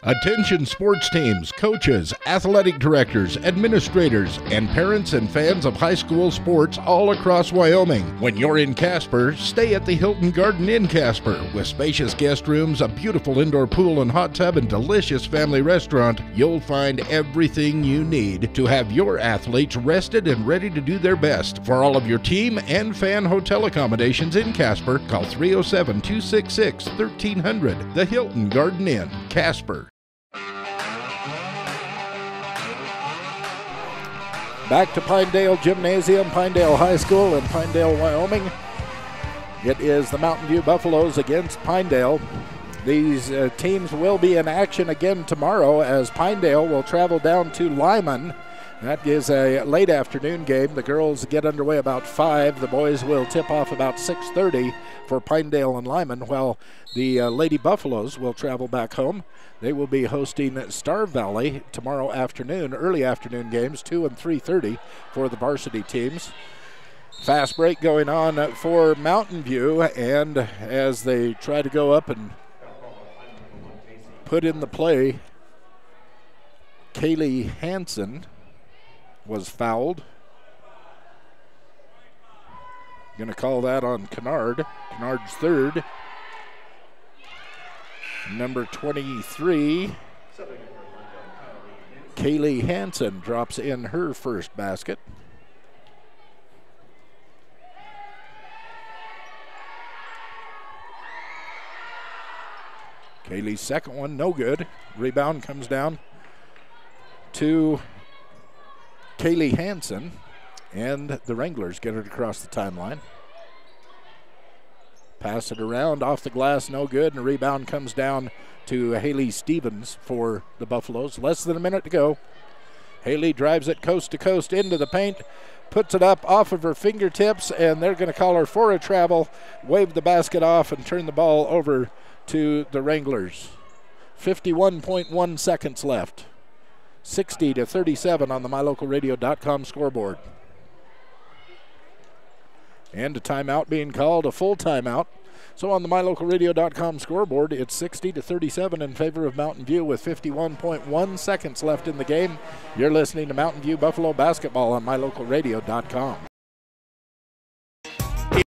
S12: Attention sports teams, coaches, athletic directors, administrators, and parents and fans of high school sports all across Wyoming. When you're in Casper, stay at the Hilton Garden Inn Casper. With spacious guest rooms, a beautiful indoor pool and hot tub, and delicious family restaurant, you'll find everything you need to have your athletes rested and ready to do their best. For all of your team and fan hotel accommodations in Casper, call 307-266-1300. The Hilton Garden Inn, Casper.
S1: Back to Pinedale Gymnasium, Pinedale High School in Pinedale, Wyoming. It is the Mountain View Buffaloes against Pinedale. These teams will be in action again tomorrow as Pinedale will travel down to Lyman. That is a late afternoon game. The girls get underway about 5. The boys will tip off about 6:30 for Pinedale and Lyman, while the Lady Buffaloes will travel back home. They will be hosting Star Valley tomorrow afternoon, early afternoon games, 2 and 3:30 for the varsity teams. Fast break going on for Mountain View, and as they try to go up and put in the play, Kaylee Hansen was fouled. Going to call that on Kennard. Kennard's third. Number 23, Kaylee Hansen, drops in her first basket. Kaylee's second one, no good. Rebound comes down to Kaylee Hansen, and the Wranglers get it across the timeline. Pass it around, off the glass, no good, and a rebound comes down to Haley Stevens for the Buffaloes. Less than a minute to go. Haley drives it coast to coast into the paint, puts it up off of her fingertips, and they're going to call her for a travel, wave the basket off, and turn the ball over to the Wranglers. 51.1 seconds left. 60-37 on the MyLocalRadio.com scoreboard. And a timeout being called, a full timeout. So on the MyLocalRadio.com scoreboard, it's 60-37 in favor of Mountain View with 51.1 seconds left in the game. You're listening to Mountain View Buffalo basketball on MyLocalRadio.com.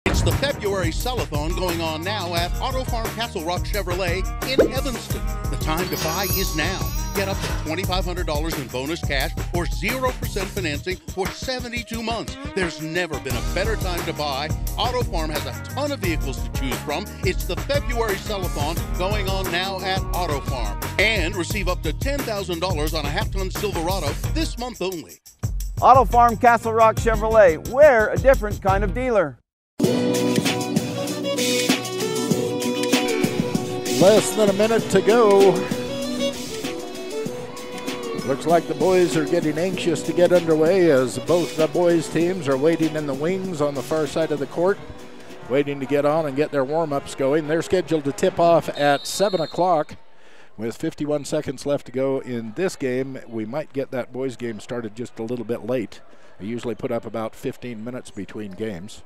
S10: It's the February Sell-a-thon going on now at Auto Farm Castle Rock Chevrolet in Evanston. The time to buy is now. Get up to $2,500 in bonus cash or 0% financing for 72 months. There's never been a better time to buy. Auto Farm has a ton of vehicles to choose from. It's the February Sell-a-thon going on now at Auto Farm. And receive up to $10,000 on a half-ton Silverado this month only.
S11: Auto Farm Castle Rock Chevrolet. We're a different kind of dealer.
S1: Less than a minute to go. Looks like the boys are getting anxious to get underway as both the boys' teams are waiting in the wings on the far side of the court, waiting to get on and get their warm-ups going. They're scheduled to tip off at 7 o'clock with 51 seconds left to go in this game. We might get that boys' game started just a little bit late. They usually put up about 15 minutes between games.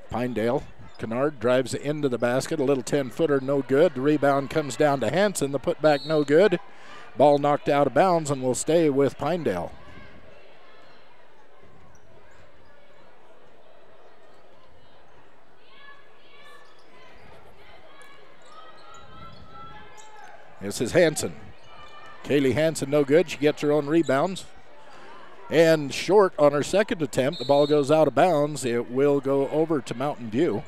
S1: Pinedale. Kennard drives into the basket, a little 10-footer, no good. The rebound comes down to Hansen, the putback no good. Ball knocked out of bounds and will stay with Pinedale. This is Hansen. Kaylee Hansen no good, she gets her own rebounds. And short on her second attempt, the ball goes out of bounds. It will go over to Mountain View.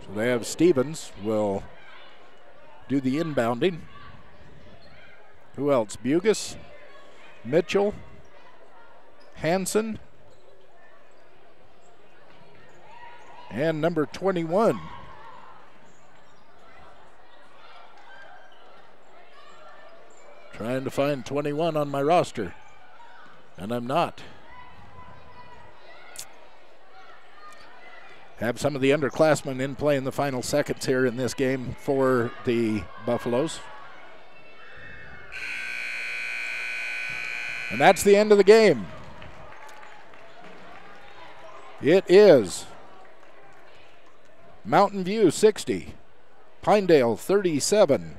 S1: So they have Stevens will do the inbounding. Who else? Bugus, Mitchell, Hansen, and number 21. Trying to find 21 on my roster, and I'm not. Have some of the underclassmen in play in the final seconds here in this game for the Buffaloes. And that's the end of the game. It is Mountain View 60, Pinedale 37.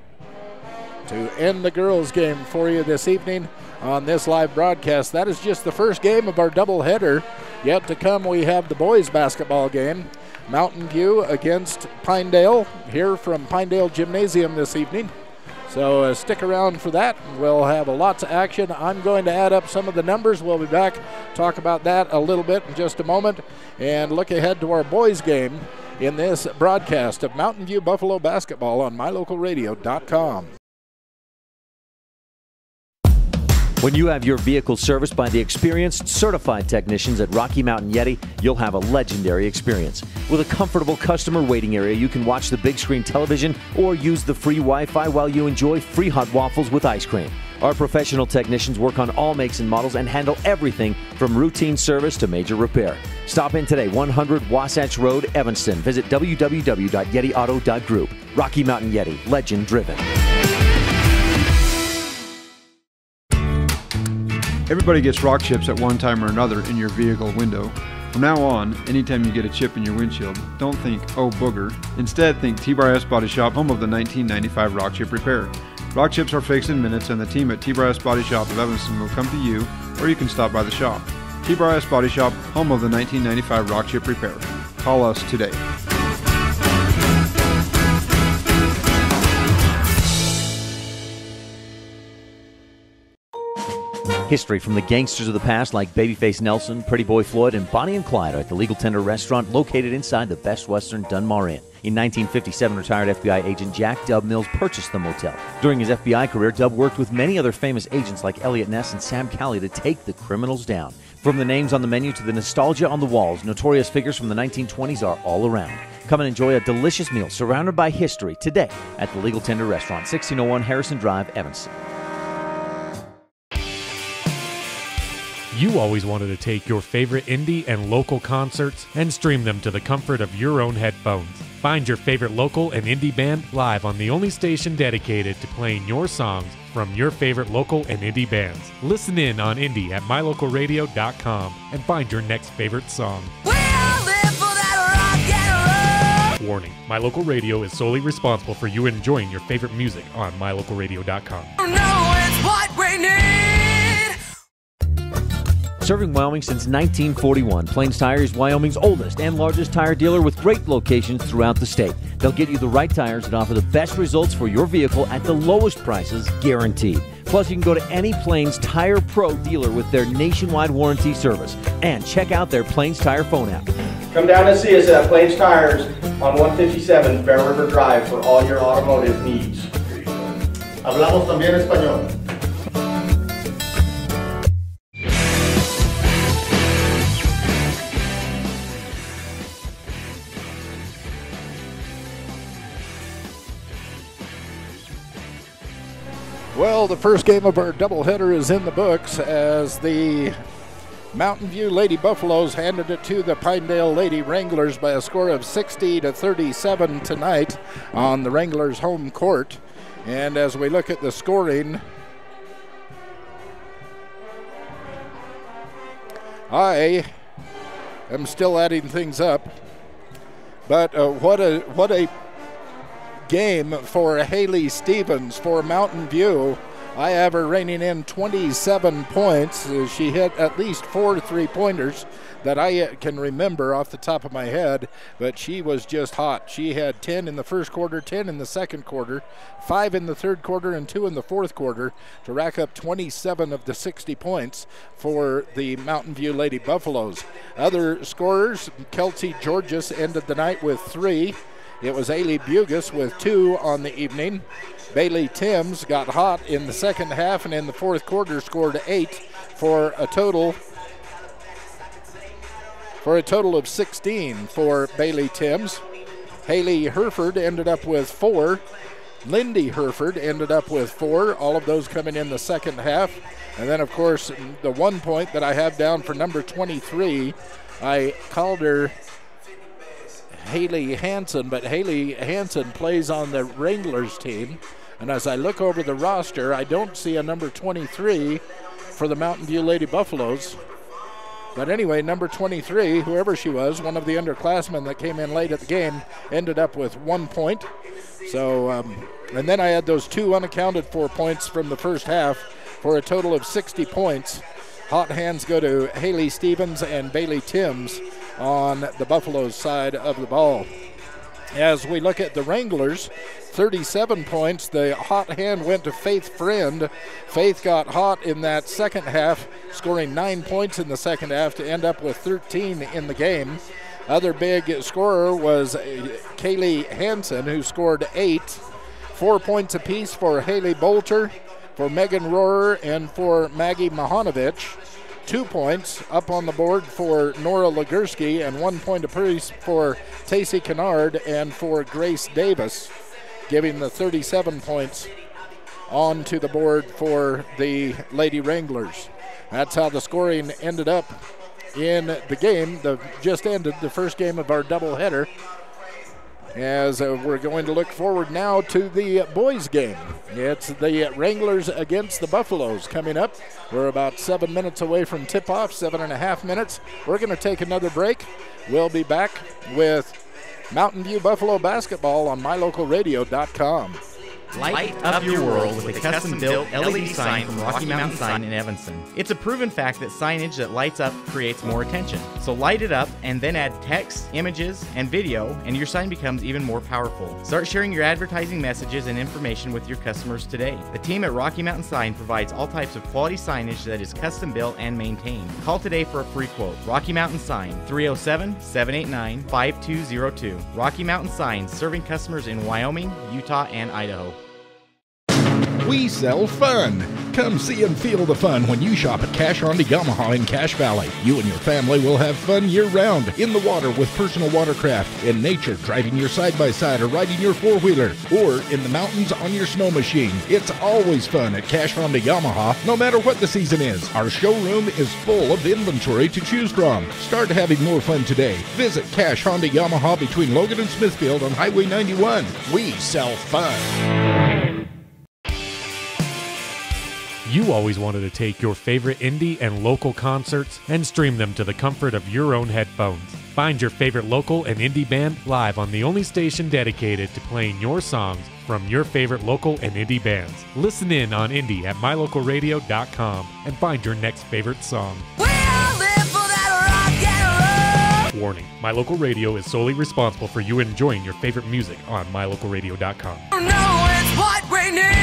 S1: To end the girls' game for you this evening on this live broadcast. That is just the first game of our doubleheader. Yet to come, we have the boys' basketball game. Mountain View against Pinedale here from Pinedale Gymnasium this evening. So stick around for that. We'll have lots of action. I'm going to add up some of the numbers. We'll be back, talk about that a little bit in just a moment, and look ahead to our boys' game in this broadcast of Mountain View Buffalo basketball on mylocalradio.com.
S9: When you have your vehicle serviced by the experienced, certified technicians at Rocky Mountain YETI, you'll have a legendary experience. With a comfortable customer waiting area, you can watch the big screen television or use the free Wi-Fi while you enjoy free hot waffles with ice cream. Our professional technicians work on all makes and models and handle everything from routine service to major repair. Stop in today, 100 Wasatch Road, Evanston. Visit www.yetiauto.group. Rocky Mountain YETI, legend driven.
S8: Everybody gets rock chips at one time or another in your vehicle window. From now on, anytime you get a chip in your windshield, don't think, oh booger. Instead, think T-Bar S Body Shop, home of the 1995 rock chip repair. Rock chips are fixed in minutes, and the team at T-Bar S Body Shop of Evanston will come to you, or you can stop by the shop. T-Bar S Body Shop, home of the 1995 rock chip repair. Call us today.
S9: History from the gangsters of the past like Babyface Nelson, Pretty Boy Floyd, and Bonnie and Clyde are at the Legal Tender restaurant located inside the Best Western Dunmar Inn. In 1957, retired FBI agent Jack Dub Mills purchased the motel. During his FBI career, Dub worked with many other famous agents like Elliot Ness and Sam Calley to take the criminals down. From the names on the menu to the nostalgia on the walls, notorious figures from the 1920s are all around. Come and enjoy a delicious meal surrounded by history today at the Legal Tender restaurant, 1601 Harrison Drive, Evanston.
S3: You always wanted to take your favorite indie and local concerts and stream them to the comfort of your own headphones. Find your favorite local and indie band live on the only station dedicated to playing your songs from your favorite local and indie bands. Listen in on indie at mylocalradio.com and find your next favorite song. Warning, My Local Radio is solely responsible for you enjoying your favorite music on mylocalradio.com.
S9: Serving Wyoming since 1941, Plains Tire is Wyoming's oldest and largest tire dealer with great locations throughout the state. They'll get you the right tires that offer the best results for your vehicle at the lowest prices, guaranteed. Plus, you can go to any Plains Tire Pro dealer with their nationwide warranty service. And check out their Plains Tire phone app.
S16: Come down and see us at Plains Tires on 157 Bear River Drive for all your automotive needs. Hablamos también español.
S1: Well, the first game of our doubleheader is in the books as the Mountain View Lady Buffaloes handed it to the Pinedale Lady Wranglers by a score of 60-37 tonight on the Wranglers' home court. And as we look at the scoring, I am still adding things up, but what a game for Haley Stevens for Mountain View. I have her reining in 27 points. She hit at least 4 3-pointers that I can remember off the top of my head, but she was just hot. She had 10 in the first quarter, 10 in the second quarter, 5 in the third quarter, and 2 in the fourth quarter to rack up 27 of the 60 points for the Mountain View Lady Buffaloes. Other scorers, Kelsey Georges ended the night with 3. It was Ailey Bugus with 2 on the evening. Bailey Timms got hot in the second half and in the fourth quarter scored 8 for a total of 16 for Bailey Timms. Haley Herford ended up with 4. Lindy Herford ended up with 4, all of those coming in the second half. And then, of course, the 1 point that I have down for number 23, I called her Haley Hansen, but Haley Hansen plays on the Wranglers team. And as I look over the roster, I don't see a number 23 for the Mountain View Lady Buffaloes. But anyway, number 23, whoever she was, one of the underclassmen that came in late at the game, ended up with 1 point. So, and then I had those 2 unaccounted for points from the first half for a total of 60 points. Hot hands go to Haley Stevens and Bailey Timms on the Buffaloes side of the ball. As we look at the Wranglers, 37 points. The hot hand went to Faith Friend. Faith got hot in that second half, scoring 9 points in the second half to end up with 13 in the game. Other big scorer was Kaylee Hansen, who scored 8. 4 points apiece for Haley Bolter, for Megan Rohrer, and for Maggie Mahanovich. 2 points up on the board for Nora Ligursky, and 1 point apiece for Tacey Kennard and for Grace Davis, giving the 37 points onto the board for the Lady Wranglers. That's how the scoring ended up in the game that just ended, the first game of our doubleheader. As we're going to look forward now to the boys' game. It's the Wranglers against the Buffaloes coming up. We're about 7 minutes away from tip-off, 7.5 minutes. We're going to take another break. We'll be back with Mountain View Buffalo basketball on mylocalradio.com.
S2: Light up your world with a custom-built LED sign from Rocky Mountain Sign in Evanston. It's a proven fact that signage that lights up creates more attention. So light it up and then add text, images, and video, and your sign becomes even more powerful. Start sharing your advertising messages and information with your customers today. The team at Rocky Mountain Sign provides all types of quality signage that is custom-built and maintained. Call today for a free quote. Rocky Mountain Sign, 307-789-5202. Rocky Mountain Sign, serving customers in Wyoming, Utah, and Idaho.
S12: We sell fun. Come see and feel the fun when you shop at Cash Honda Yamaha in Cache Valley. You and your family will have fun year-round, in the water with personal watercraft, in nature driving your side-by-side or riding your four-wheeler, or in the mountains on your snow machine. It's always fun at Cache Honda Yamaha, no matter what the season is. Our showroom is full of inventory to choose from. Start having more fun today. Visit Cache Honda Yamaha between Logan and Smithfield on Highway 91. We sell fun.
S3: You always wanted to take your favorite indie and local concerts and stream them to the comfort of your own headphones. Find your favorite local and indie band live on the only station dedicated to playing your songs from your favorite local and indie bands. Listen in on indie at mylocalradio.com and find your next favorite song.
S4: We all live for that rock and roll.
S3: Warning, My Local Radio is solely responsible for you enjoying your favorite music on mylocalradio.com.
S4: No, it's what we need.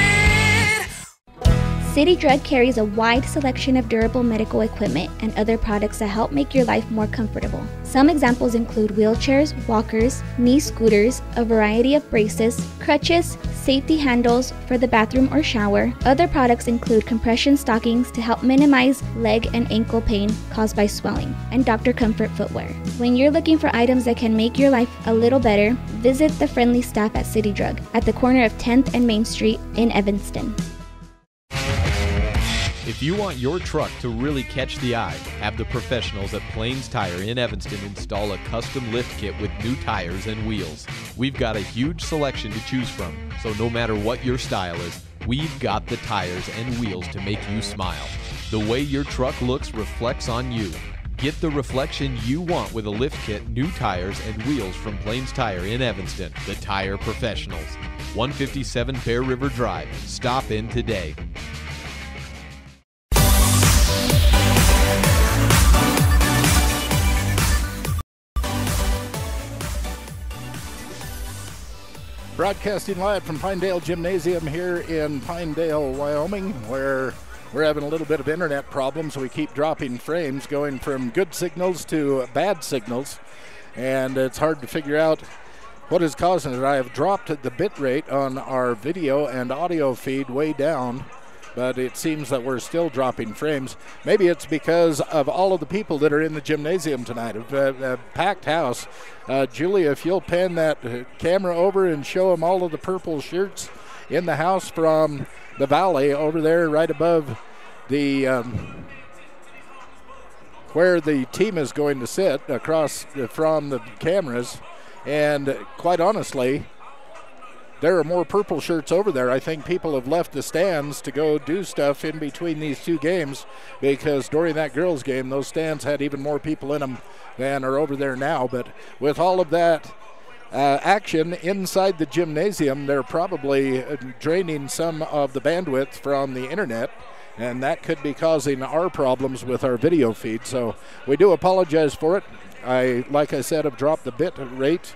S5: City Drug carries a wide selection of durable medical equipment and other products that help make your life more comfortable. Some examples include wheelchairs, walkers, knee scooters, a variety of braces, crutches, safety handles for the bathroom or shower. Other products include compression stockings to help minimize leg and ankle pain caused by swelling, and Dr. Comfort footwear. When you're looking for items that can make your life a little better, visit the friendly staff at City Drug at the corner of 10th and Main Street in Evanston.
S6: If you want your truck to really catch the eye, have the professionals at Plains Tire in Evanston install a custom lift kit with new tires and wheels. We've got a huge selection to choose from, so no matter what your style is, we've got the tires and wheels to make you smile. The way your truck looks reflects on you. Get the reflection you want with a lift kit, new tires, and wheels from Plains Tire in Evanston, the tire professionals. 157 Bear River Drive. Stop in today.
S1: Broadcasting live from Pinedale Gymnasium here in Pinedale, Wyoming, where we're having a little bit of internet problems. We keep dropping frames, going from good signals to bad signals, and it's hard to figure out what is causing it. I have dropped the bit rate on our video and audio feed way down, but it seems that we're still dropping frames. Maybe it's because of all of the people that are in the gymnasium tonight. A packed house. Julia, if you'll pan that camera over and show them all of the purple shirts in the house from the valley over there right above the where the team is going to sit across from the cameras. And quite honestly, there are more purple shirts over there. I think people have left the stands to go do stuff in between these two games, because during that girls' game, those stands had even more people in them than are over there now. But with all of that action inside the gymnasium, they're probably draining some of the bandwidth from the internet, and that could be causing our problems with our video feed. So we do apologize for it. Like I said, have dropped the bit rate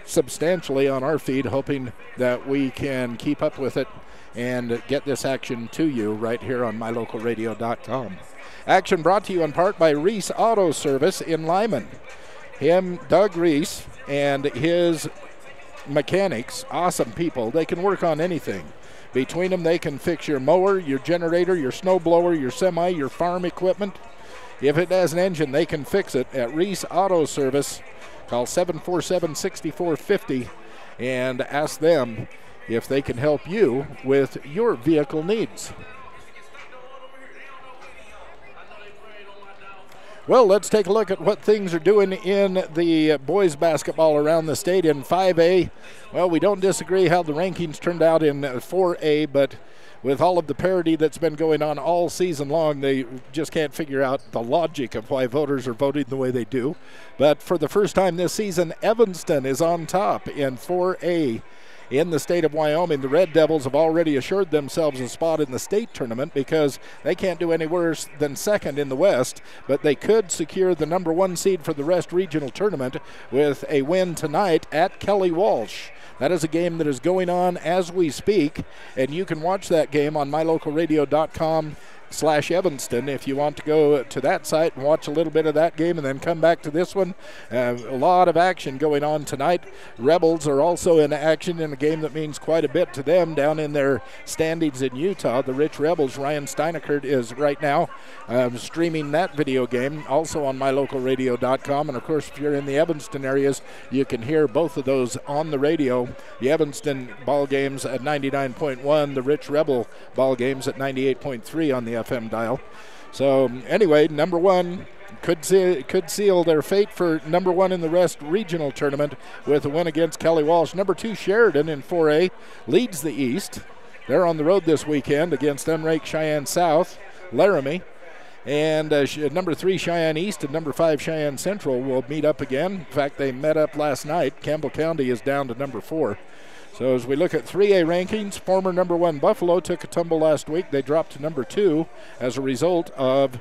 S1: substantially on our feed, hoping that we can keep up with it and get this action to you right here on mylocalradio.com. Action brought to you in part by Reese Auto Service in Lyman. Doug Reese and his mechanics, awesome people. They can work on anything. Between them, they can fix your mower, your generator, your snow blower, your semi, your farm equipment. If it has an engine, they can fix it at Reese Auto Service. Call 747-6450 and ask them if they can help you with your vehicle needs. Well, let's take a look at what things are doing in the boys basketball around the state in 5A. Well, we don't disagree how the rankings turned out in 4A, but with all of the parity that's been going on all season long, they just can't figure out the logic of why voters are voting the way they do. But for the first time this season, Evanston is on top in 4A. In the state of Wyoming, the Red Devils have already assured themselves a spot in the state tournament because they can't do any worse than second in the West, but they could secure the number 1 seed for the West Regional Tournament with a win tonight at Kelly Walsh. That is a game that is going on as we speak, and you can watch that game on mylocalradio.com/Evanston if you want to go to that site and watch a little bit of that game and then come back to this one. A lot of action going on tonight. Rebels are also in action in a game that means quite a bit to them down in their standings in Utah. The Rich Rebels, Ryan Steinekert is right now streaming that video game also on mylocalradio.com. And of course, if you're in the Evanston areas, you can hear both of those on the radio. The Evanston ball games at 99.1, the Rich Rebel ball games at 98.3 on the FM dial. So anyway, number 1 could seal their fate for number 1 in the West Regional Tournament with a win against Kelly Walsh. Number 2 Sheridan in 4A leads the East. They're on the road this weekend against unranked Cheyenne South, Laramie. And number 3 Cheyenne East and number 5 Cheyenne Central will meet up again. In fact, they met up last night. Campbell County is down to number 4. So as we look at 3A rankings, former number 1 Buffalo took a tumble last week. They dropped to number 2 as a result of,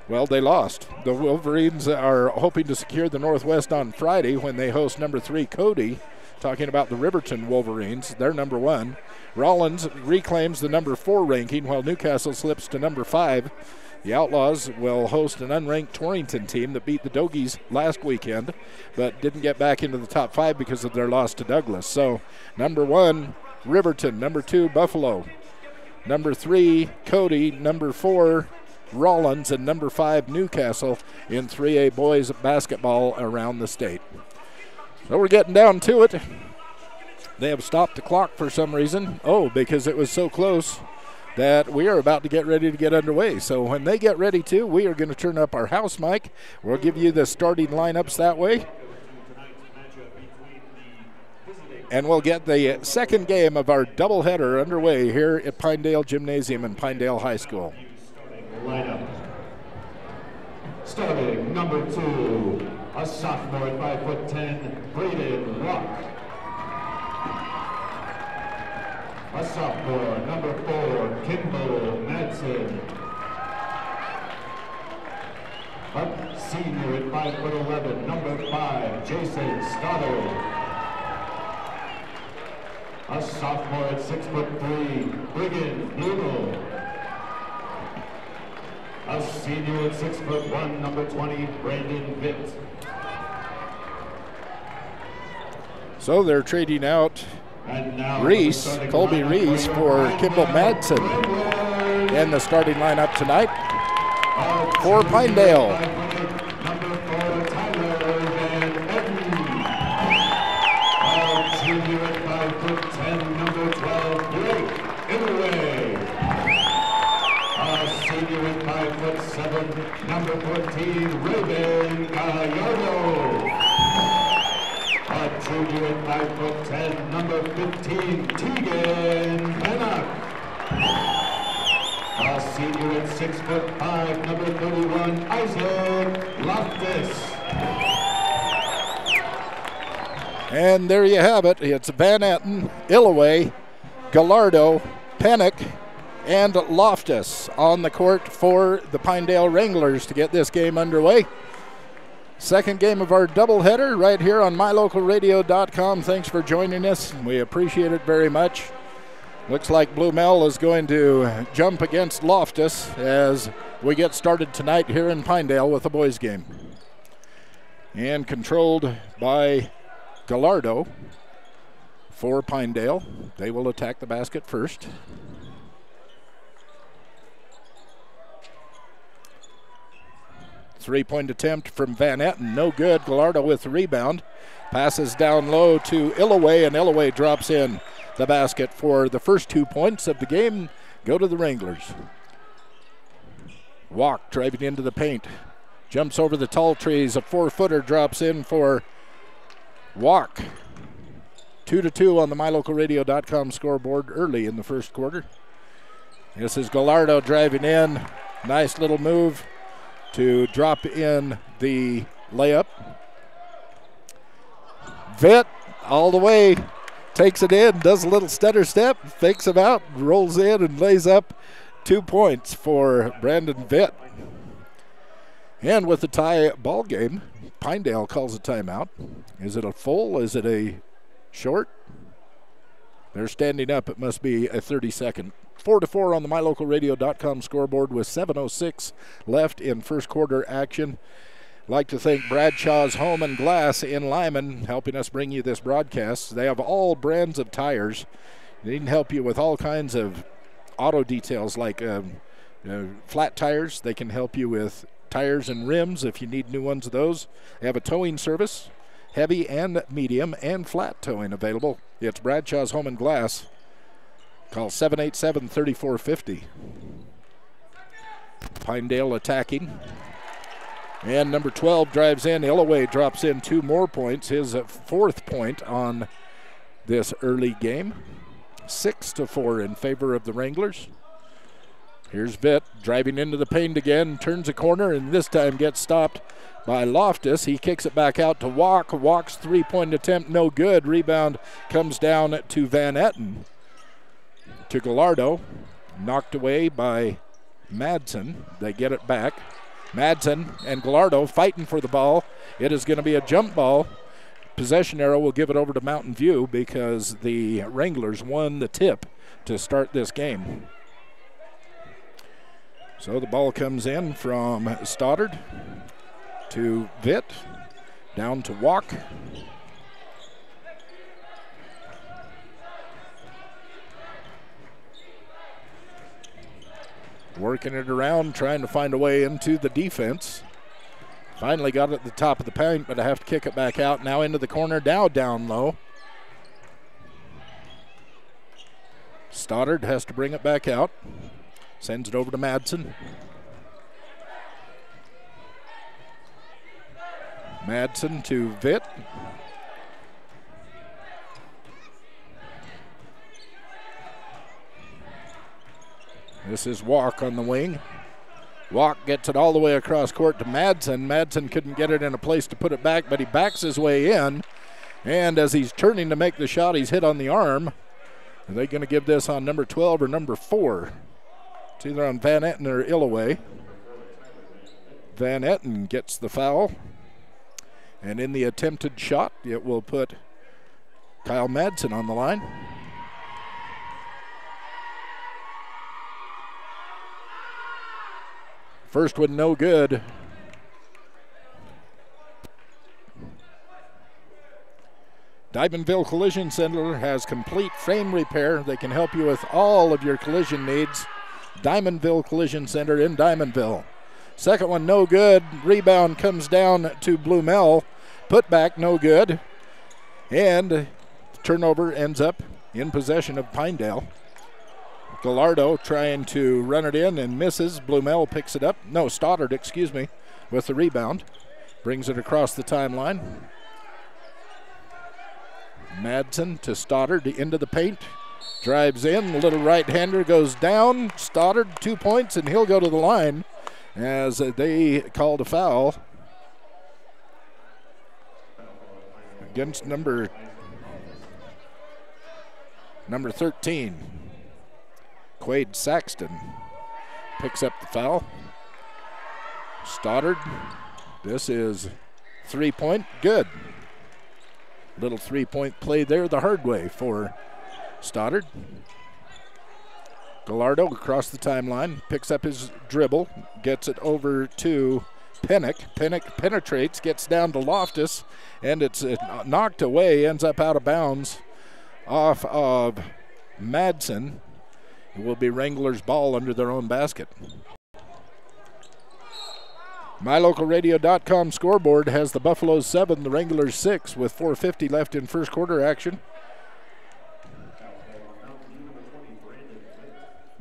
S1: well, they lost. The Wolverines are hoping to secure the Northwest on Friday when they host number 3 Cody. Talking about the Riverton Wolverines, they're number 1. Rollins reclaims the number 4 ranking while Newcastle slips to number 5. The Outlaws will host an unranked Torrington team that beat the Dogies last weekend, but didn't get back into the top 5 because of their loss to Douglas. So number 1, Riverton. Number 2, Buffalo. Number 3, Cody. Number 4, Rollins. And number 5, Newcastle in 3A boys basketball around the state. So we're getting down to it. They have stopped the clock for some reason. Oh, because it was so close that we are about to get ready to get underway. So when they get ready to, we are going to turn up our house mic. We'll give you the starting lineups that way. And we'll get the second game of our doubleheader underway here at Pinedale Gymnasium and Pinedale High School.
S17: Lineup. Starting number 2, a sophomore at 5'10", Braden Rock. A sophomore, number 4, Kimball Madsen. A senior at 5'11", number 5, Jason Stoddard. A sophomore at 6'3", Brigham Blumel. A senior at 6'1", number 20, Brandon Vitt.
S1: So they're trading out Reese, Colby Reese, for Kimball Madsen in the starting lineup tonight for Pinedale.
S17: Junior at 5'10", number 12, Blake Inouye. A senior at 5'7", number 14, Ruben Gallardo. A senior at 5'10", number 15, Tegan Pennock. A senior at 6'5", number 31, Isaac Loftus.
S1: And there you have it. It's Van Etten, Illaway, Gallardo, Pennock, and Loftus on the court for the Pinedale Wranglers to get this game underway. Second game of our doubleheader right here on mylocalradio.com. Thanks for joining us. We appreciate it very much. Looks like Blue Mel is going to jump against Loftus as we get started tonight here in Pinedale with the boys game. And controlled by Gallardo for Pinedale. They will attack the basket first. Three-point attempt from Van Etten, no good. Gallardo with the rebound. Passes down low to Illaway, and Illaway drops in the basket for the first 2 points of the game. Go to the Wranglers. Walk driving into the paint. Jumps over the tall trees. A 4-footer drops in for Walk. 2-2 on the mylocalradio.com scoreboard early in the first quarter. This is Gallardo driving in. Nice little move to drop in the layup. Vitt all the way, takes it in, does a little stutter step, fakes him out, rolls in and lays up 2 points for Brandon Vitt. And with the tie ball game, Pinedale calls a timeout. Is it a full? Is it a short? They're standing up. It must be a 30-second. 4-4 on the mylocalradio.com scoreboard with 7:06 left in first quarter action. I'd like to thank Bradshaw's Home and Glass in Lyman helping us bring you this broadcast. They have all brands of tires. They can help you with all kinds of auto details like flat tires. They can help you with tires and rims if you need new ones of those. They have a towing service, heavy and medium and flat towing available. It's Bradshaw's Home and Glass. Call 787-3450. Pinedale attacking. And number 12 drives in. Illaway drops in 2 more points. His 4th point on this early game. 6-4 in favor of the Wranglers. Here's Vitt driving into the paint again. Turns a corner and this time gets stopped by Loftus. He kicks it back out to Walk. Walk's 3-point attempt no good. Rebound comes down to Van Etten. To Gallardo, knocked away by Madsen. They get it back. Madsen and Gallardo fighting for the ball. It is going to be a jump ball. Possession arrow will give it over to Mountain View because the Wranglers won the tip to start this game. So the ball comes in from Stoddard to Vitt, down to Walk. Working it around, trying to find a way into the defense. Finally got it at the top of the paint, but I have to kick it back out. Now into the corner, now down low. Stoddard has to bring it back out. Sends it over to Madsen. Madsen to Vitt. This is Walk on the wing. Walk gets it all the way across court to Madsen. Madsen couldn't get it in a place to put it back, but he backs his way in. And as he's turning to make the shot, he's hit on the arm. Are they going to give this on number 12 or number 4? It's either on Van Etten or Illaway. Van Etten gets the foul. And in the attempted shot, it will put Kyle Madsen on the line. First one no good. Diamondville Collision Center has complete frame repair. They can help you with all of your collision needs. Diamondville Collision Center in Diamondville. Second one no good. Rebound comes down to Blue Mel. Put back no good. And turnover ends up in possession of Pinedale. Gallardo trying to run it in and misses. Blue Mel picks it up. No, Stoddard, excuse me, with the rebound. Brings it across the timeline. Madsen to Stoddard into the paint. Drives in, the little right-hander goes down. Stoddard 2 points, and he'll go to the line as they called a foul against number 13. Quade Saxton picks up the foul. Stoddard, this is 3-point, good. Little 3-point play there the hard way for Stoddard. Gallardo across the timeline, picks up his dribble, gets it over to Pennick. Pennick penetrates, gets down to Loftus, and it's knocked away, ends up out of bounds off of Madsen. It will be Wranglers' ball under their own basket. MyLocalRadio.com scoreboard has the Buffaloes 7, the Wranglers 6 with 4:50 left in first quarter action.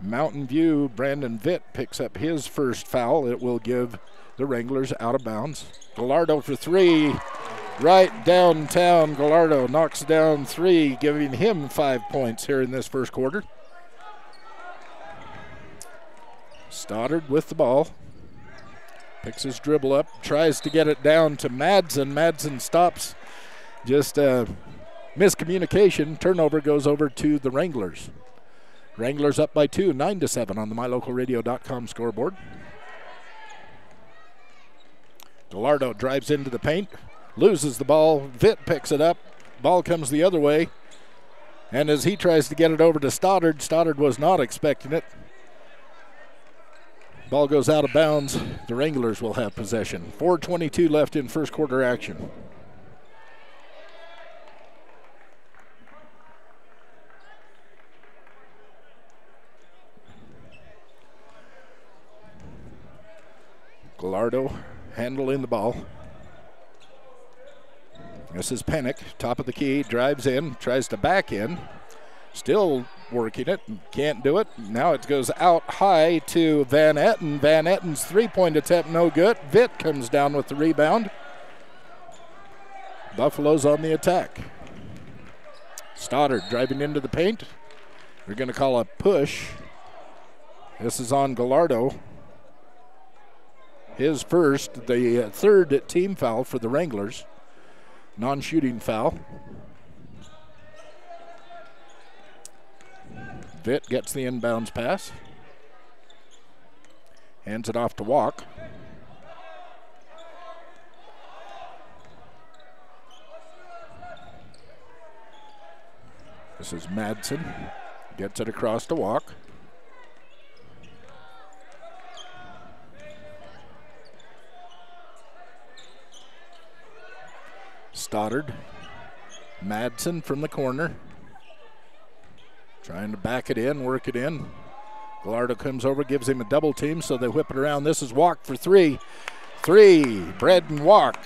S1: Mountain View, Brandon Vitt picks up his first foul. It will give the Wranglers out of bounds. Gallardo for 3, right downtown. Gallardo knocks down 3, giving him 5 points here in this first quarter. Stoddard with the ball. Picks his dribble up, tries to get it down to Madsen. Madsen stops. Just miscommunication. Turnover goes over to the Wranglers. Wranglers up by 2, 9-7 on the MyLocalRadio.com scoreboard. Gallardo drives into the paint, loses the ball. Vitt picks it up. Ball comes the other way. And as he tries to get it over to Stoddard, Stoddard was not expecting it. Ball goes out of bounds. The Wranglers will have possession. 4:22 left in first quarter action. Gallardo handling the ball. This is Pennick, top of the key, drives in, tries to back in. Still working it, can't do it. Now it goes out high to Van Etten. Van Etten's 3-point attempt no good. Vitt comes down with the rebound. Buffalo's on the attack. Stoddard driving into the paint. They're going to call a push. This is on Gallardo. His first, the third team foul for the Wranglers. Non-shooting foul. Vitt gets the inbounds pass. Hands it off to Walk. This is Madsen. Gets it across to Walk. Stoddard. Madsen from the corner. Trying to back it in, work it in. Gallardo comes over, gives him a double team, so they whip it around. This is Walk for 3. 3, Braden Walk.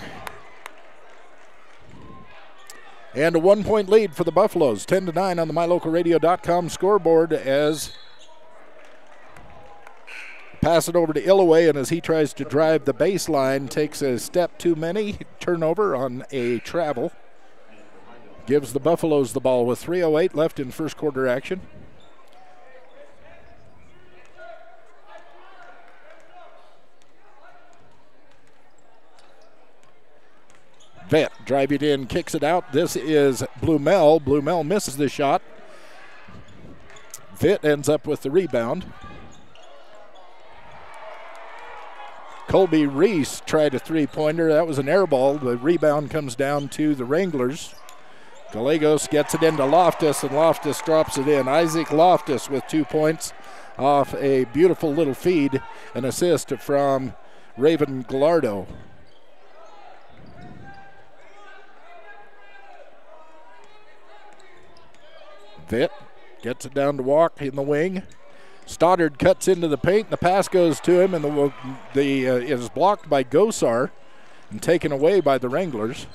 S1: And a 1-point lead for the Buffaloes. 10-9 on the MyLocalRadio.com scoreboard as pass it over to Illaway, and as he tries to drive the baseline, takes a step too many. Turnover on a travel. Gives the Buffaloes the ball with 3:08 left in first quarter action. Vitt driving it in, kicks it out. This is Blumel. Blumel misses the shot. Vitt ends up with the rebound. Colby Reese tried a three-pointer. That was an air ball. The rebound comes down to the Wranglers. Gallegos gets it into Loftus, and Loftus drops it in. Isaac Loftus with 2 points off a beautiful little feed, an assist from Raven Gallardo. Vitt gets it down to Walk in the wing. Stoddard cuts into the paint, the pass goes to him, and it is blocked by Gosar and taken away by the Wranglers.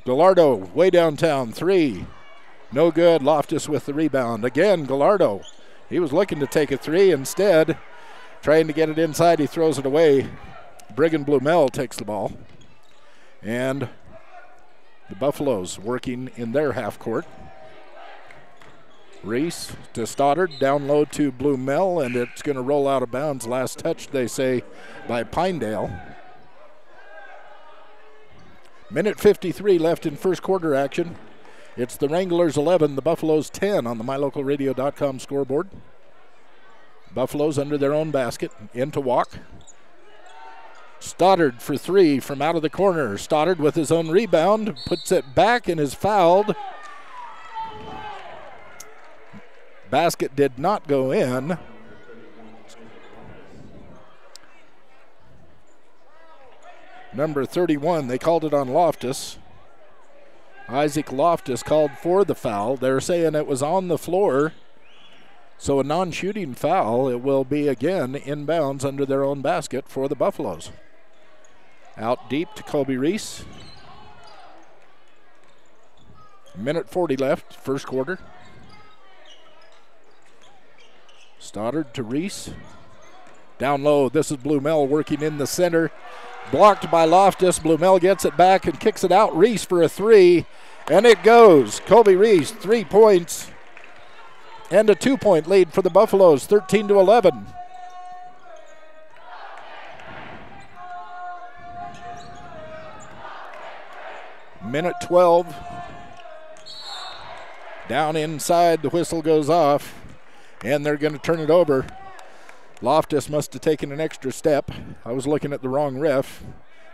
S1: Gallardo way downtown, 3. No good. Loftus with the rebound. Again, Gallardo. He was looking to take a 3. Instead, trying to get it inside, he throws it away. Brigham Blumel takes the ball. And The Buffaloes working in their half court. Reese to Stoddard, down low to Blumel, and it's going to roll out of bounds. Last touch, they say, by Pinedale. Minute 53 left in first quarter action. It's the Wranglers 11, the Buffaloes 10 on the MyLocalRadio.com scoreboard. Buffaloes under their own basket, in to walk. Stoddard for three from out of the corner. Stoddard with his own rebound, puts it back and is fouled. Basket did not go in. Number 31, they called it on Loftus. Isaac Loftus called for the foul. They're saying it was on the floor. So a non-shooting foul. It will be again inbounds under their own basket for the Buffaloes. Out deep to Kobe Reese. Minute 40 left, first quarter. Stoddard to Reese. Down low, this is Blumel working in the center. Blocked by Loftus. Blumel gets it back and kicks it out. Reese for a three, and it goes. Kobe Reese, 3 points, and a 2-point lead for the Buffaloes, 13-11. Minute 12. Down inside, the whistle goes off, and they're going to turn it over. Loftus must have taken an extra step. I was looking at the wrong ref.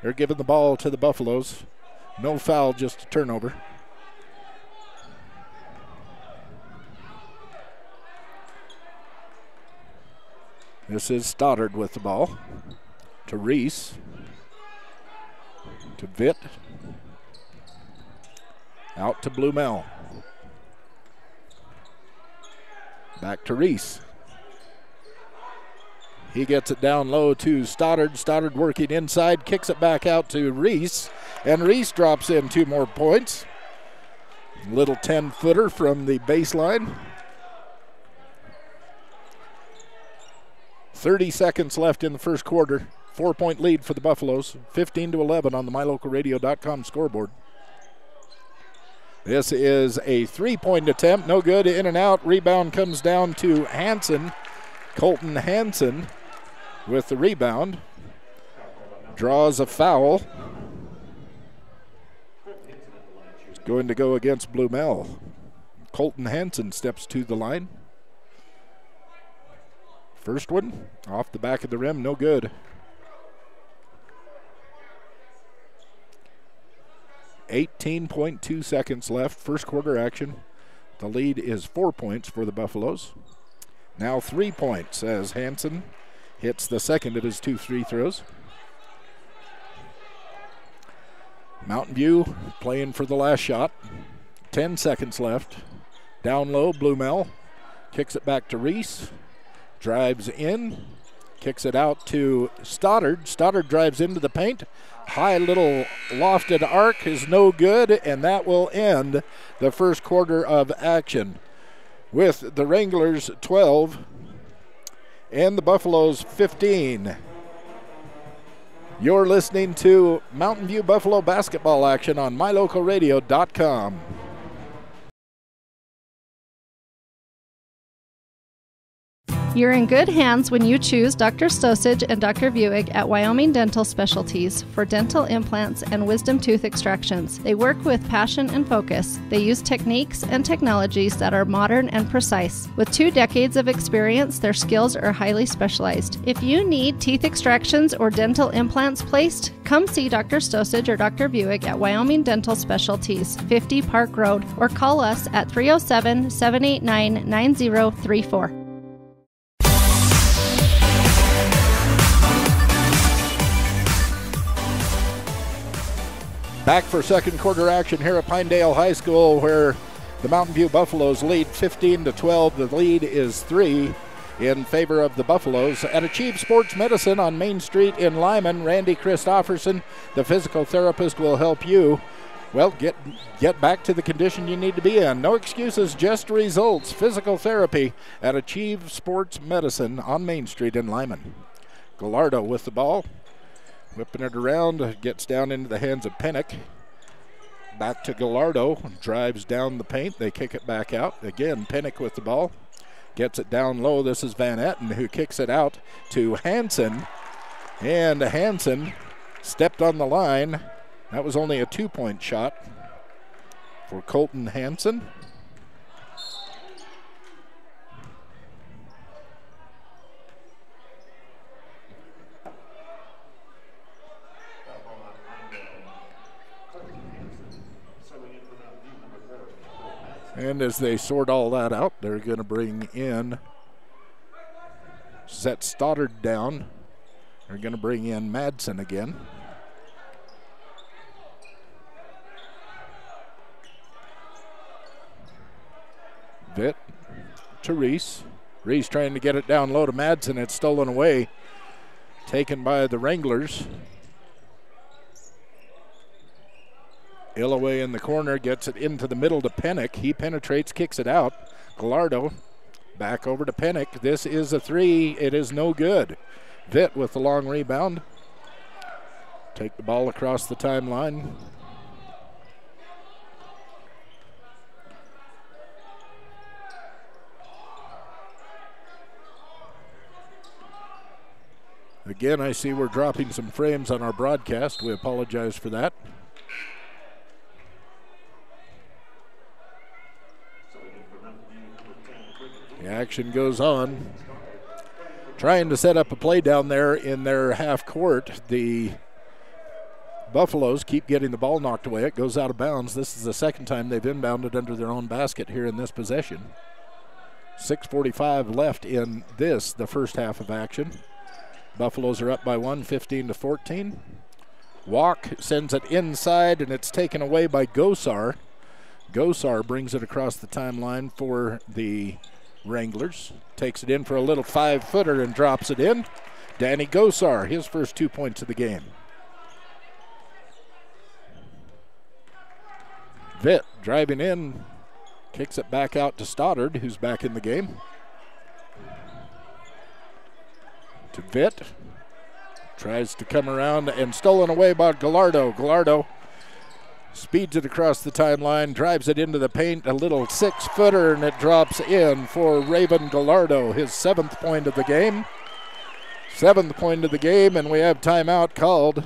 S1: They're giving the ball to the Buffaloes. No foul, just a turnover. This is Stoddard with the ball. To Reese. To Vitt. Out to Blumel. Back to Reese. He gets it down low to Stoddard. Stoddard working inside, kicks it back out to Reese, and Reese drops in 2 more points. Little 10-footer from the baseline. 30 seconds left in the first quarter. 4-point lead for the Buffaloes, 15-11 on the MyLocalRadio.com scoreboard. This is a 3-point attempt, no good, in and out. Rebound comes down to Hansen, Colton Hansen. With the rebound, draws a foul. It's going to go against Blumel. Colton Hansen steps to the line. First one, off the back of the rim, no good. 18.2 seconds left, first quarter action. The lead is 4 points for the Buffaloes. Now 3 points as Hansen hits the second of his 2 free throws. Mountain View playing for the last shot. 10 seconds left. Down low, Blumel kicks it back to Reese. Drives in, kicks it out to Stoddard. Stoddard drives into the paint. High little lofted arc is no good, and that will end the first quarter of action with the Wranglers 12 and the Buffaloes 15. You're listening to Mountain View Buffalo basketball action on MyLocalRadio.com.
S18: You're in good hands when you choose Dr. Stosage and Dr. Buick at Wyoming Dental Specialties for dental implants and wisdom tooth extractions. They work with passion and focus. They use techniques and technologies that are modern and precise. With 2 decades of experience, their skills are highly specialized. If you need teeth extractions or dental implants placed, come see Dr. Stosage or Dr. Buick at Wyoming Dental Specialties, 50 Park Road, or call us at 307-789-9034.
S1: Back for second quarter action here at Pinedale High School, where the Mountain View Buffaloes lead 15-12. The lead is 3 in favor of the Buffaloes. At Achieve Sports Medicine on Main Street in Lyman, Randy Christofferson, the physical therapist, will help you, well, get back to the condition you need to be in. No excuses, just results. Physical therapy at Achieve Sports Medicine on Main Street in Lyman. Gallardo with the ball. Whipping it around, gets down into the hands of Pennick. Back to Gallardo, drives down the paint. They kick it back out. Again, Pinnock with the ball. Gets it down low. This is Van Etten who kicks it out to Hansen. And Hansen stepped on the line. That was only a 2-point shot for Colton Hansen. And as they sort all that out, they're going to bring in, set Stoddard down. They're going to bring in Madsen again. Vitt to Reese. Reese trying to get it down low to Madsen. It's stolen away, taken by the Wranglers. Illaway in the corner gets it into the middle to Pinnock. He penetrates, kicks it out. Gallardo back over to Pinnock. This is a 3. It is no good. Vitt with the long rebound. Take the ball across the timeline. Again, I see we're dropping some frames on our broadcast. We apologize for that. The action goes on. Trying to set up a play down there in their half court. The Buffaloes keep getting the ball knocked away. It goes out of bounds. This is the second time they've inbounded under their own basket here in this possession. 6:45 left in this, the first half of action. Buffaloes are up by 1, 15-14. Walk sends it inside, and it's taken away by Gosar. Gosar brings it across the timeline for the Wranglers. Takes it in for a little 5-footer and drops it in. Danny Gosar, his first 2 points of the game. Vitt driving in, kicks it back out to Stoddard, who's back in the game. To Vitt. Tries to come around and stolen away by Gallardo. Gallardo speeds it across the timeline, drives it into the paint, a little 6-footer, and it drops in for Raven Gallardo, his 7th point of the game. 7th point of the game, and we have timeout called.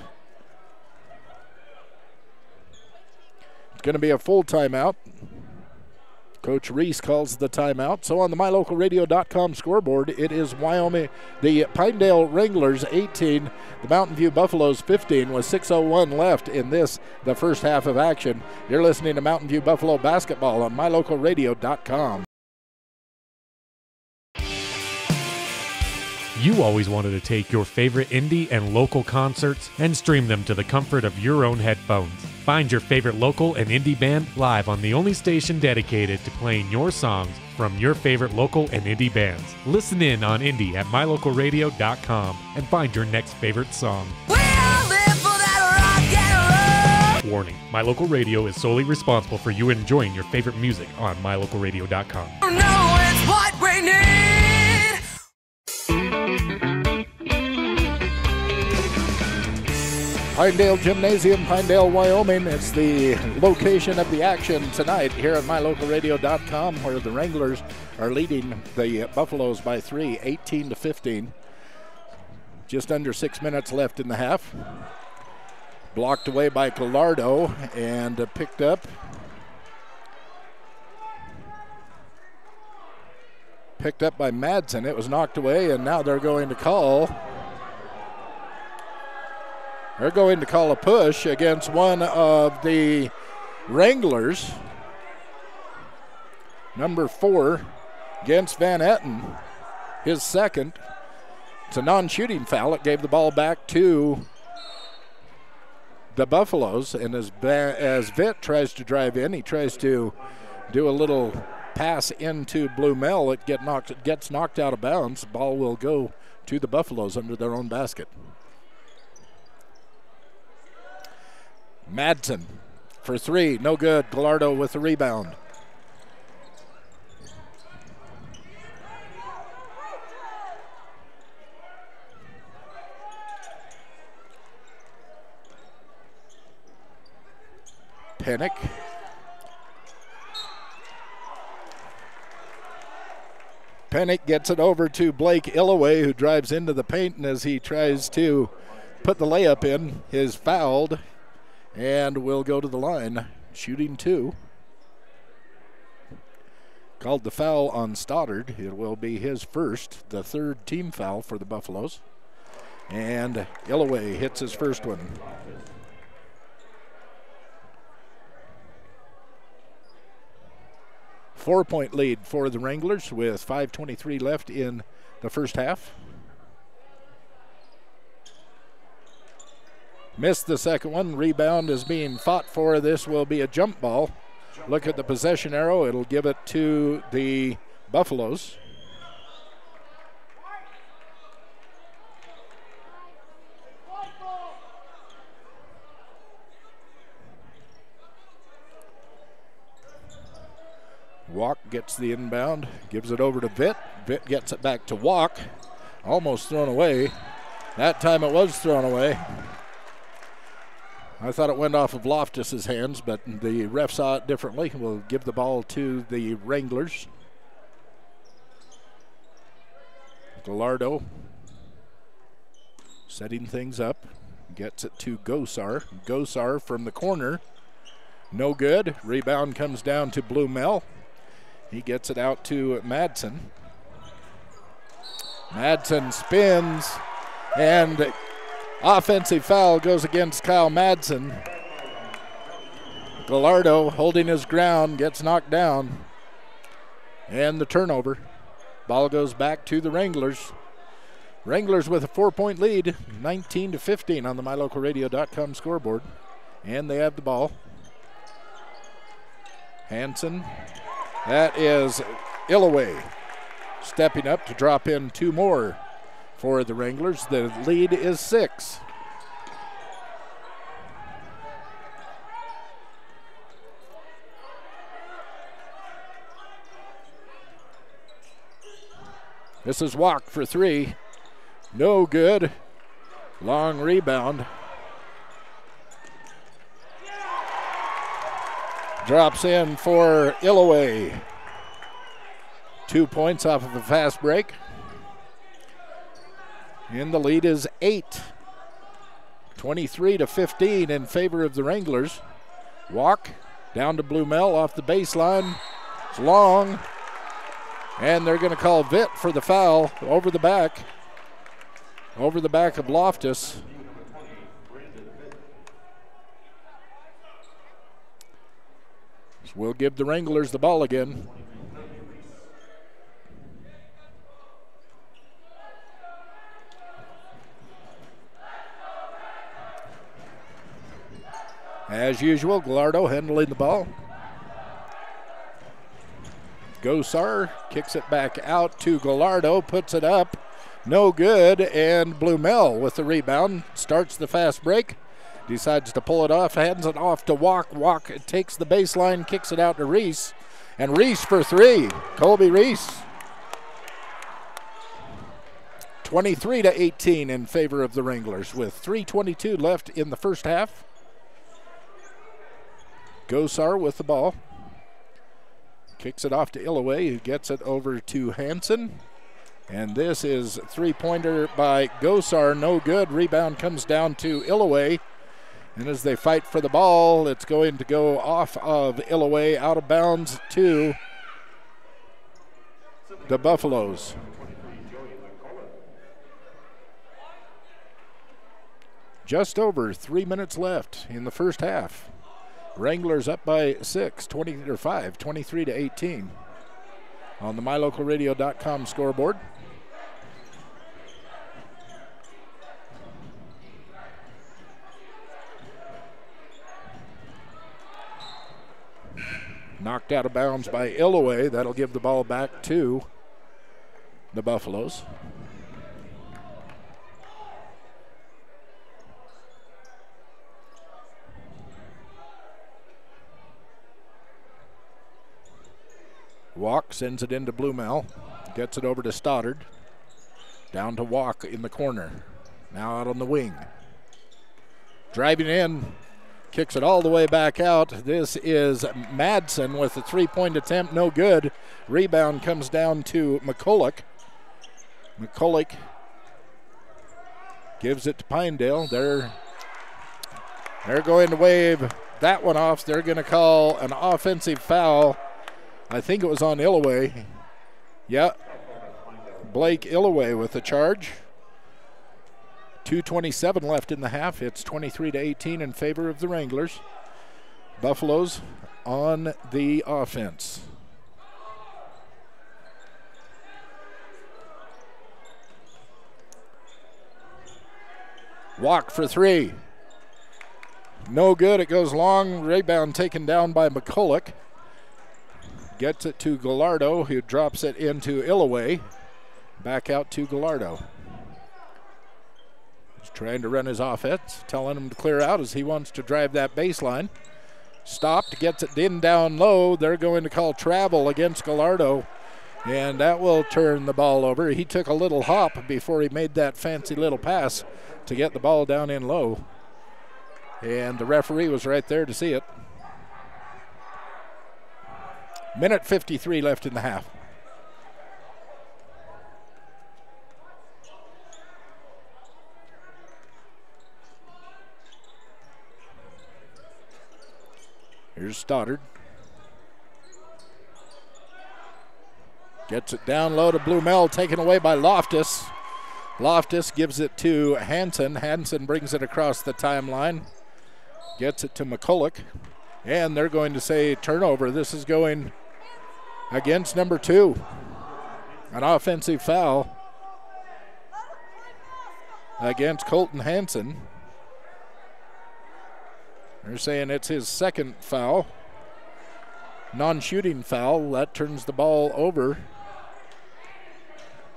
S1: It's going to be a full timeout. Coach Reese calls the timeout. So on the MyLocalRadio.com scoreboard, it is Wyoming, the Pinedale Wranglers 18, the Mountain View Buffaloes 15, with 6:01 left in this, the first half of action. You're listening to Mountain View Buffalo basketball on MyLocalRadio.com.
S3: You always wanted to take your favorite indie and local concerts and stream them to the comfort of your own headphones. Find your favorite local and indie band live on the only station dedicated to playing your songs from your favorite local and indie bands. Listen in on indie at mylocalradio.com and find your next favorite song. Warning, My Local Radio is solely responsible for you enjoying your favorite music on mylocalradio.com.
S4: No, it's what we need.
S1: Pinedale Gymnasium, Pinedale, Wyoming. It's the location of the action tonight here at MyLocalRadio.com, where the Wranglers are leading the Buffaloes by 3, 18-15. Just under 6 minutes left in the half. Blocked away by Gallardo and picked up. Picked up by Madsen. It was knocked away, and now they're going to call. They're going to call a push against one of the Wranglers. Number 4 against Van Etten, his second. It's a non-shooting foul. It gave the ball back to the Buffaloes, and as Vitt tries to drive in, he tries to do a little pass into Blumel. It gets knocked out of bounds. The ball will go to the Buffaloes under their own basket. Madsen for 3, no good. Gallardo with the rebound. Pennick. Pennick gets it over to Blake Illoway, who drives into the paint, and as he tries to put the layup in, is fouled and will go to the line, shooting 2. Called the foul on Stoddard. It will be his first, the 3rd team foul for the Buffaloes. And Illoway hits his first one. Four-point lead for the Wranglers with 5:23 left in the first half. Missed the second one. Rebound is being fought for. This will be a jump ball. Look at the possession arrow. It'll give it to the Buffaloes. Walk gets the inbound, gives it over to Vitt. Vitt gets it back to Walk. Almost thrown away. That time it was thrown away. I thought it went off of Loftus's hands, but the ref saw it differently. We'll give the ball to the Wranglers. Gallardo setting things up. Gets it to Gosar. Gosar from the corner. No good. Rebound comes down to Blumel. He gets it out to Madsen. Madsen spins, and offensive foul goes against Kyle Madsen. Gallardo holding his ground, gets knocked down, and the turnover. Ball goes back to the Wranglers. Wranglers with a 4-point lead, 19-15 on the MyLocalRadio.com scoreboard. And they have the ball. Hansen. That is Illoway stepping up to drop in 2 more for the Wranglers. The lead is 6. This is Walk for 3. No good. Long rebound. Drops in for Illoway. 2 points off of a fast break. And the lead is 8. 23-15 in favor of the Wranglers. Walk down to Blumel off the baseline. It's long. And they're going to call Vitt for the foul over the back. Over the back of Loftus. So we'll give the Wranglers the ball again. As usual, Gallardo handling the ball. Gosar kicks it back out to Gallardo, puts it up. No good, and Blumel with the rebound. Starts the fast break. Decides to pull it off, hands it off to Walk. Walk takes the baseline, kicks it out to Reese. And Reese for 3. Colby Reese. 23-18 in favor of the Wranglers with 3:22 left in the first half. Gosar with the ball. Kicks it off to Illoway, who gets it over to Hansen. And this is a 3-pointer by Gosar, no good. Rebound comes down to Illoway. And as they fight for the ball, it's going to go off of Illoway, out of bounds to the Buffaloes. Just over 3 minutes left in the first half. Wranglers up by 23-18 on the MyLocalRadio.com scoreboard. Knocked out of bounds by Illoway. That'll give the ball back to the Buffaloes. Walk sends it into Blumel. Gets it over to Stoddard. Down to Walk in the corner. Now out on the wing. Driving in. Kicks it all the way back out. This is Madsen with the three-point attempt, no good. Rebound comes down to McCulloch. McCulloch gives it to Pinedale. They're going to wave that one off. They're going to call an offensive foul. I think it was on Illaway. Yeah, Blake Illaway with the charge. 2:27 left in the half. It's 23-18 in favor of the Wranglers. Buffaloes on the offense. Walk for three. No good. It goes long. Rebound taken down by McCulloch. Gets it to Gallardo, who drops it into Illaway. Back out to Gallardo. He's trying to run his offense, telling him to clear out as he wants to drive that baseline. Stopped, gets it in down low. They're going to call travel against Gallardo, and that will turn the ball over. He took a little hop before he made that fancy little pass to get the ball down in low, and the referee was right there to see it. Minute 53 left in the half. Here's Stoddard. Gets it down low to Blumel, taken away by Loftus. Loftus gives it to Hansen. Hansen brings it across the timeline. Gets it to McCulloch. And they're going to say turnover. This is going against number 2. An offensive foul against Colton Hansen. They're saying it's his second foul. Non-shooting foul. That turns the ball over.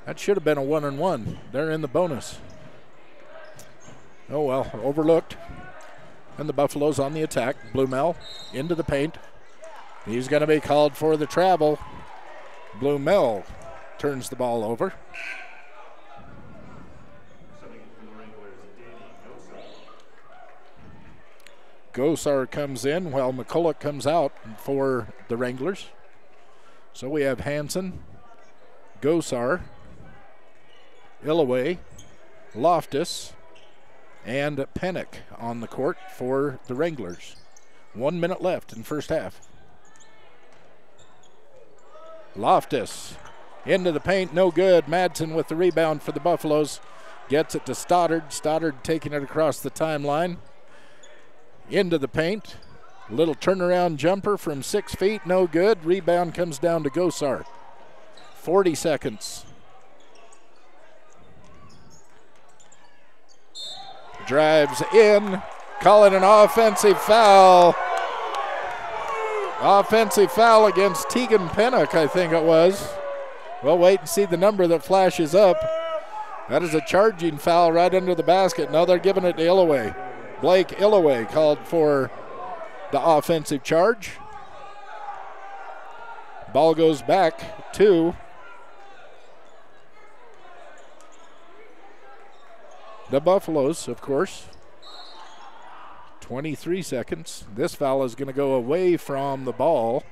S1: That should have been a 1-and-1. They're in the bonus. Oh well, overlooked. And the Buffaloes on the attack. Blumel into the paint. He's going to be called for the travel. Blumel turns the ball over. Gosar comes in while McCulloch comes out for the Wranglers. So we have Hansen, Gosar, Illaway, Loftus, and Pennick on the court for the Wranglers. 1 minute left in first half. Loftus into the paint, no good. Madsen with the rebound for the Buffaloes. Gets it to Stoddard. Stoddard taking it across the timeline. Into the paint. Little turnaround jumper from 6 feet, no good. Rebound comes down to Gosar. 40 seconds. Drives in, calling an offensive foul. Offensive foul against Tegan Pennock, I think it was. We'll wait and see the number that flashes up. That is a charging foul right under the basket. Now they're giving it to Illaway. Blake Illaway called for the offensive charge. Ball goes back to the Buffaloes, of course. 23 seconds. This foul is going to go away from the ball.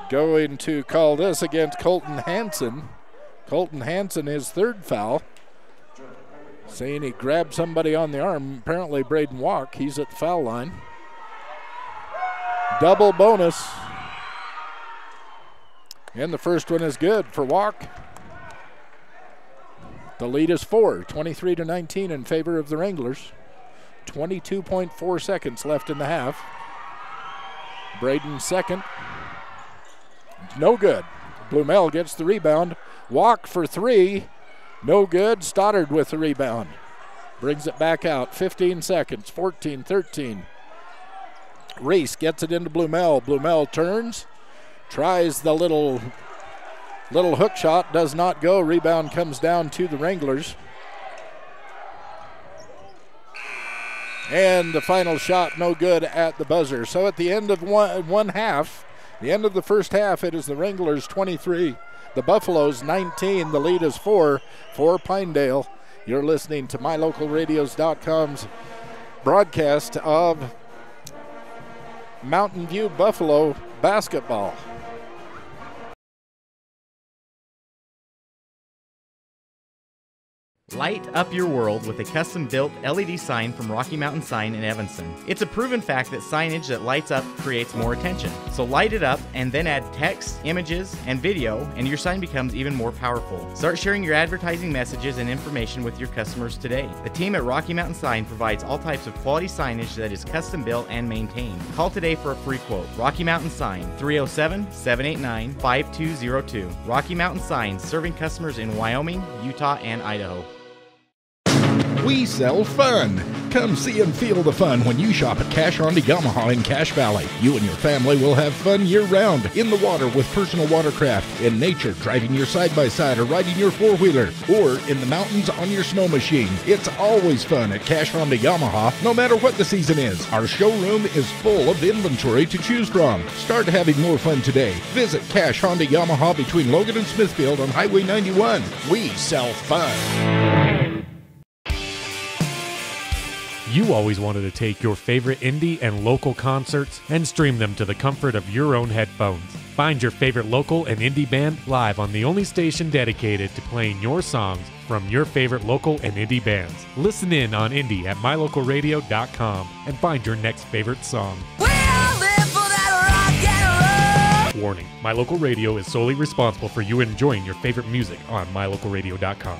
S1: Going to call this against Colton Hansen. Colton Hansen, his third foul. Saying he grabbed somebody on the arm. Apparently Braden Walk. He's at the foul line. Double bonus. And the first one is good for Walk. The lead is 4, 23-19 in favor of the Wranglers. 22.4 seconds left in the half. Braden second. No good. Blumel gets the rebound. Walk for 3. No good. Stoddard with the rebound. Brings it back out. 15 seconds. 14, 13. Reese gets it into Blumel. Blumel turns. Tries the little hook shot. Does not go. Rebound comes down to the Wranglers. And the final shot no good at the buzzer. So at the end of one half, The end of the first half, it is the Wranglers 23, the Buffaloes 19. The lead is 4 for Pinedale. You're listening to MyLocalRadios.com's broadcast of Mountain View Buffalo basketball.
S2: Light up your world with a custom-built LED sign from Rocky Mountain Sign in Evanston. It's a proven fact that signage that lights up creates more attention. So light it up and then add text, images, and video, and your sign becomes even more powerful. Start sharing your advertising messages and information with your customers today. The team at Rocky Mountain Sign provides all types of quality signage that is custom-built and maintained. Call today for a free quote. Rocky Mountain Sign, 307-789-5202. Rocky Mountain Sign, serving customers in Wyoming, Utah, and Idaho.
S12: We sell fun. Come see and feel the fun when you shop at Cash Honda Yamaha in Cache Valley. You and your family will have fun year-round, in the water with personal watercraft, in nature driving your side-by-side or riding your four-wheeler, or in the mountains on your snow machine. It's always fun at Cache Honda Yamaha, no matter what the season is. Our showroom is full of inventory to choose from. Start having more fun today. Visit Cache Honda Yamaha between Logan and Smithfield on Highway 91. We sell fun.
S3: You always wanted to take your favorite indie and local concerts and stream them to the comfort of your own headphones. Find your favorite local and indie band live on the only station dedicated to playing your songs from your favorite local and indie bands. Listen in on indie at mylocalradio.com and find your next favorite song. Warning, My Local Radio is solely responsible for you enjoying your favorite music on mylocalradio.com.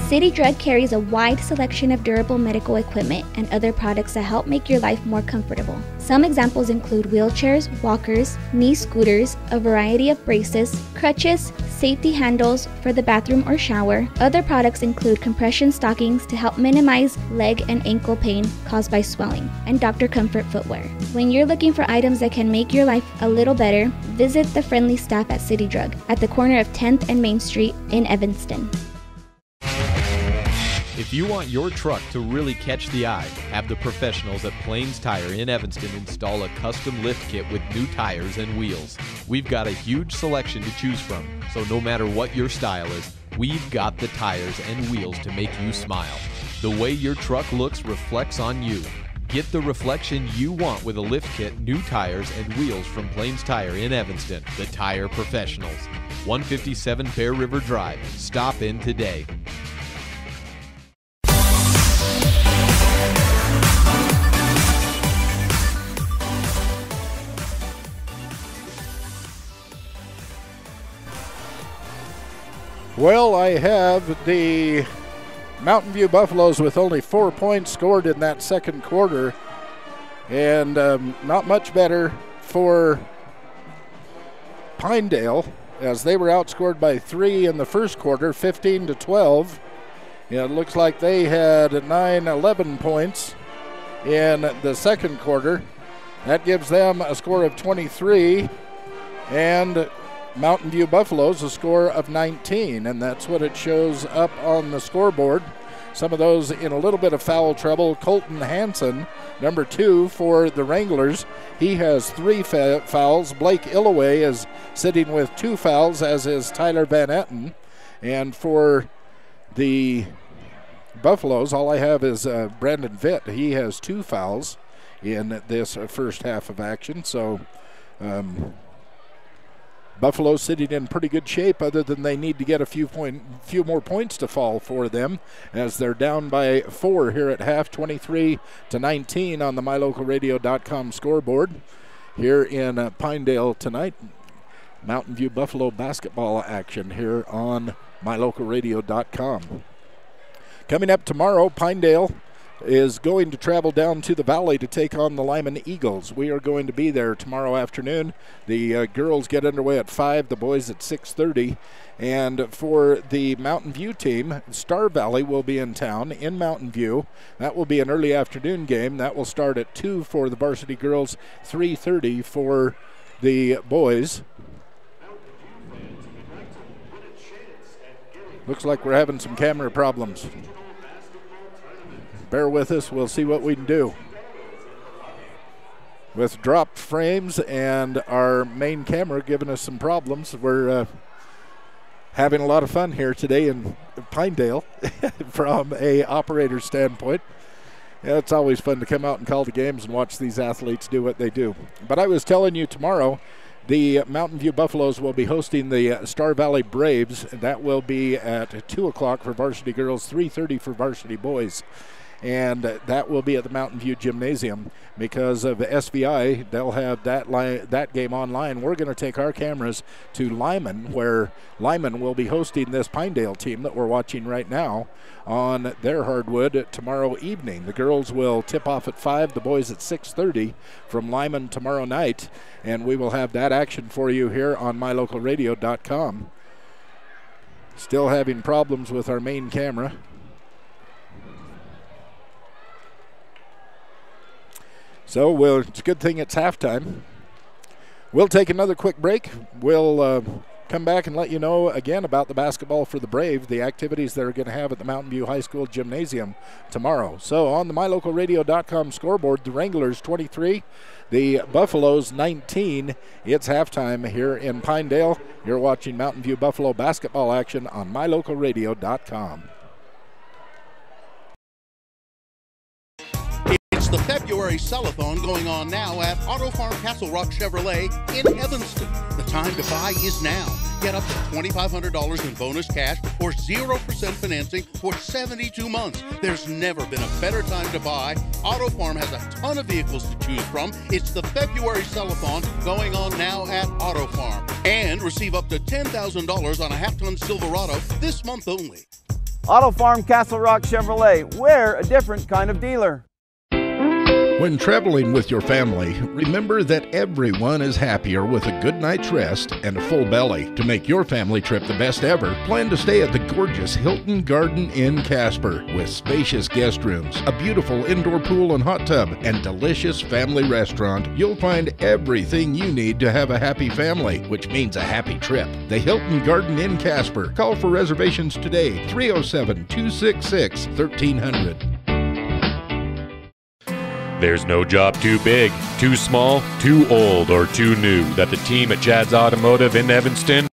S5: City Drug carries a wide selection of durable medical equipment and other products that help make your life more comfortable. Some examples include wheelchairs, walkers, knee scooters, a variety of braces, crutches, safety handles for the bathroom or shower. Other products include compression stockings to help minimize leg and ankle pain caused by swelling, and Dr. Comfort footwear. When you're looking for items that can make your life a little better, visit the friendly staff at City Drug at the corner of 10th and Main Street in Evanston.
S6: If you want your truck to really catch the eye, have the professionals at Plains Tire in Evanston install a custom lift kit with new tires and wheels. We've got a huge selection to choose from, so no matter what your style is, we've got the tires and wheels to make you smile. The way your truck looks reflects on you. Get the reflection you want with a lift kit, new tires, and wheels from Plains Tire in Evanston, the tire professionals. 157 Bear River Drive. Stop in today.
S1: Well, I have the Mountain View Buffaloes with only 4 points scored in that second quarter, and not much better for Pinedale, as they were outscored by 3 in the first quarter, 15-12. It looks like they had 11 points in the second quarter. That gives them a score of 23, and Mountain View Buffaloes a score of 19, and that's what it shows up on the scoreboard. Some of those in a little bit of foul trouble. Colton Hansen, number 2 for the Wranglers. He has 3 fouls. Blake Illoway is sitting with 2 fouls, as is Tyler Van Etten. And for the Buffaloes, all I have is Brandon Vitt. He has 2 fouls in this first half of action. So Buffalo sitting in pretty good shape, other than they need to get a few more points to fall for them, as they're down by 4 here at half, 23-19 on the MyLocalRadio.com scoreboard here in Pinedale tonight. Mountain View Buffalo basketball action here on MyLocalRadio.com. Coming up tomorrow, Pinedale is going to travel down to the valley to take on the Lyman Eagles. We are going to be there tomorrow afternoon. The girls get underway at 5, the boys at 6:30. And for the Mountain View team, Star Valley will be in town in Mountain View. That will be an early afternoon game. That will start at 2 for the varsity girls, 3:30 for the boys. Looks like we're having some camera problems. Bear with us. We'll see what we can do. with dropped frames and our main camera giving us some problems. We're having a lot of fun here today in Pinedale from a operator standpoint. Yeah, it's always fun to come out and call the games and watch these athletes do what they do. But I was telling you, tomorrow the Mountain View Buffaloes will be hosting the Star Valley Braves. That will be at 2 o'clock for varsity girls, 3:30 for varsity boys. And that will be at the Mountain View Gymnasium. Because of SVI, they'll have that game online. We're going to take our cameras to Lyman, where Lyman will be hosting this Pinedale team that we're watching right now on their hardwood tomorrow evening. The girls will tip off at 5, the boys at 6:30 from Lyman tomorrow night. And we will have that action for you here on mylocalradio.com. Still having problems with our main camera. So it's a good thing it's halftime. We'll take another quick break. We'll come back and let you know again about the basketball for the Brave, the activities they're going to have at the Mountain View High School Gymnasium tomorrow. So on the mylocalradio.com scoreboard, the Wranglers 23, the Buffaloes 19. It's halftime here in Pinedale. You're watching Mountain View Buffalo basketball action on mylocalradio.com.
S10: It's the February Sellathon going on now at Auto Farm Castle Rock Chevrolet in Evanston. The time to buy is now. Get up to $2,500 in bonus cash or 0% financing for 72 months. There's never been a better time to buy. Auto Farm has a ton of vehicles to choose from. It's the February Sellathon going on now at Auto Farm. And receive up to $10,000 on a half-ton Silverado this month only.
S11: Auto Farm Castle Rock Chevrolet. We're a different kind of dealer.
S12: When traveling with your family, remember that everyone is happier with a good night's rest and a full belly. To make your family trip the best ever, plan to stay at the gorgeous Hilton Garden Inn Casper with spacious guest rooms, a beautiful indoor pool and hot tub, and delicious family restaurant. You'll find everything you need to have a happy family, which means a happy trip. The Hilton Garden Inn Casper. Call for reservations today, 307-266-1300.
S3: There's no job too big, too small, too old, or too new that the team at Chad's Automotive in Evanston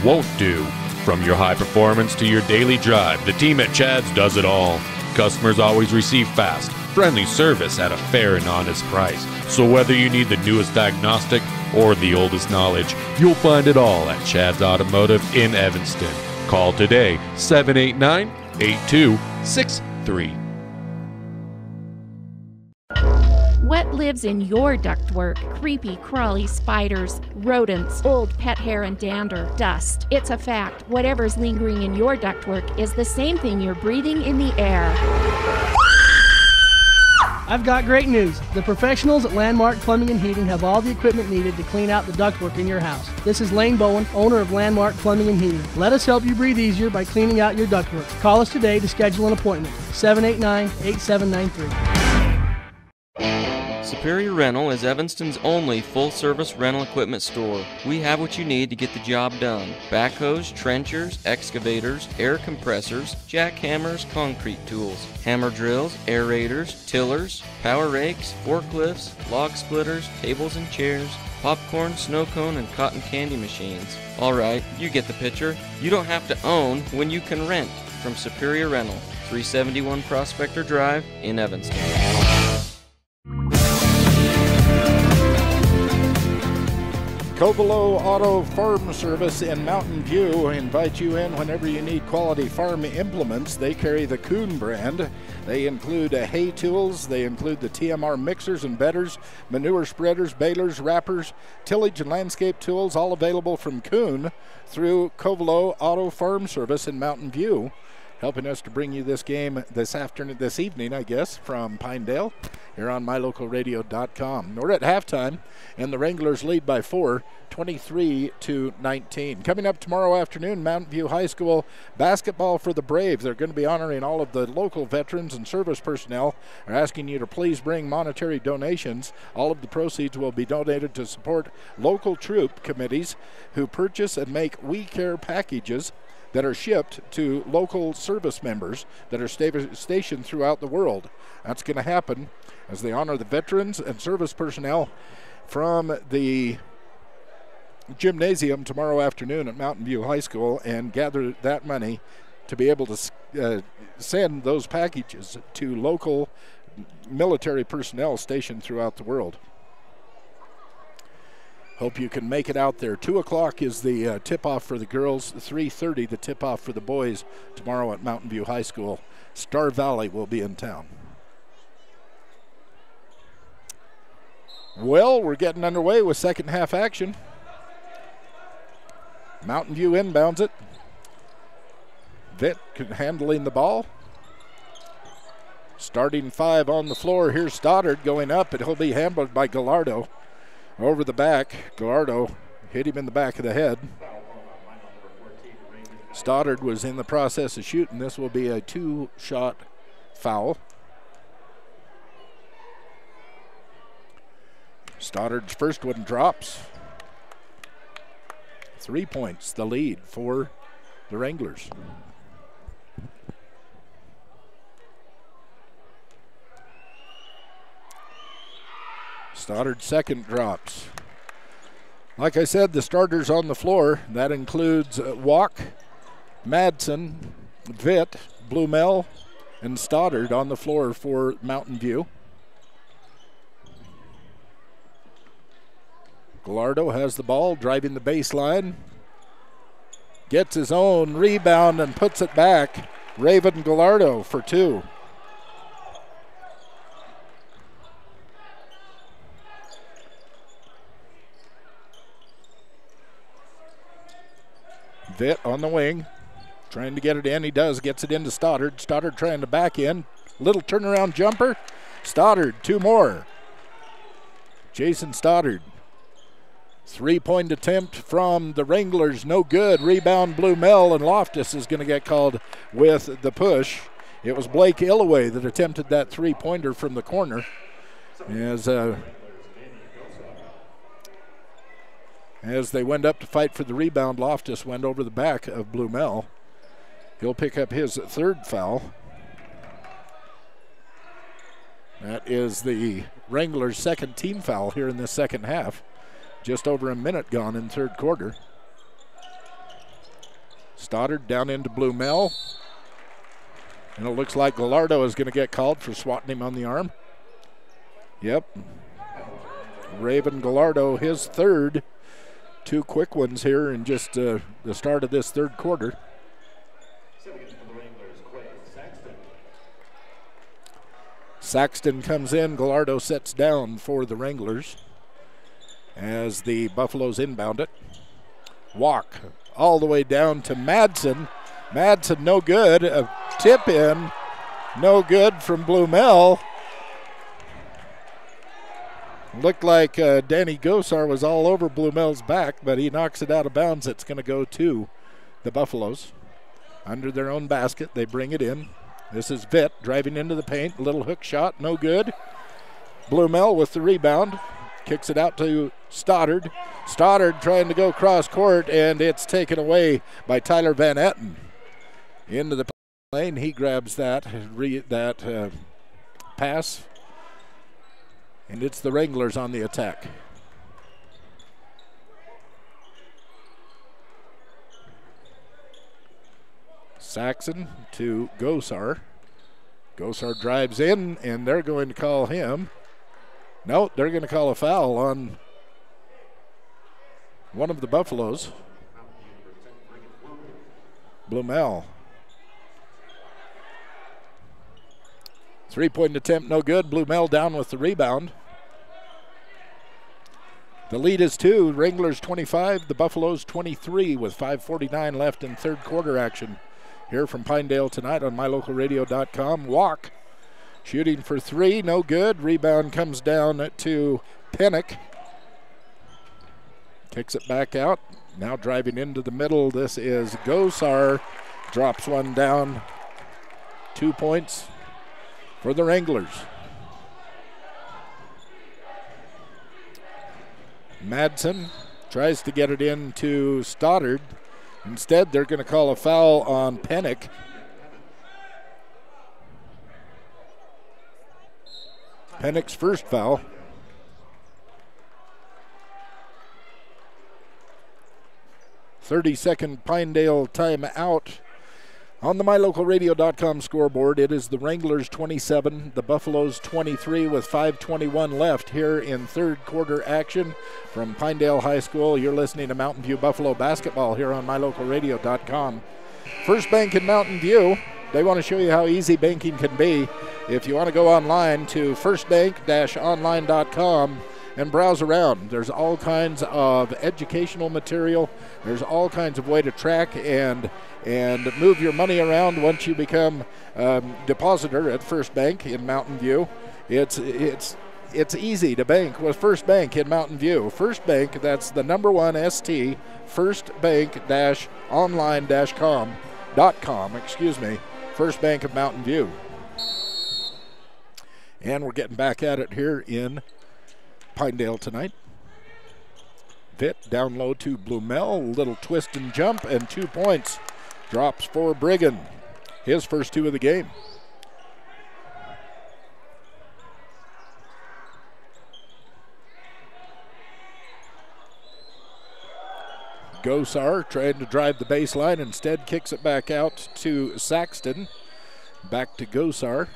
S3: won't do. From your high performance to your daily drive, the team at Chad's does it all. Customers always receive fast, friendly service at a fair and honest price. So whether you need the newest diagnostic or the oldest knowledge, you'll find it all at Chad's Automotive in Evanston. Call today, 789-8263.
S13: What lives in your ductwork? Creepy, crawly spiders, rodents, old pet hair and dander, dust. It's a fact. Whatever's lingering in your ductwork is the same thing you're breathing in the air.
S14: I've got great news. The professionals at Landmark Plumbing and Heating have all the equipment needed to clean out the ductwork in your house. This is Lane Bowen, owner of Landmark Plumbing and Heating. Let us help you breathe easier by cleaning out your ductwork. Call us today to schedule an appointment. 789-8793.
S15: Superior Rental is Evanston's only full-service rental equipment store. We have what you need to get the job done. Backhoes, trenchers, excavators, air compressors, jackhammers, concrete tools, hammer drills, aerators, tillers, power rakes, forklifts, log splitters, tables and chairs, popcorn, snow cone, and cotton candy machines. Alright, you get the picture. You don't have to own when you can rent. From Superior Rental, 371 Prospector Drive in Evanston.
S1: Covelo Auto Farm Service in Mountain View invite you in whenever you need quality farm implements. They carry the Kuhn brand. They include hay tools. They include the TMR mixers and bedders, manure spreaders, balers, wrappers, tillage and landscape tools, all available from Kuhn through Covelo Auto Farm Service in Mountain View. Helping us to bring you this game this evening, I guess, from Pinedale here on mylocalradio.com. We're at halftime, and the Wranglers lead by 4, 23-19. Coming up tomorrow afternoon, Mountain View High School basketball for the Braves. They're going to be honoring all of the local veterans and service personnel. They're asking you to please bring monetary donations. All of the proceeds will be donated to support local troop committees who purchase and make We Care packages. that are shipped to local service members that are stationed throughout the world. That's going to happen as they honor the veterans and service personnel from the gymnasium tomorrow afternoon at Mountain View High School and gather that money to be able to send those packages to local military personnel stationed throughout the world. Hope you can make it out there. 2 o'clock is the tip-off for the girls. 3:30 the tip-off for the boys tomorrow at Mountain View High School. Star Valley will be in town. Well, we're getting underway with second half action. Mountain View inbounds it. Vitt handling the ball. Starting 5 on the floor. Here's Stoddard going up, and he'll be handled by Gallardo. Over the back, Gallardo hit him in the back of the head. Stoddard was in the process of shooting. This will be a 2-shot foul. Stoddard's first one drops. 3 points, the lead for the Wranglers. Stoddard's second drops. Like I said, the starters on the floor. That includes Walk, Madsen, Vitt, Blumel, and Stoddard on the floor for Mountain View. Gallardo has the ball, driving the baseline. Gets his own rebound and puts it back. Raven Gallardo for 2. Vitt on the wing, trying to get it in. He does, gets it into Stoddard. Stoddard trying to back in. Little turnaround jumper. Stoddard, 2 more. Jason Stoddard. 3-point attempt from the Wranglers, no good. Rebound Blumel, and Loftus is going to get called with the push. It was Blake Illaway that attempted that 3-pointer from the corner. As they went up to fight for the rebound, Loftus went over the back of Blumel. He'll pick up his 3rd foul. That is the Wranglers' 2nd team foul here in the second half. Just over a minute gone in 3rd quarter. Stoddard down into Blumel. And it looks like Gallardo is going to get called for swatting him on the arm. Yep. Raven Gallardo, his 3rd. 2 quick ones here in just the start of this 3rd quarter. Saxton comes in. Gallardo sets down for the Wranglers as the Buffaloes inbound it. Walk all the way down to Madsen. Madsen no good. A tip in. No good from Blumel. Looked like Danny Gosar was all over Blumel's back, but he knocks it out of bounds. It's going to go to the Buffaloes. Under their own basket, they bring it in. This is Vitt driving into the paint. Little hook shot, no good. Blumel with the rebound. Kicks it out to Stoddard. Stoddard trying to go cross court, and it's taken away by Tyler Van Etten. Into the lane, he grabs that pass. And it's the Wranglers on the attack. Saxon to Gosar. Gosar drives in, and they're going to call him. No, they're going to call a foul on one of the Buffaloes. Blumel. 3-point attempt, no good. Blumel down with the rebound. The lead is 2. Wranglers 25, the Buffaloes 23 with 5:49 left in 3rd quarter action. Here from Pinedale tonight on mylocalradio.com. Walk. Shooting for 3, no good. Rebound comes down to Pennick. Kicks it back out. Now driving into the middle. This is Gosar. Drops one down. 2 points for the Wranglers. Madsen tries to get it into Stoddard. Instead, they're going to call a foul on Pennick. Pennick's first foul. 30-second Pinedale timeout. On the MyLocalRadio.com scoreboard, it is the Wranglers 27, the Buffaloes 23 with 5:21 left here in third quarter action from Pinedale High School. You're listening to Mountain View Buffalo basketball here on MyLocalRadio.com. First Bank in Mountain View, they want to show you how easy banking can be. If you want to go online to firstbank-online.com and browse around, there's all kinds of educational material. There's all kinds of way to track and move your money around once you become depositor at First Bank in Mountain View. It's easy to bank with First Bank in Mountain View. First Bank, that's the number one ST, firstbank-online.com, First Bank of Mountain View. And we're getting back at it here in Pinedale tonight. Vitt down low to Blumel, little twist and jump, and 2 points. Drops for Brigham, his first 2 of the game. Gosar trying to drive the baseline, instead kicks it back out to Saxton. Back to Gosar.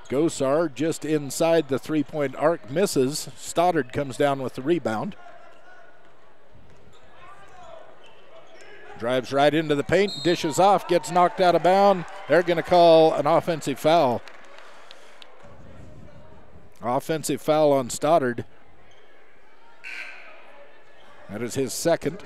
S1: Gosar just inside the three-point arc, misses. Stoddard comes down with the rebound. Drives right into the paint, dishes off, gets knocked out of bounds. They're going to call an offensive foul. Offensive foul on Stoddard. That is his second.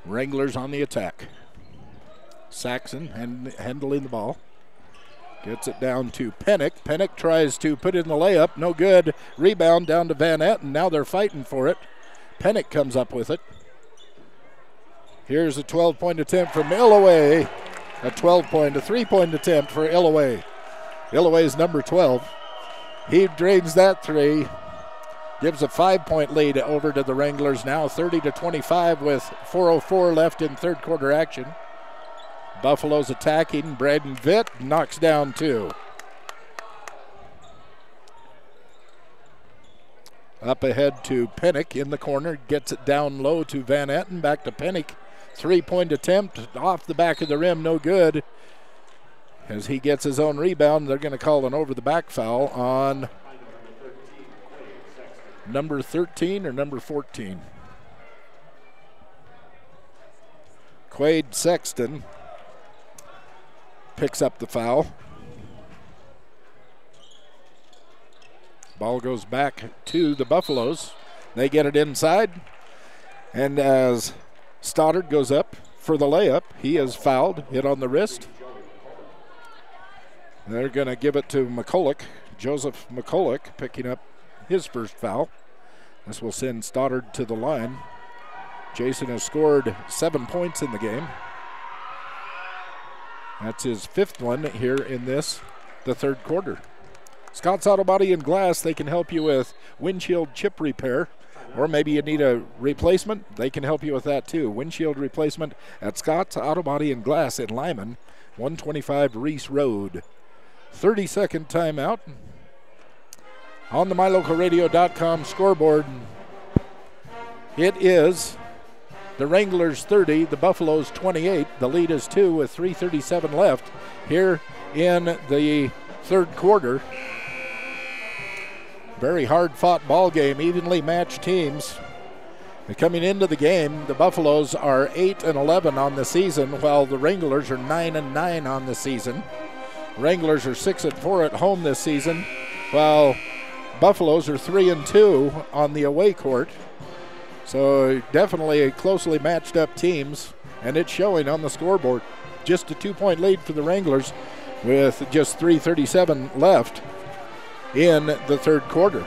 S1: Wranglers on the attack. Saxon handling the ball. Gets it down to Pennick. Pennick tries to put in the layup. No good. Rebound down to Van Etten. Now they're fighting for it. Pennick comes up with it. Here's a 12-point attempt from Illaway. A 3-point attempt for Illaway. Illaway's number 12. He drains that three. Gives a 5-point lead over to the Wranglers now, 30-25 with 4:04 left in third quarter action. Buffalo's attacking. Braden Vitt knocks down 2. Up ahead to Pennick in the corner, gets it down low to Van Etten, back to Pennick. 3-point attempt off the back of the rim, no good. As he gets his own rebound, they're going to call an over-the-back foul on number 13 or number 14? Quade Sexton picks up the foul. Ball goes back to the Buffaloes. They get it inside. And as Stoddard goes up for the layup, he is fouled, hit on the wrist. They're going to give it to McCulloch. Joseph McCulloch picking up his first foul. This will send Stoddard to the line. Jason has scored 7 points in the game. That's his 5th one here in the third quarter. Scott's Auto Body and Glass, they can help you with windshield chip repair, or maybe you need a replacement. They can help you with that too. Windshield replacement at Scott's Auto Body and Glass in Lyman, 125 Reese Road. 30-second timeout. On the MyLocalRadio.com scoreboard, it is the Wranglers 30, the Buffaloes 28. The lead is 2 with 3:37 left here in the third quarter. Very hard-fought ball game, evenly matched teams. Coming into the game, the Buffaloes are 8-11 on the season, while the Wranglers are 9-9 on the season. Wranglers are 6-4 at home this season, while Buffaloes are 3-2 on the away court. So definitely closely matched up teams, and it's showing on the scoreboard. Just a 2-point lead for the Wranglers with just 3:37 left in the third quarter.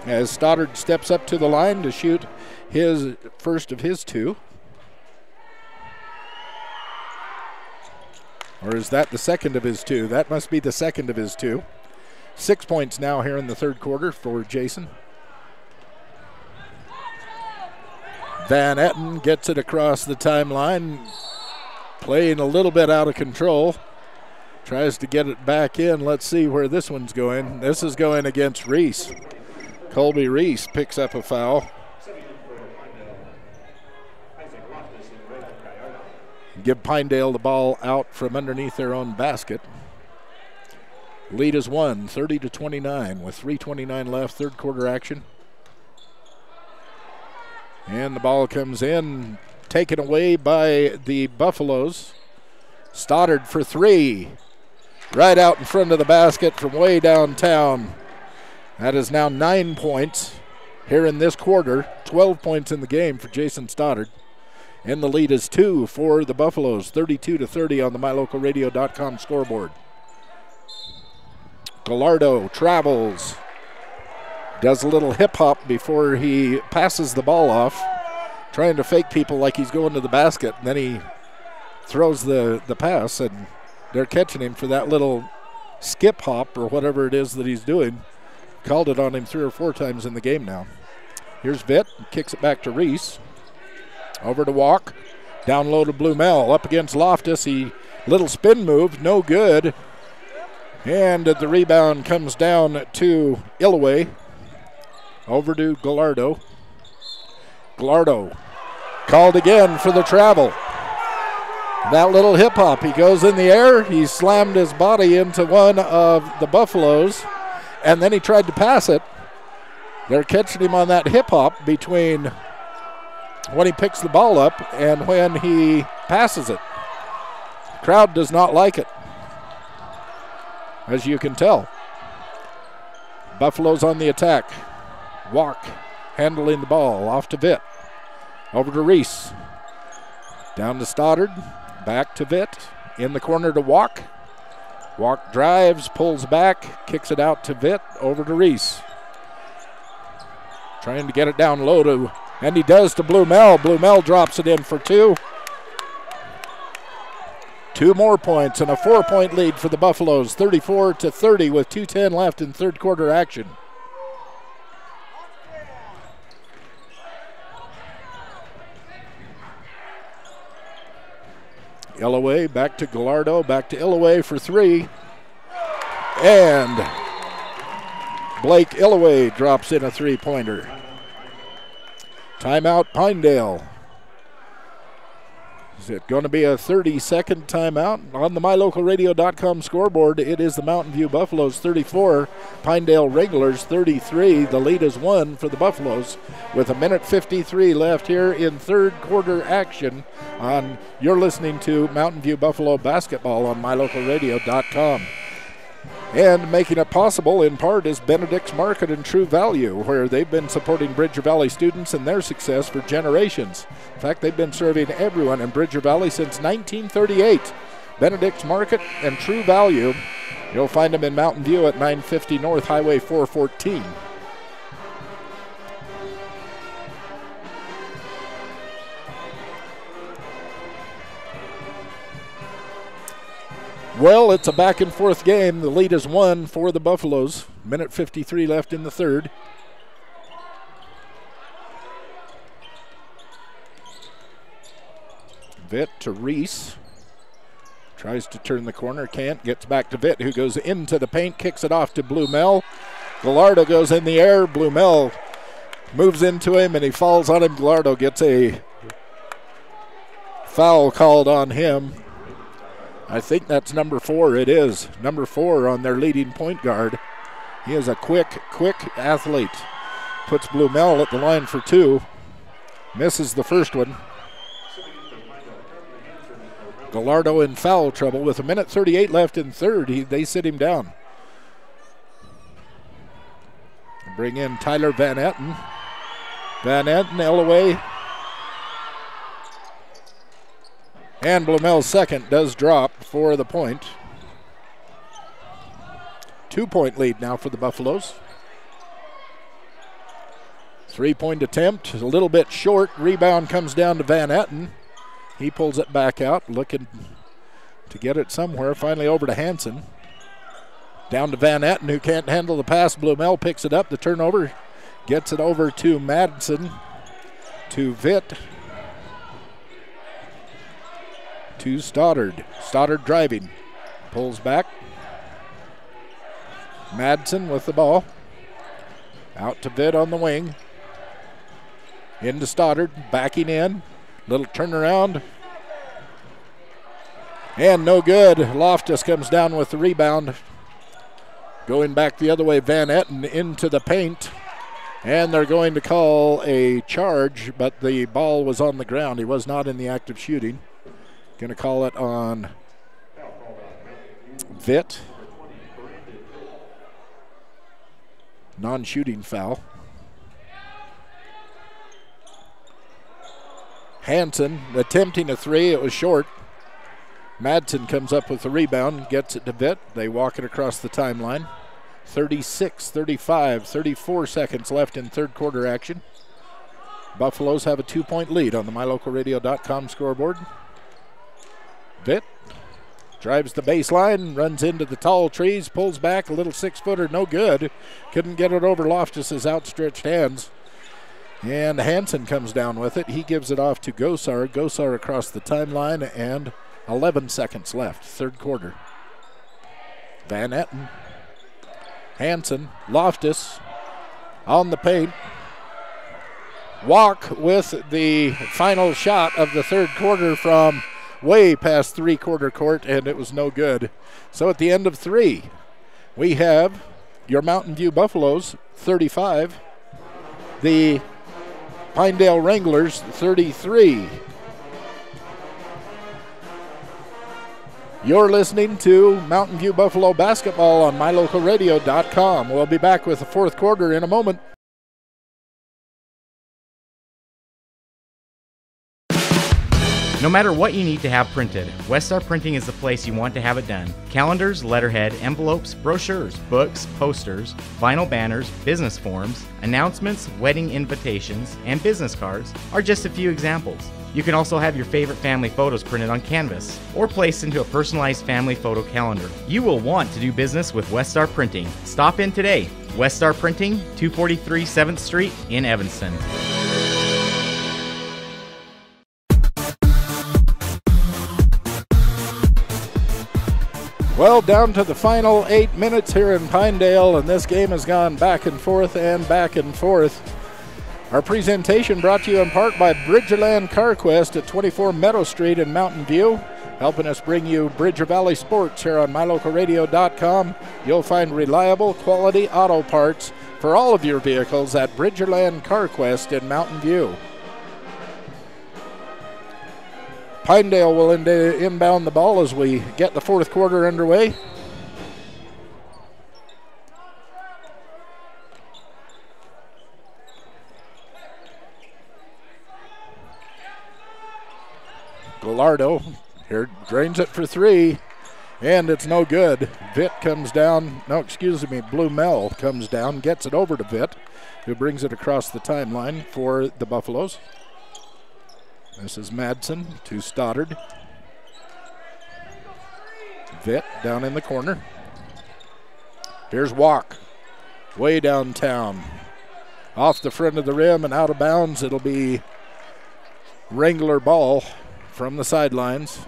S1: As Stoddard steps up to the line to shoot his first of his two. Or is that the second of his two? That must be the second of his two. 6 points now here in the third quarter for Jason. Van Etten gets it across the timeline, playing a little bit out of control. Tries to get it back in. Let's see where this one's going. This is going against Reese. Colby Reese picks up a foul. Give Pinedale the ball out from underneath their own basket. Lead is 1, 30-29 with 3:29 left, third quarter action. And the ball comes in, taken away by the Buffaloes. Stoddard for three. Right out in front of the basket from way downtown. That is now 9 points here in this quarter. 12 points in the game for Jason Stoddard. And the lead is 2 for the Buffaloes, 32-30 on the MyLocalRadio.com scoreboard. Gallardo travels, does a little hip hop before he passes the ball off, trying to fake people like he's going to the basket. And then he throws the pass, and they're catching him for that little skip hop or whatever it is that he's doing. Called it on him 3 or 4 times in the game now. Here's Vitt, kicks it back to Reese. Over to Walk, down low to Blumel, up against Loftus. He little spin move, no good. And the rebound comes down to Illaway. Over to Gallardo. Gallardo called again for the travel. That little hip hop, he goes in the air, he slammed his body into one of the Buffaloes, and then he tried to pass it. They're catching him on that hip hop between when he picks the ball up and when he passes it. Crowd does not like it, as you can tell. Buffalo's on the attack. Walk handling the ball off to Vitt. Over to Reese. Down to Stoddard. Back to Vitt. In the corner to Walk. Walk drives, pulls back, kicks it out to Vitt. Over to Reese. Trying to get it down low to, and he does to Blumel. Blumel drops it in for 2. 2 more points and a 4-point lead for the Buffaloes, 34-30 with 2:10 left in third quarter action. Illaway back to Gallardo, back to Illaway for 3. And Blake Illaway drops in a 3-pointer. Timeout Pinedale. Is it going to be a 30-second timeout? On the MyLocalRadio.com scoreboard, it is the Mountain View Buffaloes 34, Pinedale Regulars 33. The lead is 1 for the Buffaloes with 1:53 left here in third quarter action. You're listening to Mountain View Buffalo basketball on MyLocalRadio.com. And making it possible in part is Benedict's Market and True Value, where they've been supporting Bridger Valley students and their success for generations. In fact, they've been serving everyone in Bridger Valley since 1938. Benedict's Market and True Value. You'll find them in Mountain View at 950 North Highway 414. Well, it's a back and forth game. The lead is 1 for the Buffaloes. 1:53 left in the third. Vitt to Reese. Tries to turn the corner, can't. Gets back to Vitt, who goes into the paint, kicks it off to Blumel. Gallardo goes in the air. Blumel moves into him, and he falls on him. Gallardo gets a foul called on him. I think that's number 4. It is number 4 on their leading point guard. He is a quick athlete. Puts Blumel at the line for 2. Misses the first one. Gallardo in foul trouble with 1:38 left in third. They sit him down. Bring in Tyler Van Etten. Van Etten, Illaway. And Blumel's second does drop for the point. 2-point lead now for the Buffaloes. Three-point attempt, a little bit short. Rebound comes down to Van Etten. He pulls it back out, looking to get it somewhere. Finally over to Hansen. Down to Van Etten, who can't handle the pass. Blumel picks it up, the turnover. Gets it over to Madsen, to Vitt, to Stoddard. Stoddard driving, pulls back. Madsen with the ball. Out to Vitt on the wing. Into Stoddard, backing in. Little turnaround. And no good. Loftus comes down with the rebound. Going back the other way, Van Etten into the paint. And they're going to call a charge, but the ball was on the ground. He was not in the act of shooting. Going to call it on Vitt. Non-shooting foul. Hansen attempting a three. It was short. Madsen comes up with the rebound, gets it to Vitt. They walk it across the timeline. 36, 35, 34 seconds left in third quarter action. Buffaloes have a 2-point lead on the MyLocalRadio.com scoreboard. Vitt drives the baseline, runs into the tall trees, pulls back, a little 6-footer, no good. Couldn't get it over Loftus's outstretched hands. And Hansen comes down with it. He gives it off to Gosar. Gosar across the timeline, and 11 seconds left, third quarter. Van Etten. Hansen, Loftus on the paint. Walk with the final shot of the third quarter from way past three-quarter court, and it was no good. So at the end of three, we have your Mountain View Buffaloes 35, the Pinedale Wranglers 33. You're listening to Mountain View Buffalo basketball on MyLocalRadio.com. We'll be back with the fourth quarter in a moment.
S2: No matter what you need to have printed, Westar Printing is the place you want to have it done. Calendars, letterhead, envelopes, brochures, books, posters, vinyl banners, business forms, announcements, wedding invitations, and business cards are just a few examples. You can also have your favorite family photos printed on canvas or placed into a personalized family photo calendar. You will want to do business with Westar Printing. Stop in today. Westar Printing, 243 7th Street in Evanston.
S1: Well, down to the final 8 minutes here in Pinedale, and this game has gone back and forth and back and forth. Our presentation brought to you in part by Bridgerland CarQuest at 24 Meadow Street in Mountain View, helping us bring you Bridger Valley Sports here on MyLocalRadio.com. You'll find reliable, quality auto parts for all of your vehicles at Bridgerland CarQuest in Mountain View. Pinedale will inbound the ball as we get the fourth quarter underway. Gallardo here drains it for three, and it's no good. Vitt comes down, Blumel comes down, gets it over to Vitt, who brings it across the timeline for the Buffaloes. This is Madsen to Stoddard. Vitt down in the corner. Here's Walk, way downtown. Off the front of the rim and out of bounds. It'll be Wrangler ball from the sidelines.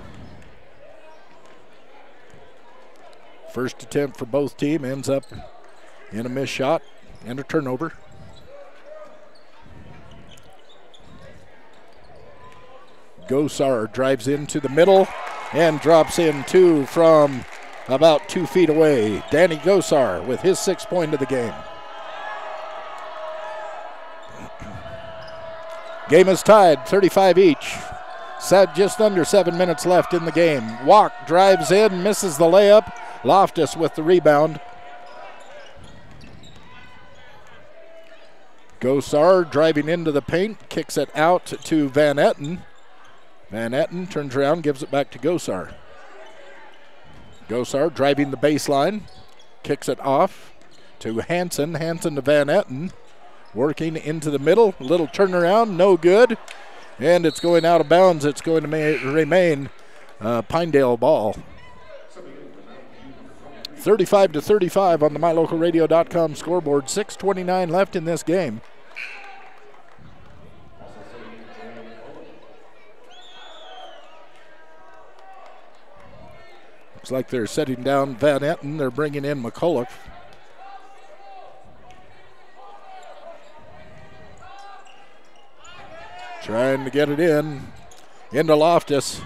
S1: First attempt for both teams ends up in a missed shot and a turnover. Gosar drives into the middle and drops in two from about 2 feet away. Danny Gosar with his 6th point of the game. Game is tied, 35 each. Just under 7 minutes left in the game. Walk drives in, misses the layup. Loftus with the rebound. Gosar driving into the paint, kicks it out to Van Etten. Van Etten turns around, gives it back to Gosar. Gosar driving the baseline, kicks it off to Hansen. Hansen to Van Etten. Working into the middle, little turnaround, no good. And it's going out of bounds. It's going to remain Pinedale ball. 35-35 on the MyLocalRadio.com scoreboard. 6:29 left in this game. Looks like they're setting down Van Etten. They're bringing in McCulloch. Trying to get it into Loftus.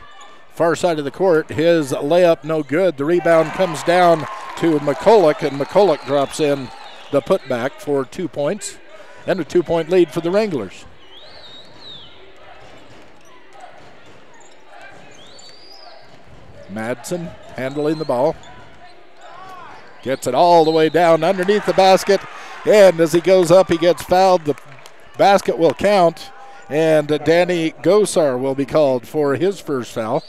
S1: Far side of the court. His layup no good. The rebound comes down to McCulloch, and McCulloch drops in the putback for 2 points and a 2-point lead for the Wranglers. Madsen handling the ball. Gets it all the way down underneath the basket, and as he goes up, he gets fouled. The basket will count, and Danny Gosar will be called for his first foul.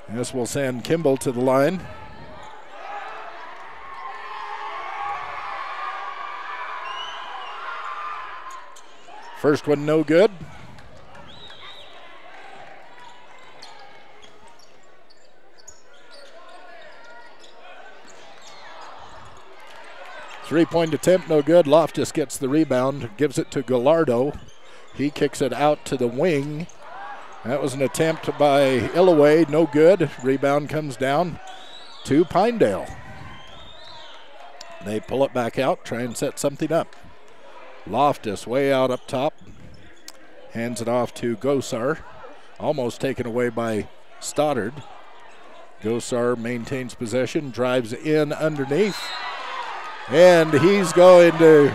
S1: This will send Kimball to the line. First one no good. Three-point attempt, no good. Loftus gets the rebound, gives it to Gallardo. He kicks it out to the wing. That was an attempt by Illaway, no good. Rebound comes down to Pinedale. They pull it back out, try and set something up. Loftus way out up top. Hands it off to Gosar. Almost taken away by Stoddard. Gosar maintains possession, drives in underneath. And he's going to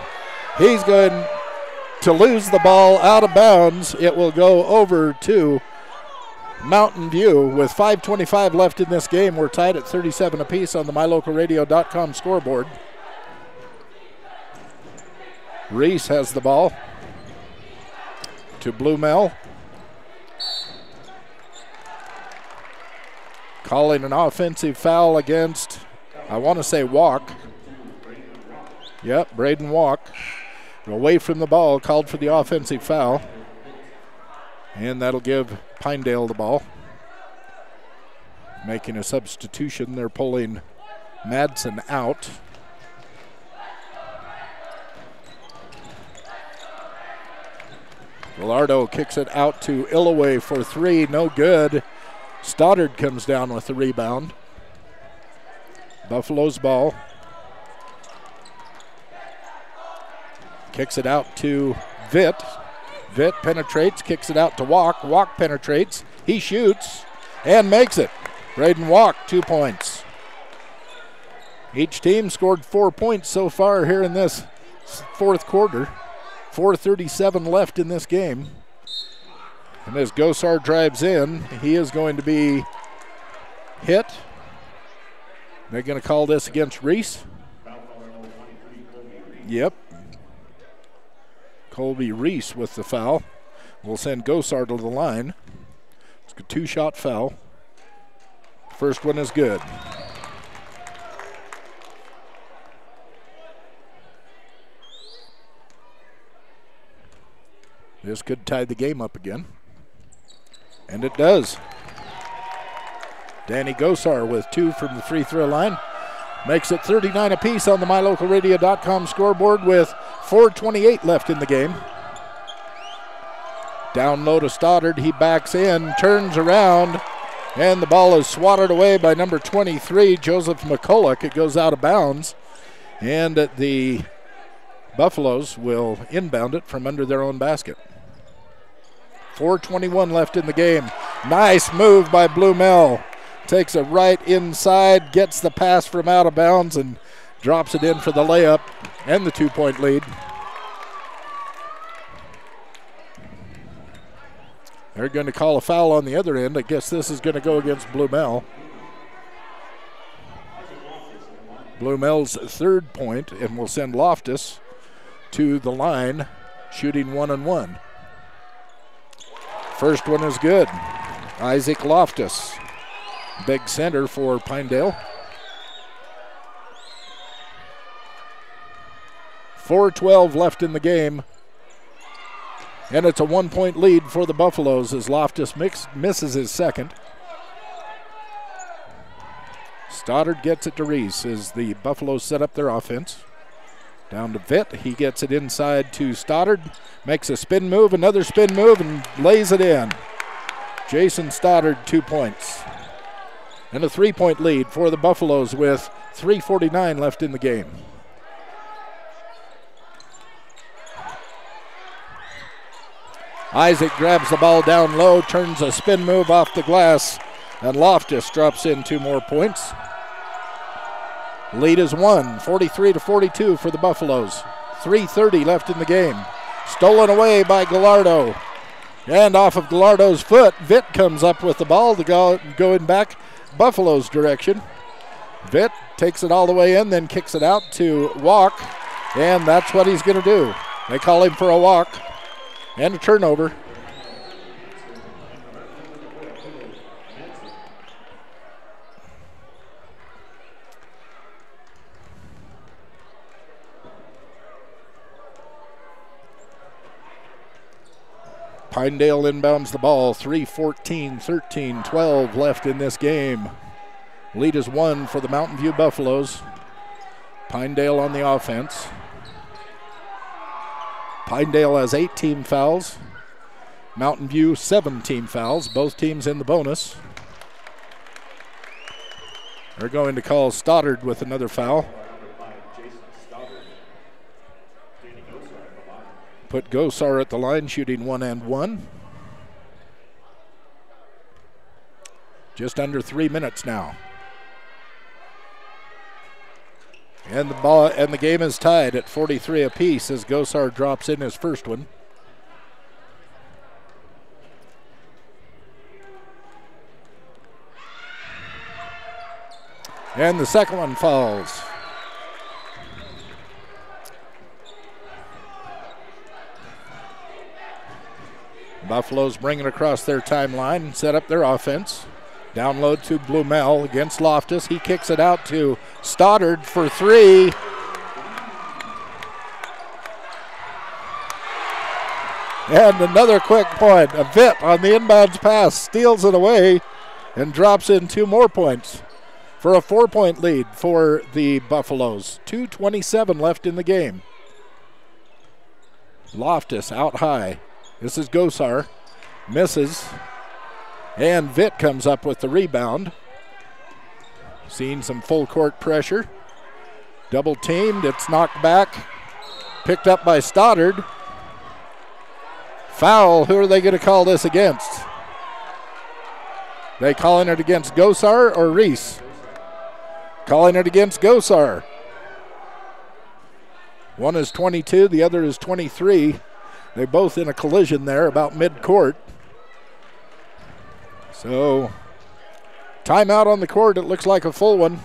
S1: lose the ball out of bounds. It will go over to Mountain View with 5:25 left in this game. We're tied at 37 apiece on the MyLocalRadio.com scoreboard. Reese has the ball to Blumel. Calling an offensive foul against, I want to say, Walk. Yep, Braden Walk. Away from the ball, called for the offensive foul. And that'll give Pinedale the ball. Making a substitution, they're pulling Madsen out. Gallardo kicks it out to Illaway for three, no good. Stoddard comes down with the rebound. Buffalo's ball. Kicks it out to Vitt. Vitt penetrates, kicks it out to Walk. Walk penetrates, he shoots and makes it. Braden Walk, 2 points. Each team scored 4 points so far here in this fourth quarter. 4:37 left in this game. And as Gosar drives in, he is going to be hit. They're going to call this against Reese. Yep. Colby Reese with the foul. We'll send Gosar to the line. It's a 2-shot foul. First one is good. This could tie the game up again. And it does. Danny Gosar with 2 from the free throw line. Makes it 39 apiece on the MyLocalRadio.com scoreboard with 4:28 left in the game. Down low to Stoddard. He backs in, turns around, and the ball is swatted away by number 23, Joseph McCulloch. It goes out of bounds, and the Buffaloes will inbound it from under their own basket. 4:21 left in the game. Nice move by Blumel. Takes it right inside, gets the pass from out of bounds, and drops it in for the layup and the 2-point lead. They're going to call a foul on the other end. I guess this is going to go against Blumel. Blumel's third point, and will send Loftus to the line, shooting 1-on-1. First one is good. Isaac Loftus, big center for Pinedale. 4:12 left in the game. And it's a 1-point lead for the Buffaloes as Loftus misses his second. Stoddard gets it to Reese as the Buffaloes set up their offense. Down to Vitt. He gets it inside to Stoddard. Makes a spin move, another spin move, and lays it in. Jason Stoddard, 2 points. And a 3-point lead for the Buffaloes with 3:49 left in the game. Isaac grabs the ball down low, turns a spin move off the glass, and Loftus drops in 2 more points. Lead is 43-42 for the Buffaloes. 3:30 left in the game. Stolen away by Gallardo. And off of Gallardo's foot, Vitt comes up with the ball going back Buffalo's direction. Vitt takes it all the way in, then kicks it out to Walk, and that's what he's going to do. They call him for a walk and a turnover. Pinedale inbounds the ball. 3:14, 13, 12 left in this game. Lead is 1 for the Mountain View Buffaloes. Pinedale on the offense. Pinedale has 8 team fouls. Mountain View 7 team fouls. Both teams in the bonus. They're going to call Stoddard with another foul. Put Gosar at the line, shooting 1 and 1. Just under 3 minutes now. And the game is tied at 43 apiece as Gosar drops in his first one. And the second one falls. Buffaloes bring it across their timeline, set up their offense. Down low to Blumel against Loftus. He kicks it out to Stoddard for 3. And another quick point. A Vitt on the inbounds pass steals it away and drops in 2 more points for a 4-point lead for the Buffaloes. 2:27 left in the game. Loftus out high. This is Gosar. Misses. And Vitt comes up with the rebound. Seeing some full court pressure. Double teamed. It's knocked back. Picked up by Stoddard. Foul. Who are they going to call this against? They calling it against Gosar or Reese? Calling it against Gosar. One is 22, the other is 23. They're both in a collision there about mid-court. So, timeout on the court. It looks like a full one.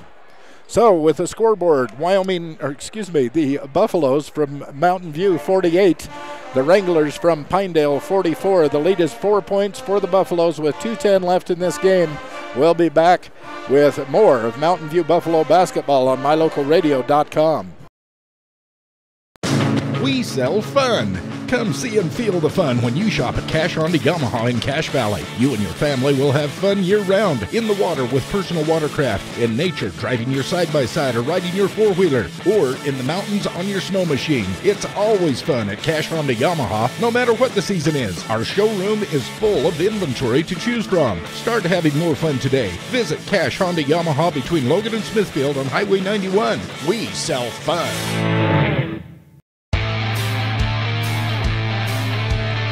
S1: So, with the scoreboard, the Buffaloes from Mountain View 48, the Wranglers from Pinedale 44. The lead is 4 points for the Buffaloes with 2:10 left in this game. We'll be back with more of Mountain View Buffalo basketball on mylocalradio.com.
S12: We sell fun. Come see and feel the fun when you shop at Cash Honda Yamaha in Cache Valley. You and your family will have fun year-round, in the water with personal watercraft, in nature driving your side-by-side or riding your four-wheeler, or in the mountains on your snow machine. It's always fun at Cache Honda Yamaha, no matter what the season is. Our showroom is full of inventory to choose from. Start having more fun today. Visit Cache Honda Yamaha between Logan and Smithfield on Highway 91. We sell fun.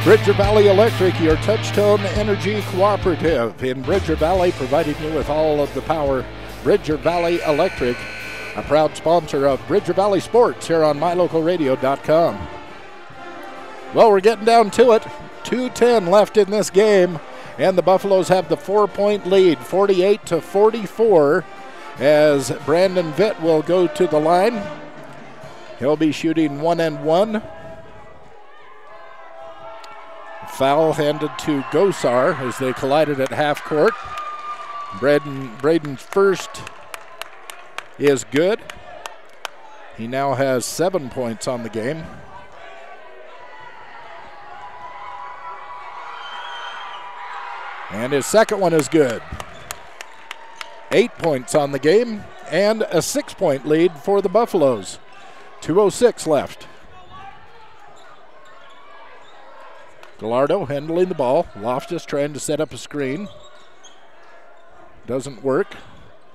S1: Bridger Valley Electric, your touch-tone energy cooperative in Bridger Valley, providing you with all of the power. Bridger Valley Electric, a proud sponsor of Bridger Valley Sports here on mylocalradio.com. Well, we're getting down to it. 2:10 left in this game, and the Buffaloes have the 4-point lead, 48-44, as Brandon Vitt will go to the line. He'll be shooting 1 and 1. Foul handed to Gosar as they collided at half court. Braden's first is good. He now has 7 points on the game. And his second one is good. 8 points on the game and a 6-point lead for the Buffaloes. 2:06 left. Gallardo handling the ball. Loftus trying to set up a screen. Doesn't work,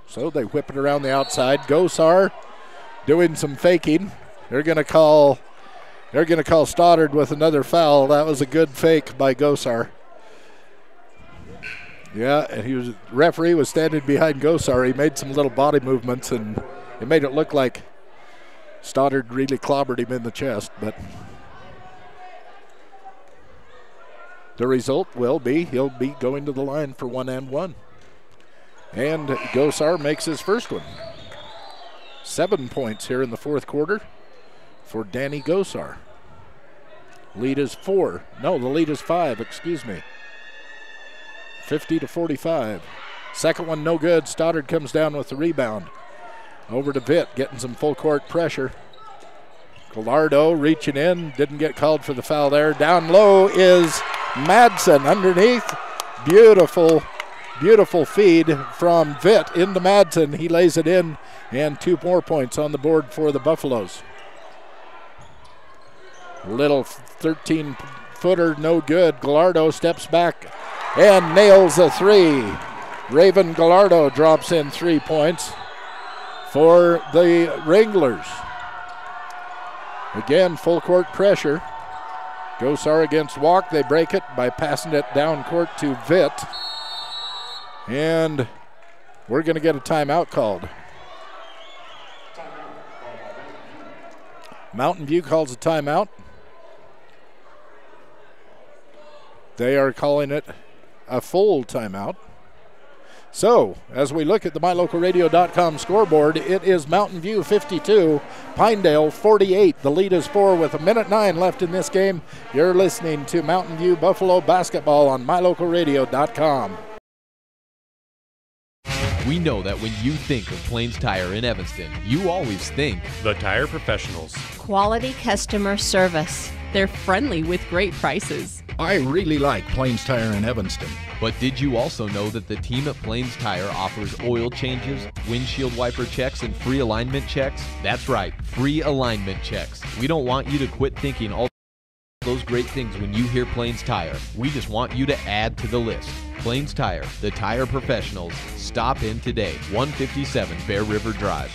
S1: so they whip it around the outside. Gosar doing some faking. They're going to call Stoddard with another foul. That was a good fake by Gosar. Yeah, and referee was standing behind Gosar. He made some little body movements, and it made it look like Stoddard really clobbered him in the chest, but the result will be he'll be going to the line for 1-and-1. And Gosar makes his first one. 7 points here in the fourth quarter for Danny Gosar. Lead is 4. No, the lead is 5, excuse me. 50-45. Second one no good. Stoddard comes down with the rebound. Over to Vitt, getting some full court pressure. Gallardo reaching in, didn't get called for the foul there. Down low is Madsen underneath. Beautiful, beautiful feed from Vitt into Madsen. He lays it in, and 2 more points on the board for the Buffaloes. Little 13-footer, no good. Gallardo steps back and nails a 3. Raven Gallardo drops in 3 points for the Wranglers. Again, full court pressure. Gosar against Walk. They break it by passing it down court to Vitt. And we're going to get a timeout called. Mountain View calls a timeout. They are calling it a full timeout. So, as we look at the MyLocalRadio.com scoreboard, it is Mountain View 52, Pinedale 48. The lead is 4 with 1:09 left in this game. You're listening to Mountain View Buffalo basketball on MyLocalRadio.com.
S6: We know that when you think of Plains Tire in Evanston, you always think
S3: the Tire Professionals.
S19: Quality customer service. They're friendly with great prices.
S12: I really like Plains Tire in Evanston.
S6: But did you also know that the team at Plains Tire offers oil changes, windshield wiper checks, and free alignment checks? That's right, free alignment checks. We don't want you to quit thinking all those great things when you hear Plains Tire. We just want you to add to the list. Plains Tire, the tire professionals. Stop in today, 157 Bear River Drive.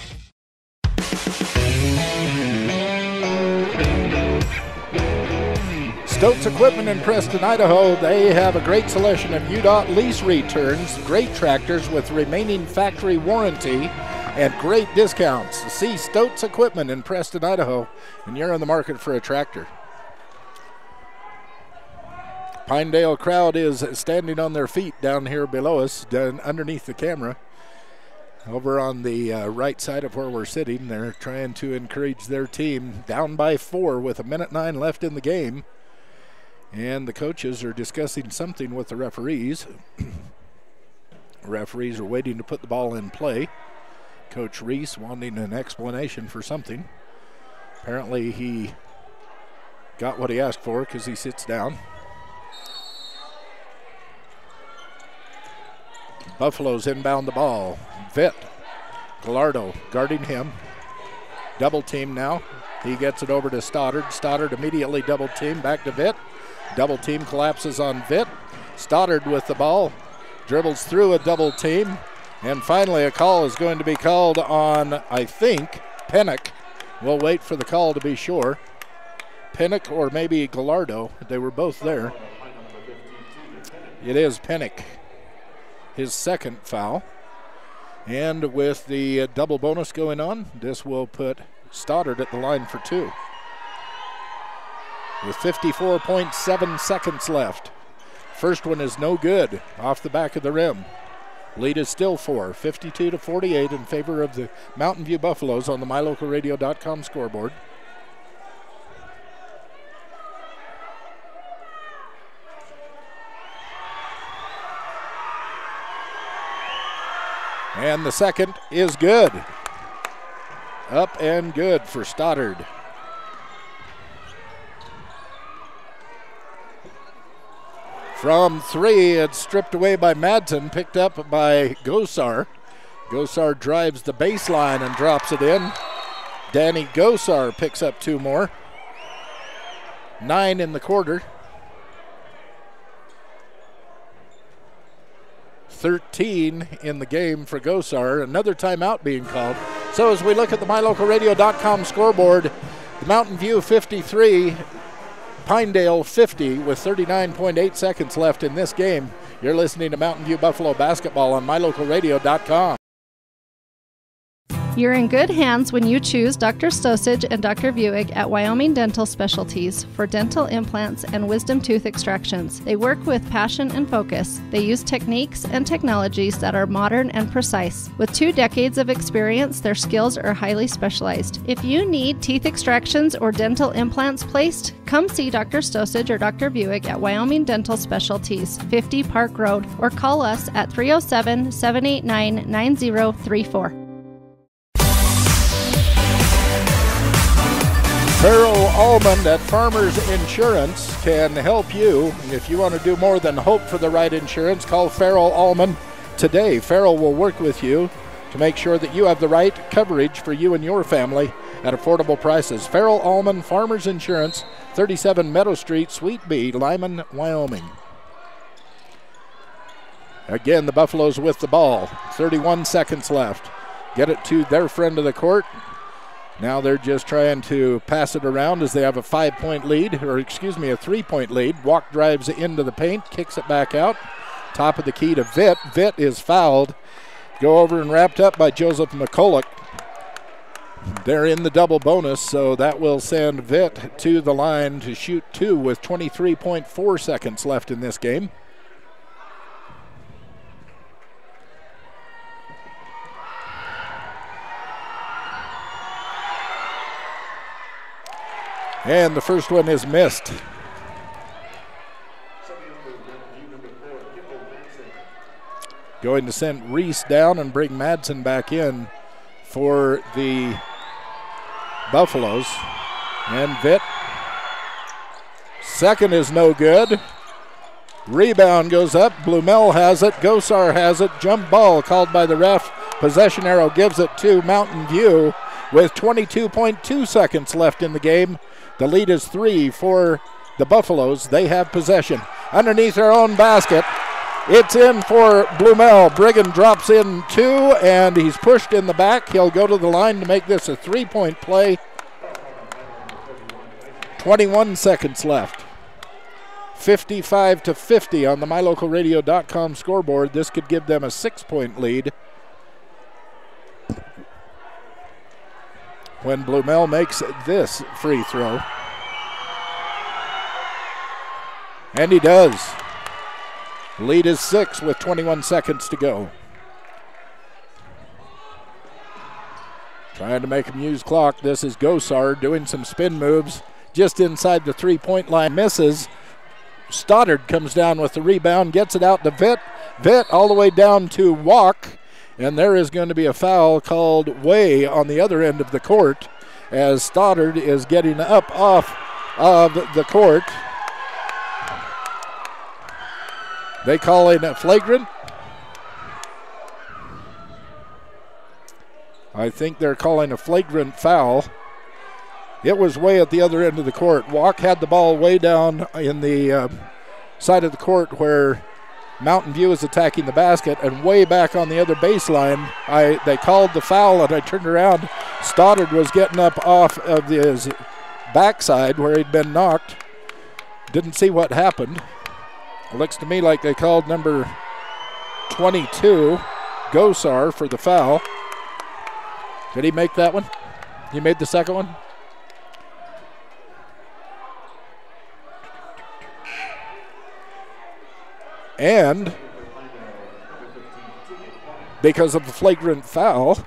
S1: Stokes Equipment in Preston, Idaho. They have a great selection of UDOT lease returns, great tractors with remaining factory warranty, and great discounts. See Stokes Equipment in Preston, Idaho, and you're in the market for a tractor. Pinedale crowd is standing on their feet down here below us, down underneath the camera. Over on the right side of where we're sitting, they're trying to encourage their team. Down by 4 with 1:09 left in the game. And the coaches are discussing something with the referees. Referees are waiting to put the ball in play. Coach Reese wanting an explanation for something. Apparently he got what he asked for because he sits down. Buffaloes inbound the ball. Vitt. Gallardo guarding him. Double team now. He gets it over to Stoddard. Stoddard immediately double team. Back to Vitt. Double team collapses on Vitt. Stoddard with the ball. Dribbles through a double team. And finally a call is going to be called on, I think, Pennick. We'll wait for the call to be sure. Pennick or maybe Gallardo. They were both there. It is Pennick. His second foul. And with the double bonus going on, this will put Stoddard at the line for 2. With 54.7 seconds left. First one is no good, off the back of the rim. Lead is still 4, 52-48 in favor of the Mountain View Buffaloes on the MyLocalRadio.com scoreboard. And the second is good. Up and good for Stoddard. From three, it's stripped away by Madsen, picked up by Gosar. Gosar drives the baseline and drops it in. Danny Gosar picks up two more. 9 in the quarter. 13 in the game for Gosar. Another timeout being called. So as we look at the MyLocalRadio.com scoreboard, the Mountain View 53, Pinedale 50 with 39.8 seconds left in this game. You're listening to Mountain View Buffalo basketball on MyLocalRadio.com.
S18: You're in good hands when you choose Dr. Stosage and Dr. Buick at Wyoming Dental Specialties for dental implants and wisdom tooth extractions. They work with passion and focus. They use techniques and technologies that are modern and precise. With 2 decades of experience, their skills are highly specialized. If you need teeth extractions or dental implants placed, come see Dr. Stosage or Dr. Buick at Wyoming Dental Specialties, 50 Park Road, or call us at 307-789-9034.
S1: Farrell Almond at Farmers Insurance can help you. If you want to do more than hope for the right insurance, call Farrell Almond today. Farrell will work with you to make sure that you have the right coverage for you and your family at affordable prices. Farrell Almond, Farmers Insurance, 37 Meadow Street, Suite B, Lyman, Wyoming. Again, the Buffaloes with the ball. 31 seconds left. Get it to their friend of the court. Now they're just trying to pass it around as they have a 5-point lead, or excuse me, a 3-point lead. Walk drives into the paint, kicks it back out. Top of the key to Vitt. Vitt is fouled. Go over and wrapped up by Joseph McCulloch. They're in the double bonus, so that will send Vitt to the line to shoot 2 with 23.4 seconds left in this game. And the first one is missed. Going to send Reese down and bring Madsen back in for the Buffaloes. And Vitt. Second is no good. Rebound goes up. Blumel has it. Gosar has it. Jump ball called by the ref. Possession arrow gives it to Mountain View with 22.2 seconds left in the game. The lead is 3 for the Buffaloes. They have possession. Underneath their own basket. It's in for Blumel. Brigham drops in 2, and he's pushed in the back. He'll go to the line to make this a 3-point play. 21 seconds left. 55-50 on the MyLocalRadio.com scoreboard. This could give them a 6-point lead when Blumel makes this free throw. And he does. Lead is 6 with 21 seconds to go. Trying to make him use clock. This is Gosar doing some spin moves just inside the 3-point line. Misses. Stoddard comes down with the rebound, gets it out to Vitt. Vitt all the way down to Walk. And there is going to be a foul called way on the other end of the court as Stoddard is getting up off of the court. They call in a flagrant. I think they're calling a flagrant foul. It was way at the other end of the court. Walk had the ball way down in the side of the court where Mountain View is attacking the basket, and way back on the other baseline, they called the foul, and I turned around. Stoddard was getting up off of his backside where he'd been knocked. Didn't see what happened. It looks to me like they called number 22, Gosar, for the foul. Did he make that one? He made the second one? And because of the flagrant foul,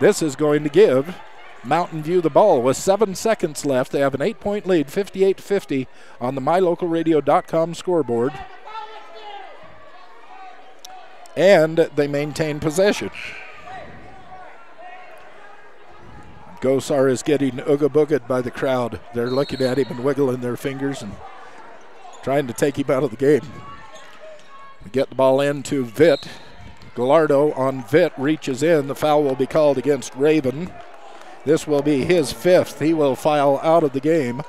S1: this is going to give Mountain View the ball with 7 seconds left. They have an 8-point lead, 58-50 on the MyLocalRadio.com scoreboard. And they maintain possession. Gosar is getting ooga-booged by the crowd. They're looking at him and wiggling their fingers and trying to take him out of the game. We get the ball in to Vitt. Gallardo on Vitt reaches in. The foul will be called against Raven. This will be his 5th. He will foul out of the game,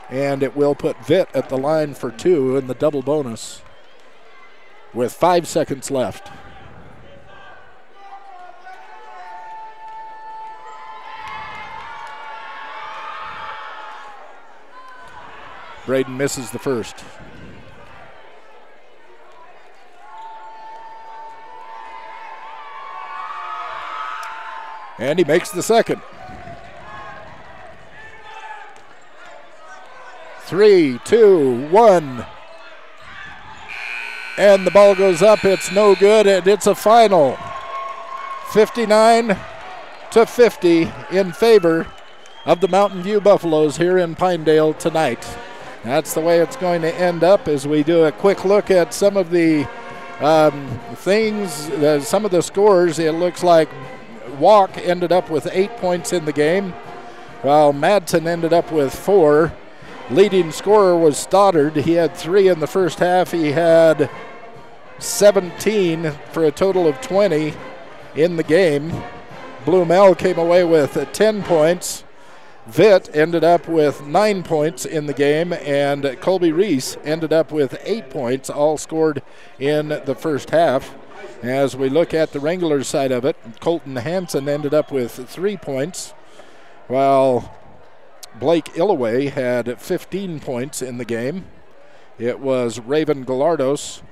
S1: and it will put Vitt at the line for 2 in the double bonus with 5 seconds left. Braden misses the first. And he makes the second. 3, 2, 1. And the ball goes up. It's no good, and it's a final. 59-50 in favor of the Mountain View Buffaloes here in Pinedale tonight. That's the way it's going to end up as we do a quick look at some of the some of the scores. It looks like Walk ended up with 8 points in the game, while Madsen ended up with 4. Leading scorer was Stoddard. He had 3 in the first half. He had 17 for a total of 20 in the game. Blumel came away with 10 points. Vitt ended up with 9 points in the game, and Colby Reese ended up with 8 points, all scored in the first half. As we look at the Wranglers side of it, Colton Hansen ended up with 3 points, while Blake Illaway had 15 points in the game. It was Raven Gallardos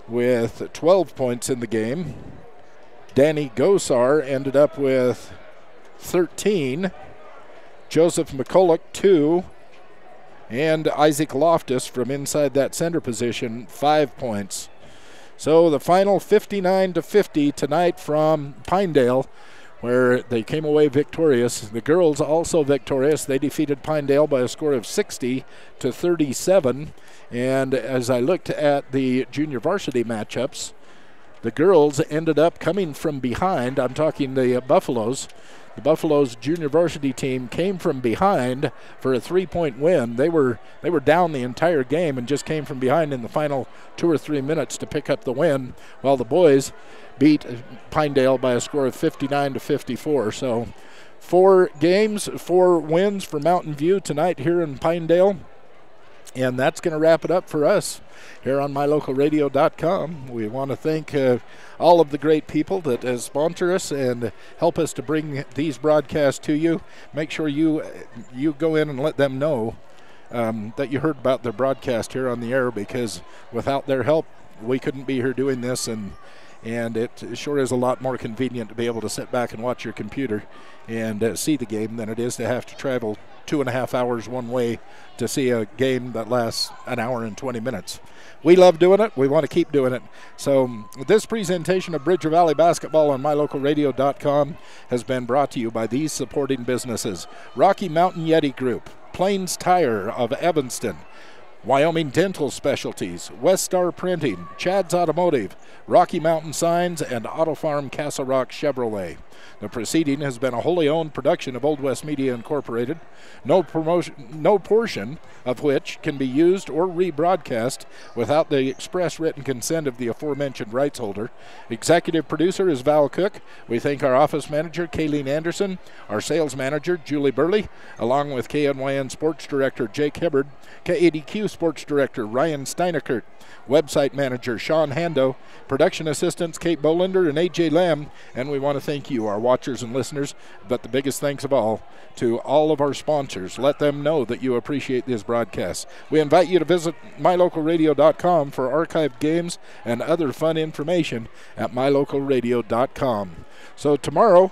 S1: with 12 points in the game. Danny Gosar ended up with 13. Joseph McCulloch, 2. And Isaac Loftus from inside that center position, 5 points. So the final 59-50 tonight from Pinedale, where they came away victorious. The girls also victorious. They defeated Pinedale by a score of 60-37. And as I looked at the junior varsity matchups, the girls ended up coming from behind. I'm talking the Buffaloes. The Buffaloes junior varsity team came from behind for a 3-point win. They were down the entire game and just came from behind in the final 2 or 3 minutes to pick up the win, while the boys beat Pinedale by a score of 59-54. So 4 games, 4 wins for Mountain View tonight here in Pinedale. And that's going to wrap it up for us here on mylocalradio.com. We want to thank all of the great people that sponsor us and help us to bring these broadcasts to you. Make sure you go in and let them know that you heard about their broadcast here on the air, because without their help, we couldn't be here doing this, and it sure is a lot more convenient to be able to sit back and watch your computer and see the game than it is to have to travel 2.5 hours one way to see a game that lasts an hour and 20 minutes. We love doing it. We want to keep doing it. So this presentation of Bridger Valley Basketball on mylocalradio.com has been brought to you by these supporting businesses: Rocky Mountain YETI Group, Plains Tire of Evanston, Wyoming Dental Specialties, West Star Printing, Chad's Automotive, Rocky Mountain Signs, and Auto Farm Castle Rock Chevrolet. The proceeding has been a wholly owned production of Old West Media Incorporated, no portion of which can be used or rebroadcast without the express written consent of the aforementioned rights holder. Executive producer is Val Cook. We thank our office manager, Kayleen Anderson, our sales manager, Julie Burley, along with KNYN Sports Director, Jake Hibbard, KADQ Sports Director, Ryan Steinekert, website manager Sean Hando, production assistants Kate Bolander and AJ Lamb, and we want to thank you, our watchers and listeners, but the biggest thanks of all to all of our sponsors. Let them know that you appreciate this broadcast. We invite you to visit mylocalradio.com for archived games and other fun information at mylocalradio.com. So tomorrow,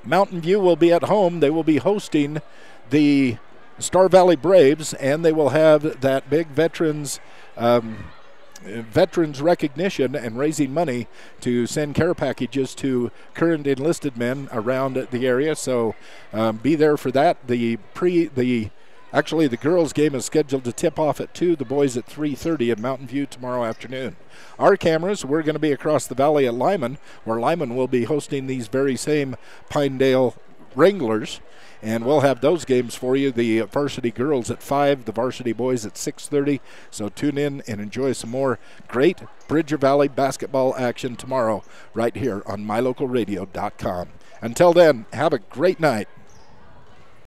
S1: Mountain View will be at home. They will be hosting the Star Valley Braves, and they will have that big veterans recognition and raising money to send care packages to current enlisted men around the area. So be there for that. The girls' game is scheduled to tip off at 2, the boys at 3:30 at Mountain View tomorrow afternoon. Our cameras, we're going to be across the valley at Lyman, where Lyman will be hosting these very same Pinedale Wranglers. And we'll have those games for you. The varsity girls at 5, the varsity boys at 6:30. So tune in and enjoy some more great Bridger Valley basketball action tomorrow right here on mylocalradio.com. Until then, have a great night.